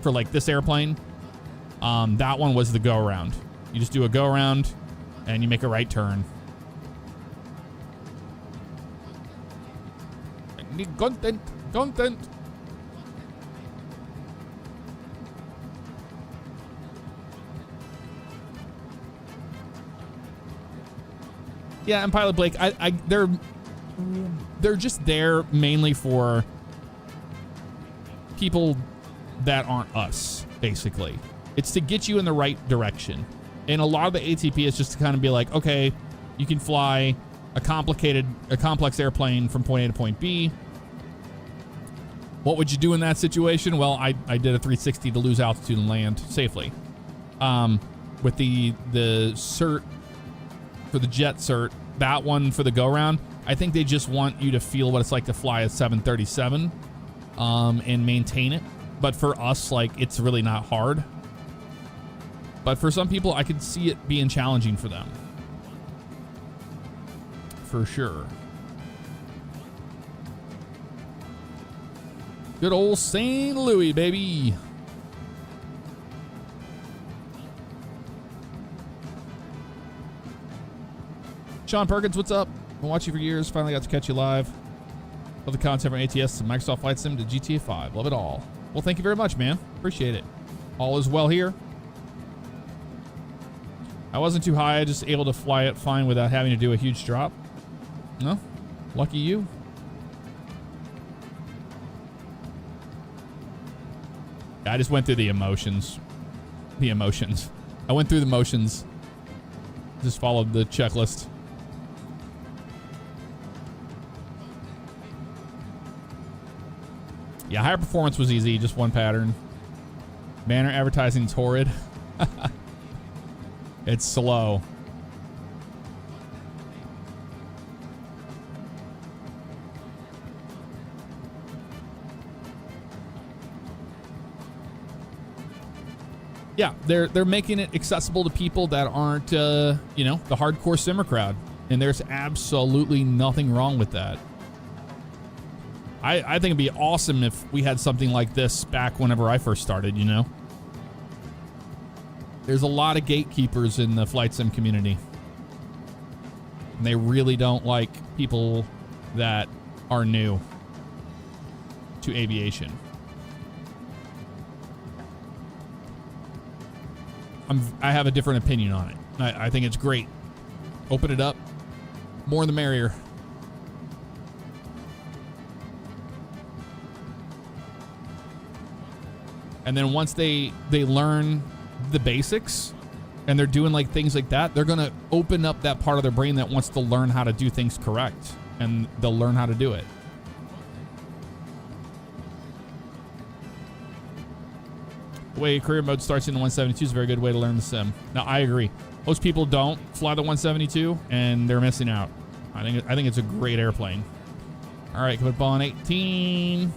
[SPEAKER 1] for like this airplane, that one was the go around. You just do a go around and you make a right turn. I need content. Yeah, and Pilot Blake, they're just there mainly for people that aren't us, basically. It's to get you in the right direction. And a lot of the ATP is just to kind of be like, okay, you can fly a complex airplane from point A to point B. What would you do in that situation? Well, I did a 360 to lose altitude and land safely. With the cert, for the jet cert, that one for the go-round, I think they just want you to feel what it's like to fly a 737 and maintain it. But for us, like, it's really not hard. But for some people, I could see it being challenging for them. For sure. Good old St. Louis, baby. Sean Perkins, what's up? Been watching you for years. Finally got to catch you live. Love the content from ATS to Microsoft Flight Sim to GTA 5. Love it all. Well, thank you very much, man. Appreciate it. All is well here. I wasn't too high. I just able to fly it fine without having to do a huge drop. No? Lucky you. I just went through the emotions. I went through the motions. Just followed the checklist. Yeah, higher performance was easy. Just one pattern. Banner advertising's horrid. It's slow. Yeah, they're making it accessible to people that aren't, the hardcore simmer crowd. And there's absolutely nothing wrong with that. I think it'd be awesome if we had something like this back whenever I first started, you know? There's a lot of gatekeepers in the flight sim community. And they really don't like people that are new to aviation. I have a different opinion on it. I think it's great. Open it up. More the merrier. And then once they learn the basics and they're doing like things like that, they're going to open up that part of their brain that wants to learn how to do things correct, and they'll learn how to do it. The way career mode starts in the 172 is a very good way to learn the sim. Now, I agree. Most people don't fly the 172 and they're missing out. I think it's a great airplane. All right, come up on 18.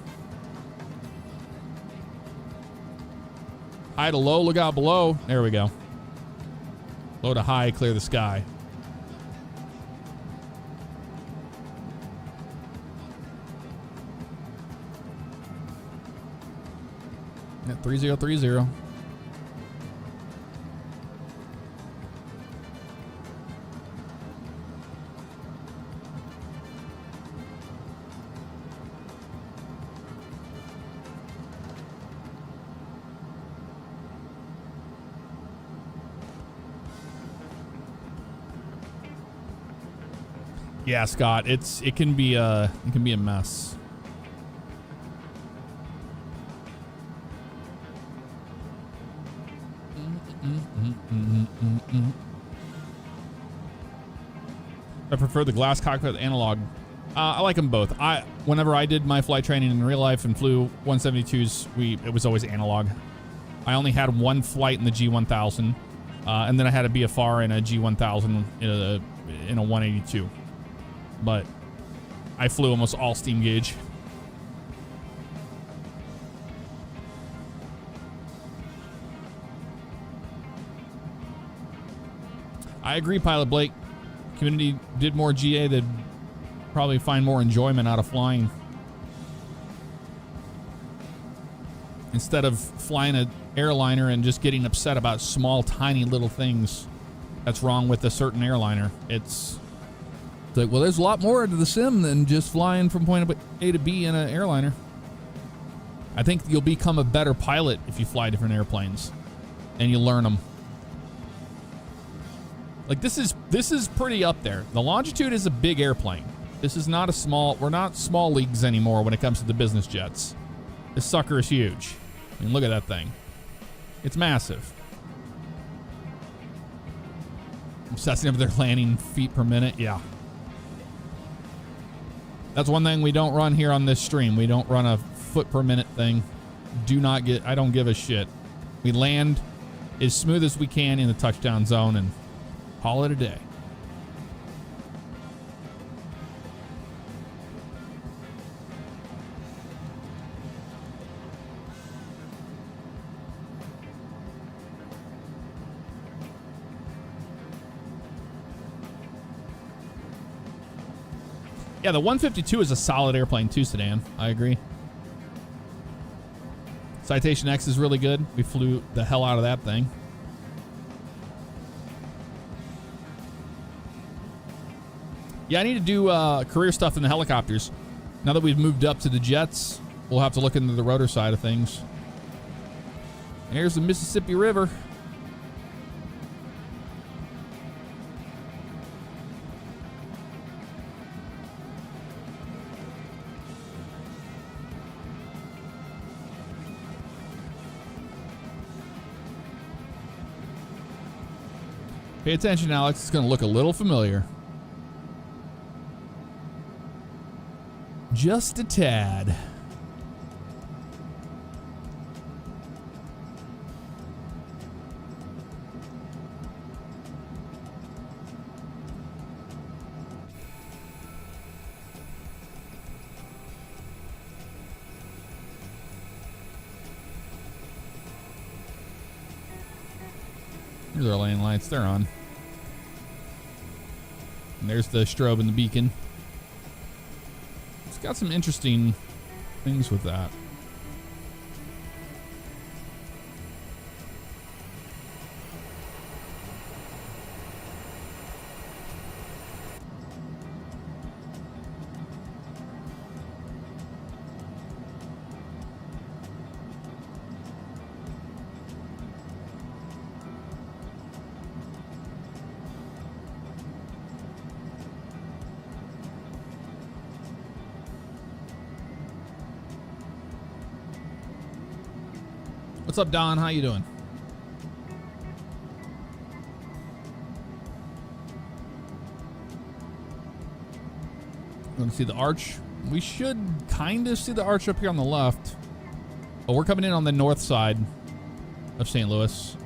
[SPEAKER 1] High to low, look out below. There we go. Low to high, clear the sky. Yeah, 3030. Yeah, Scott, it can be a mess. I prefer the glass cockpit analog. I like them both. Whenever I did my flight training in real life and flew 172s, it was always analog. I only had one flight in the G1000, and then I had a BFR in a G1000 in a 182. But I flew almost all steam gauge. I agree, Pilot Blake. Community did more GA, they'd probably find more enjoyment out of flying. Instead of flying an airliner and just getting upset about small, tiny little things that's wrong with a certain airliner. It's like, well, there's a lot more to the sim than just flying from point A to B in an airliner. I think you'll become a better pilot if you fly different airplanes and you learn them. Like, this is pretty up there. The Longitude is a big airplane. This is not we're not small leagues anymore when it comes to the business jets. This sucker is huge. I mean, look at that thing. It's massive. Obsessing over their landing feet per minute. Yeah. That's one thing we don't run here on this stream. We don't run a foot per minute thing. I don't give a shit. We land as smooth as we can in the touchdown zone and call it a day. Yeah, the 152 is a solid airplane too, Sedan. I agree. Citation X is really good. We flew the hell out of that thing. Yeah, I need to do career stuff in the helicopters. Now that we've moved up to the jets, we'll have to look into the rotor side of things. There's the Mississippi River. Pay attention, Alex. It's going to look a little familiar. Just a tad. Here's our lane lights. They're on. And there's the strobe and the beacon. It's got some interesting things with that. What's up, Don? How you doing? Want to see the arch? We should kind of see the arch up here on the left. But we're coming in on the north side of St. Louis.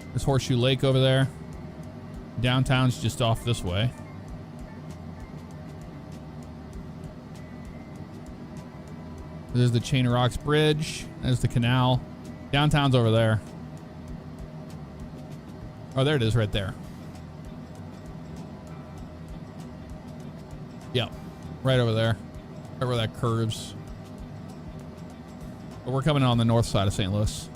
[SPEAKER 1] There's Horseshoe Lake over there. Downtown's just off this way. There's the Chain of Rocks Bridge. There's the canal. Downtown's over there. Oh, there it is right there. Yep. Right over there. Right where that curves. But we're coming in on the north side of St. Louis.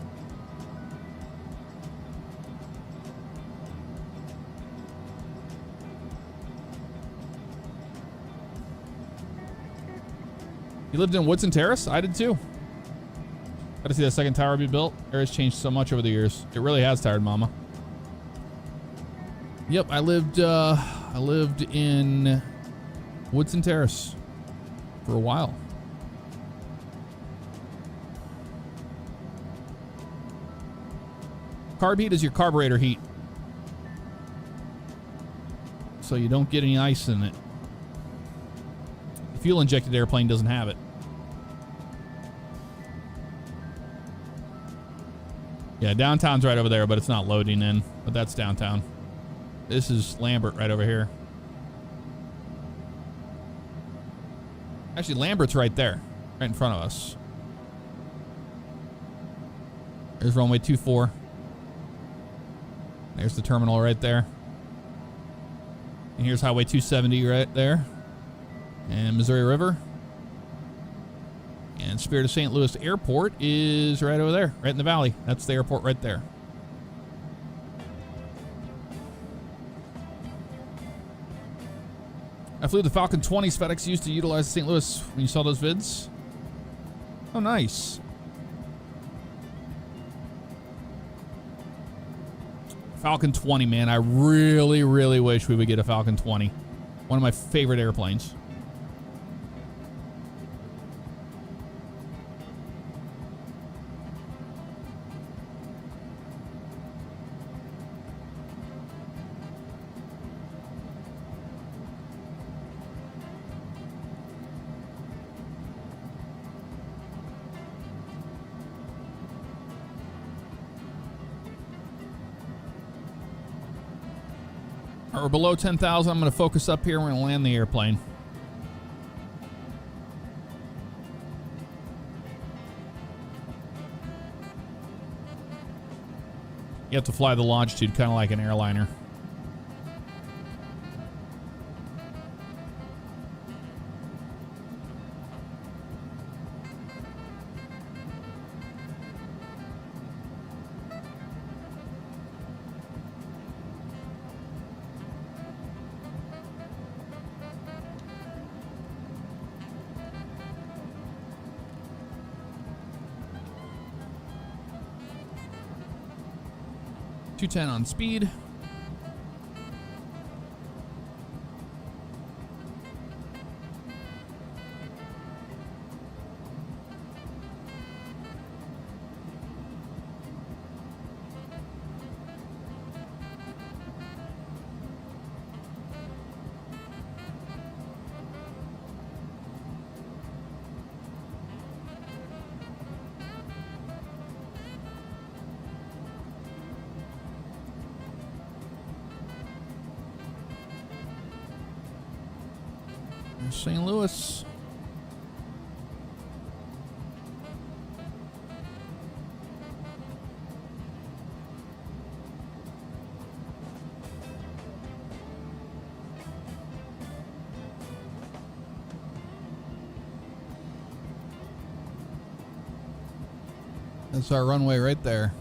[SPEAKER 1] You lived in Woodson Terrace? I did too. Got to see that second tower be built. Area's changed so much over the years. It really has, Tired Mama. Yep, I lived in Woodson Terrace for a while. Carb heat is your carburetor heat. So you don't get any ice in it. The fuel-injected airplane doesn't have it. Yeah, downtown's right over there, but it's not loading in. But that's downtown. This is Lambert right over here. Actually, Lambert's right there. Right in front of us. There's runway 24. There's the terminal right there. And here's Highway 270 right there. And Missouri River. And Spirit of St. Louis Airport is right over there, right in the valley. That's the airport right there. I flew the Falcon 20s FedEx used to utilize St. Louis when you saw those vids. Oh, nice. Falcon 20, man. I really, really wish we would get a Falcon 20. One of my favorite airplanes. We're below 10,000. I'm going to focus up here. We're going to land the airplane. You have to fly the Longitude kind of like an airliner. .210 on speed. St. Louis. That's our runway right there.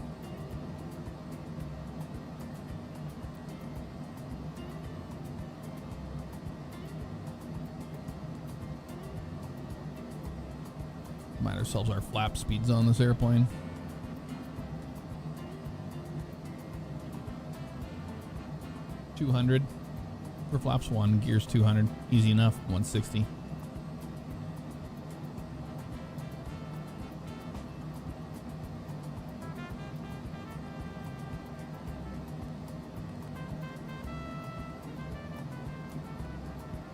[SPEAKER 1] Mind ourselves our flap speeds on this airplane. .200 for flaps 1, gears 200, easy enough. 160.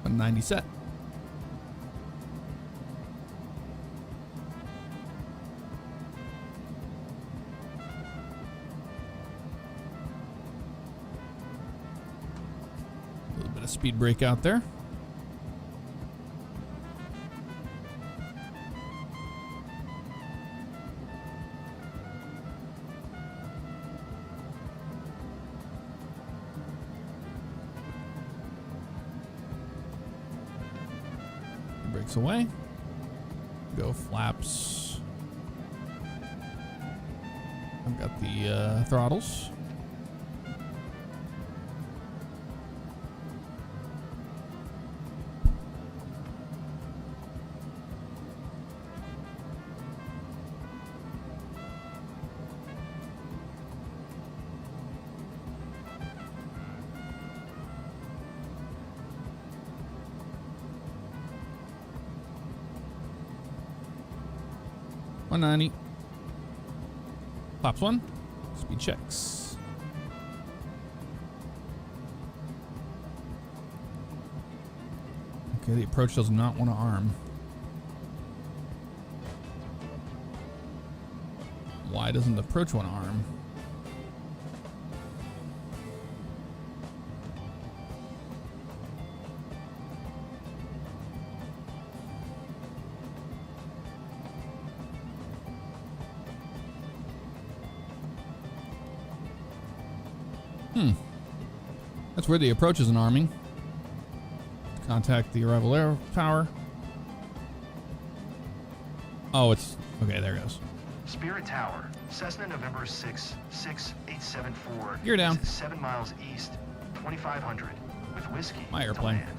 [SPEAKER 1] .90 set. Speed brake out there. Brakes away. Go flaps. I've got the throttles. .190. Flaps 1. Speed checks. Okay, the approach does not want to arm. Why doesn't the approach want to arm? That's where the approach isn't arming. Contact the arrival air power. Oh, it's okay. There it goes.
[SPEAKER 2] Spirit Tower, Cessna November 66874.
[SPEAKER 1] Gear down.
[SPEAKER 2] 7 miles east, 2500, with whiskey.
[SPEAKER 1] My
[SPEAKER 2] to
[SPEAKER 1] airplane.
[SPEAKER 2] land.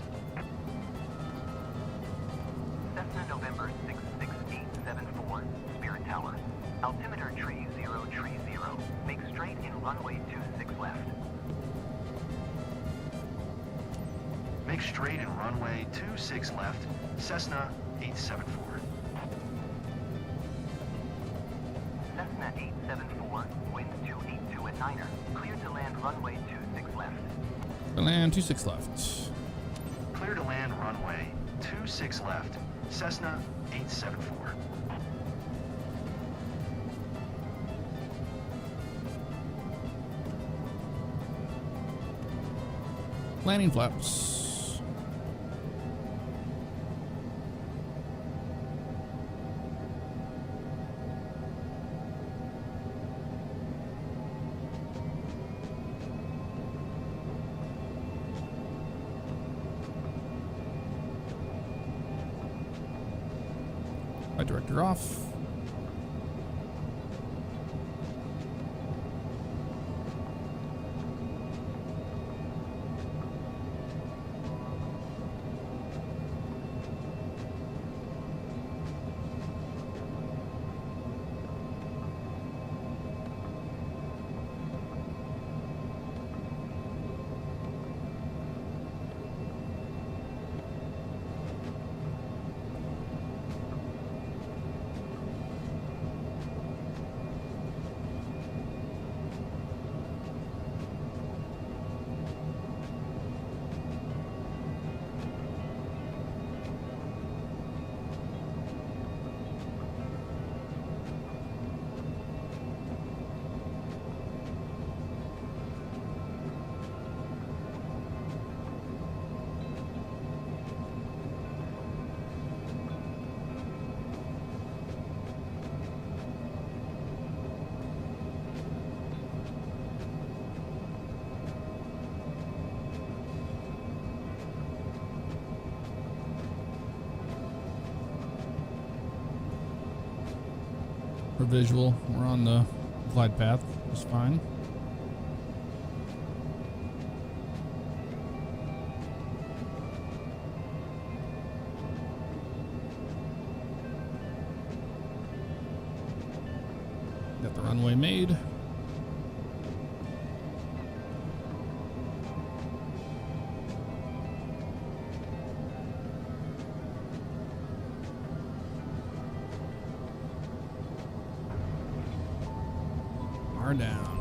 [SPEAKER 4] Cessna November 66874, Spirit Tower. Altimeter tree 0, tree 0. Make straight in runway 26 left.
[SPEAKER 2] Make straight in runway 26 left, Cessna 874.
[SPEAKER 4] Cessna 874, wind 282 at Niner. Clear to land runway 26 left.
[SPEAKER 1] Land 26 left.
[SPEAKER 2] Clear to land runway 26 left, Cessna 874.
[SPEAKER 1] Landing flaps. Flight director off. For visual, we're on the glide path, just fine. Got the runway made. Down.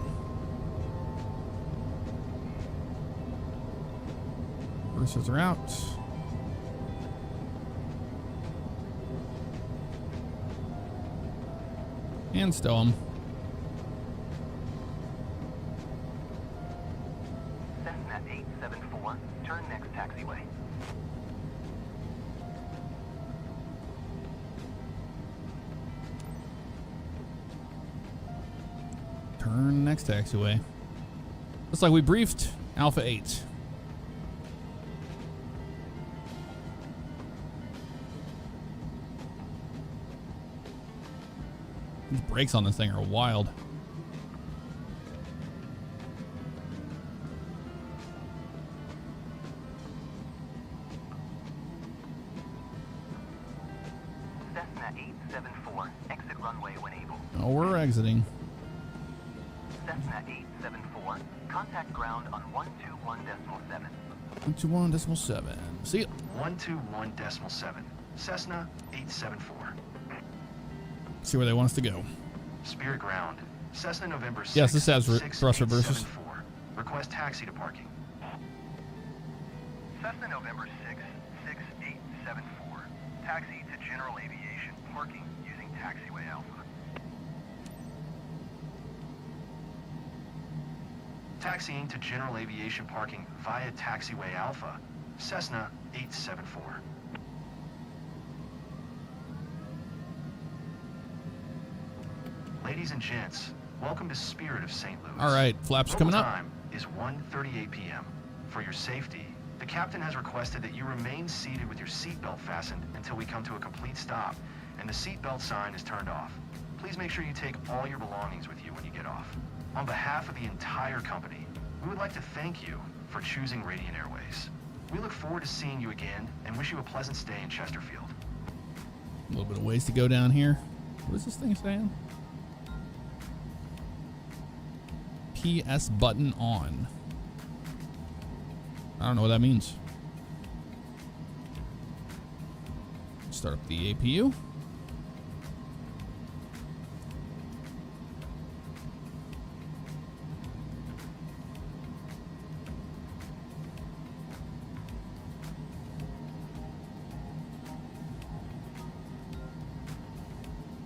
[SPEAKER 1] Boosters are out. And stow them.
[SPEAKER 4] Cessna 874, turn next taxiway.
[SPEAKER 1] Turn next taxiway. Looks like we briefed Alpha 8. These brakes on this thing are wild.
[SPEAKER 4] Cessna 874, exit runway when able.
[SPEAKER 1] Oh, we're exiting.
[SPEAKER 4] Cessna 874, contact ground on 121.7.
[SPEAKER 1] 121.7. See ya.
[SPEAKER 2] 121.7, Cessna 874.
[SPEAKER 1] See where they want us to go.
[SPEAKER 2] Spirit ground, Cessna November 6.
[SPEAKER 1] Yes, this has thrust reversers.
[SPEAKER 2] 6874. Request taxi to parking.
[SPEAKER 4] Cessna November 6, 6874. Taxi to General Aviation parking using taxiway Alpha.
[SPEAKER 2] Taxiing to General Aviation parking via taxiway Alpha. Cessna 874. Ladies and gents, welcome to Spirit of St. Louis.
[SPEAKER 1] All right, flaps coming up.
[SPEAKER 2] Time is 1:38 p.m. For your safety, the captain has requested that you remain seated with your seatbelt fastened until we come to a complete stop, and the seatbelt sign is turned off. Please make sure you take all your belongings with you when you get off. On behalf of the entire company, we would like to thank you for choosing Radiant Airways. We look forward to seeing you again and wish you a pleasant stay in Chesterfield.
[SPEAKER 1] A little bit of ways to go down here. What is this thing saying? PS button on. I don't know what that means. Start up the APU.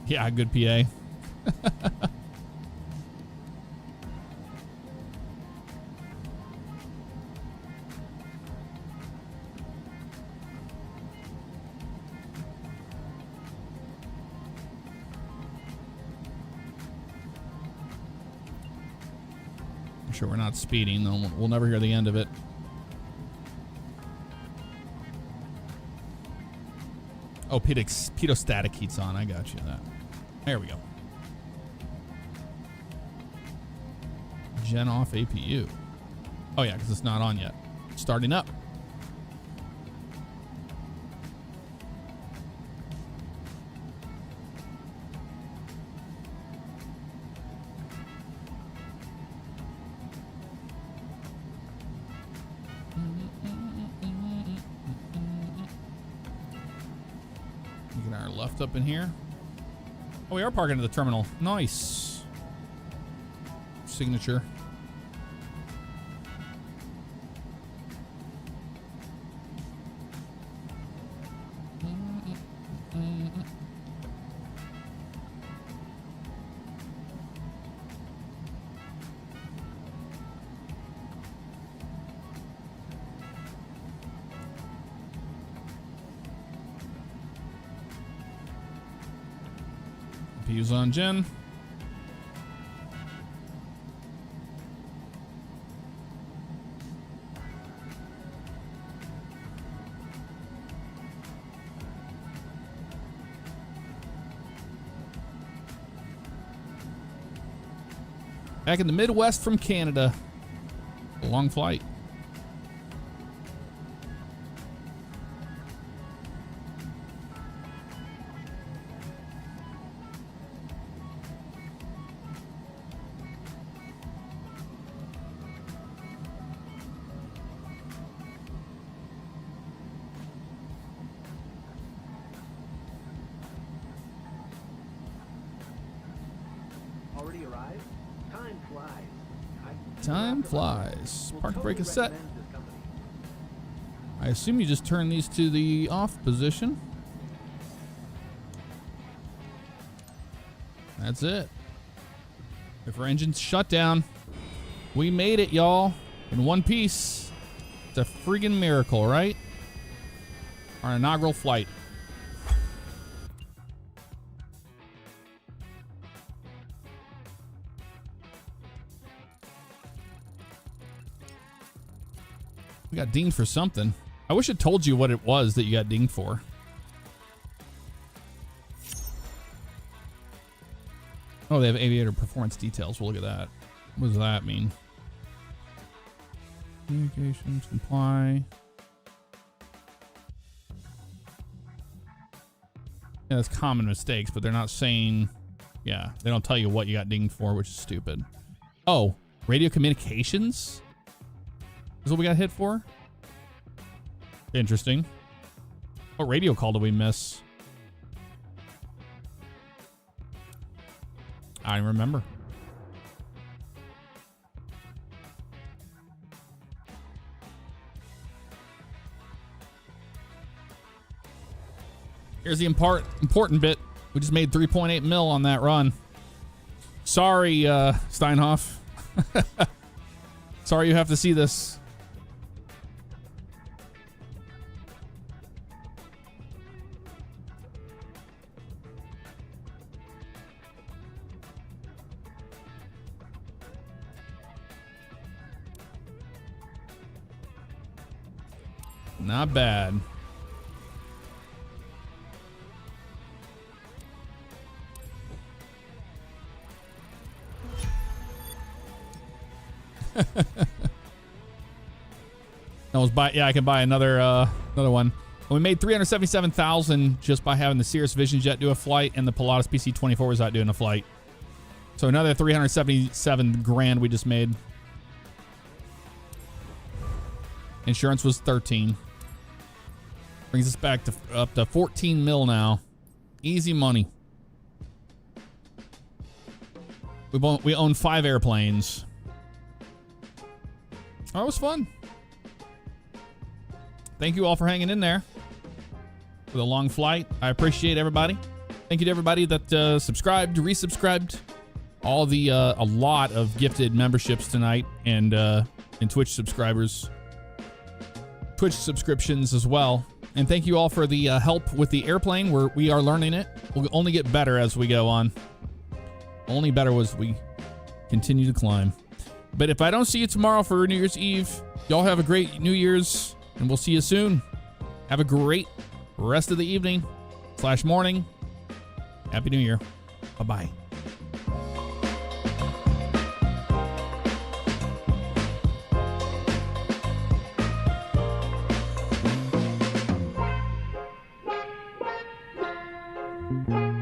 [SPEAKER 1] Yeah, good PA. I'm sure we're not speeding, though. We'll never hear the end of it. Oh, pedostatic heat's on. I got you. That. There we go. Gen off APU. Oh, yeah, because it's not on yet. Starting up. Get our left up in here. Oh, we are parking at the terminal. Nice. Signature. APU's on Gen. Back in the Midwest from Canada. A long flight.
[SPEAKER 5] Already arrived? Time flies.
[SPEAKER 1] Time flies. Park brake is set. I assume you just turn these to the off position. That's it. If our engine's shut down, we made it, y'all. In one piece. It's a friggin' miracle, right? Our inaugural flight. We got dinged for something. I wish it told you what it was that you got dinged for. Oh, they have aviator performance details. We'll look at that. What does that mean? Communications, comply. Yeah, that's common mistakes, but they're not saying... Yeah, they don't tell you what you got dinged for, which is stupid. Oh, radio communications? Is what we got hit for? Interesting. What radio call did we miss? I don't remember. Here's the important bit. We just made 3.8 mil on that run. Sorry, Steinhoff. Sorry you have to see this. Not bad. I can buy another one. We made 377,000 just by having the Cirrus Vision Jet do a flight and the Pilatus PC-24 was out doing a flight. So another 377 grand we just made. Insurance was 13. Brings us back to up to 14 mil now. Easy money. We own 5 airplanes. That was fun. Thank you all for hanging in there for the long flight. I appreciate everybody. Thank you to everybody that subscribed, resubscribed. All the a lot of gifted memberships tonight and Twitch subscribers, Twitch subscriptions as well. And thank you all for the help with the airplane. We are learning it. We'll only get better as we go on. Only better as we continue to climb. But if I don't see you tomorrow for New Year's Eve, y'all have a great New Year's, and we'll see you soon. Have a great rest of the evening / morning. Happy New Year. Bye-bye.
[SPEAKER 6] Thank you.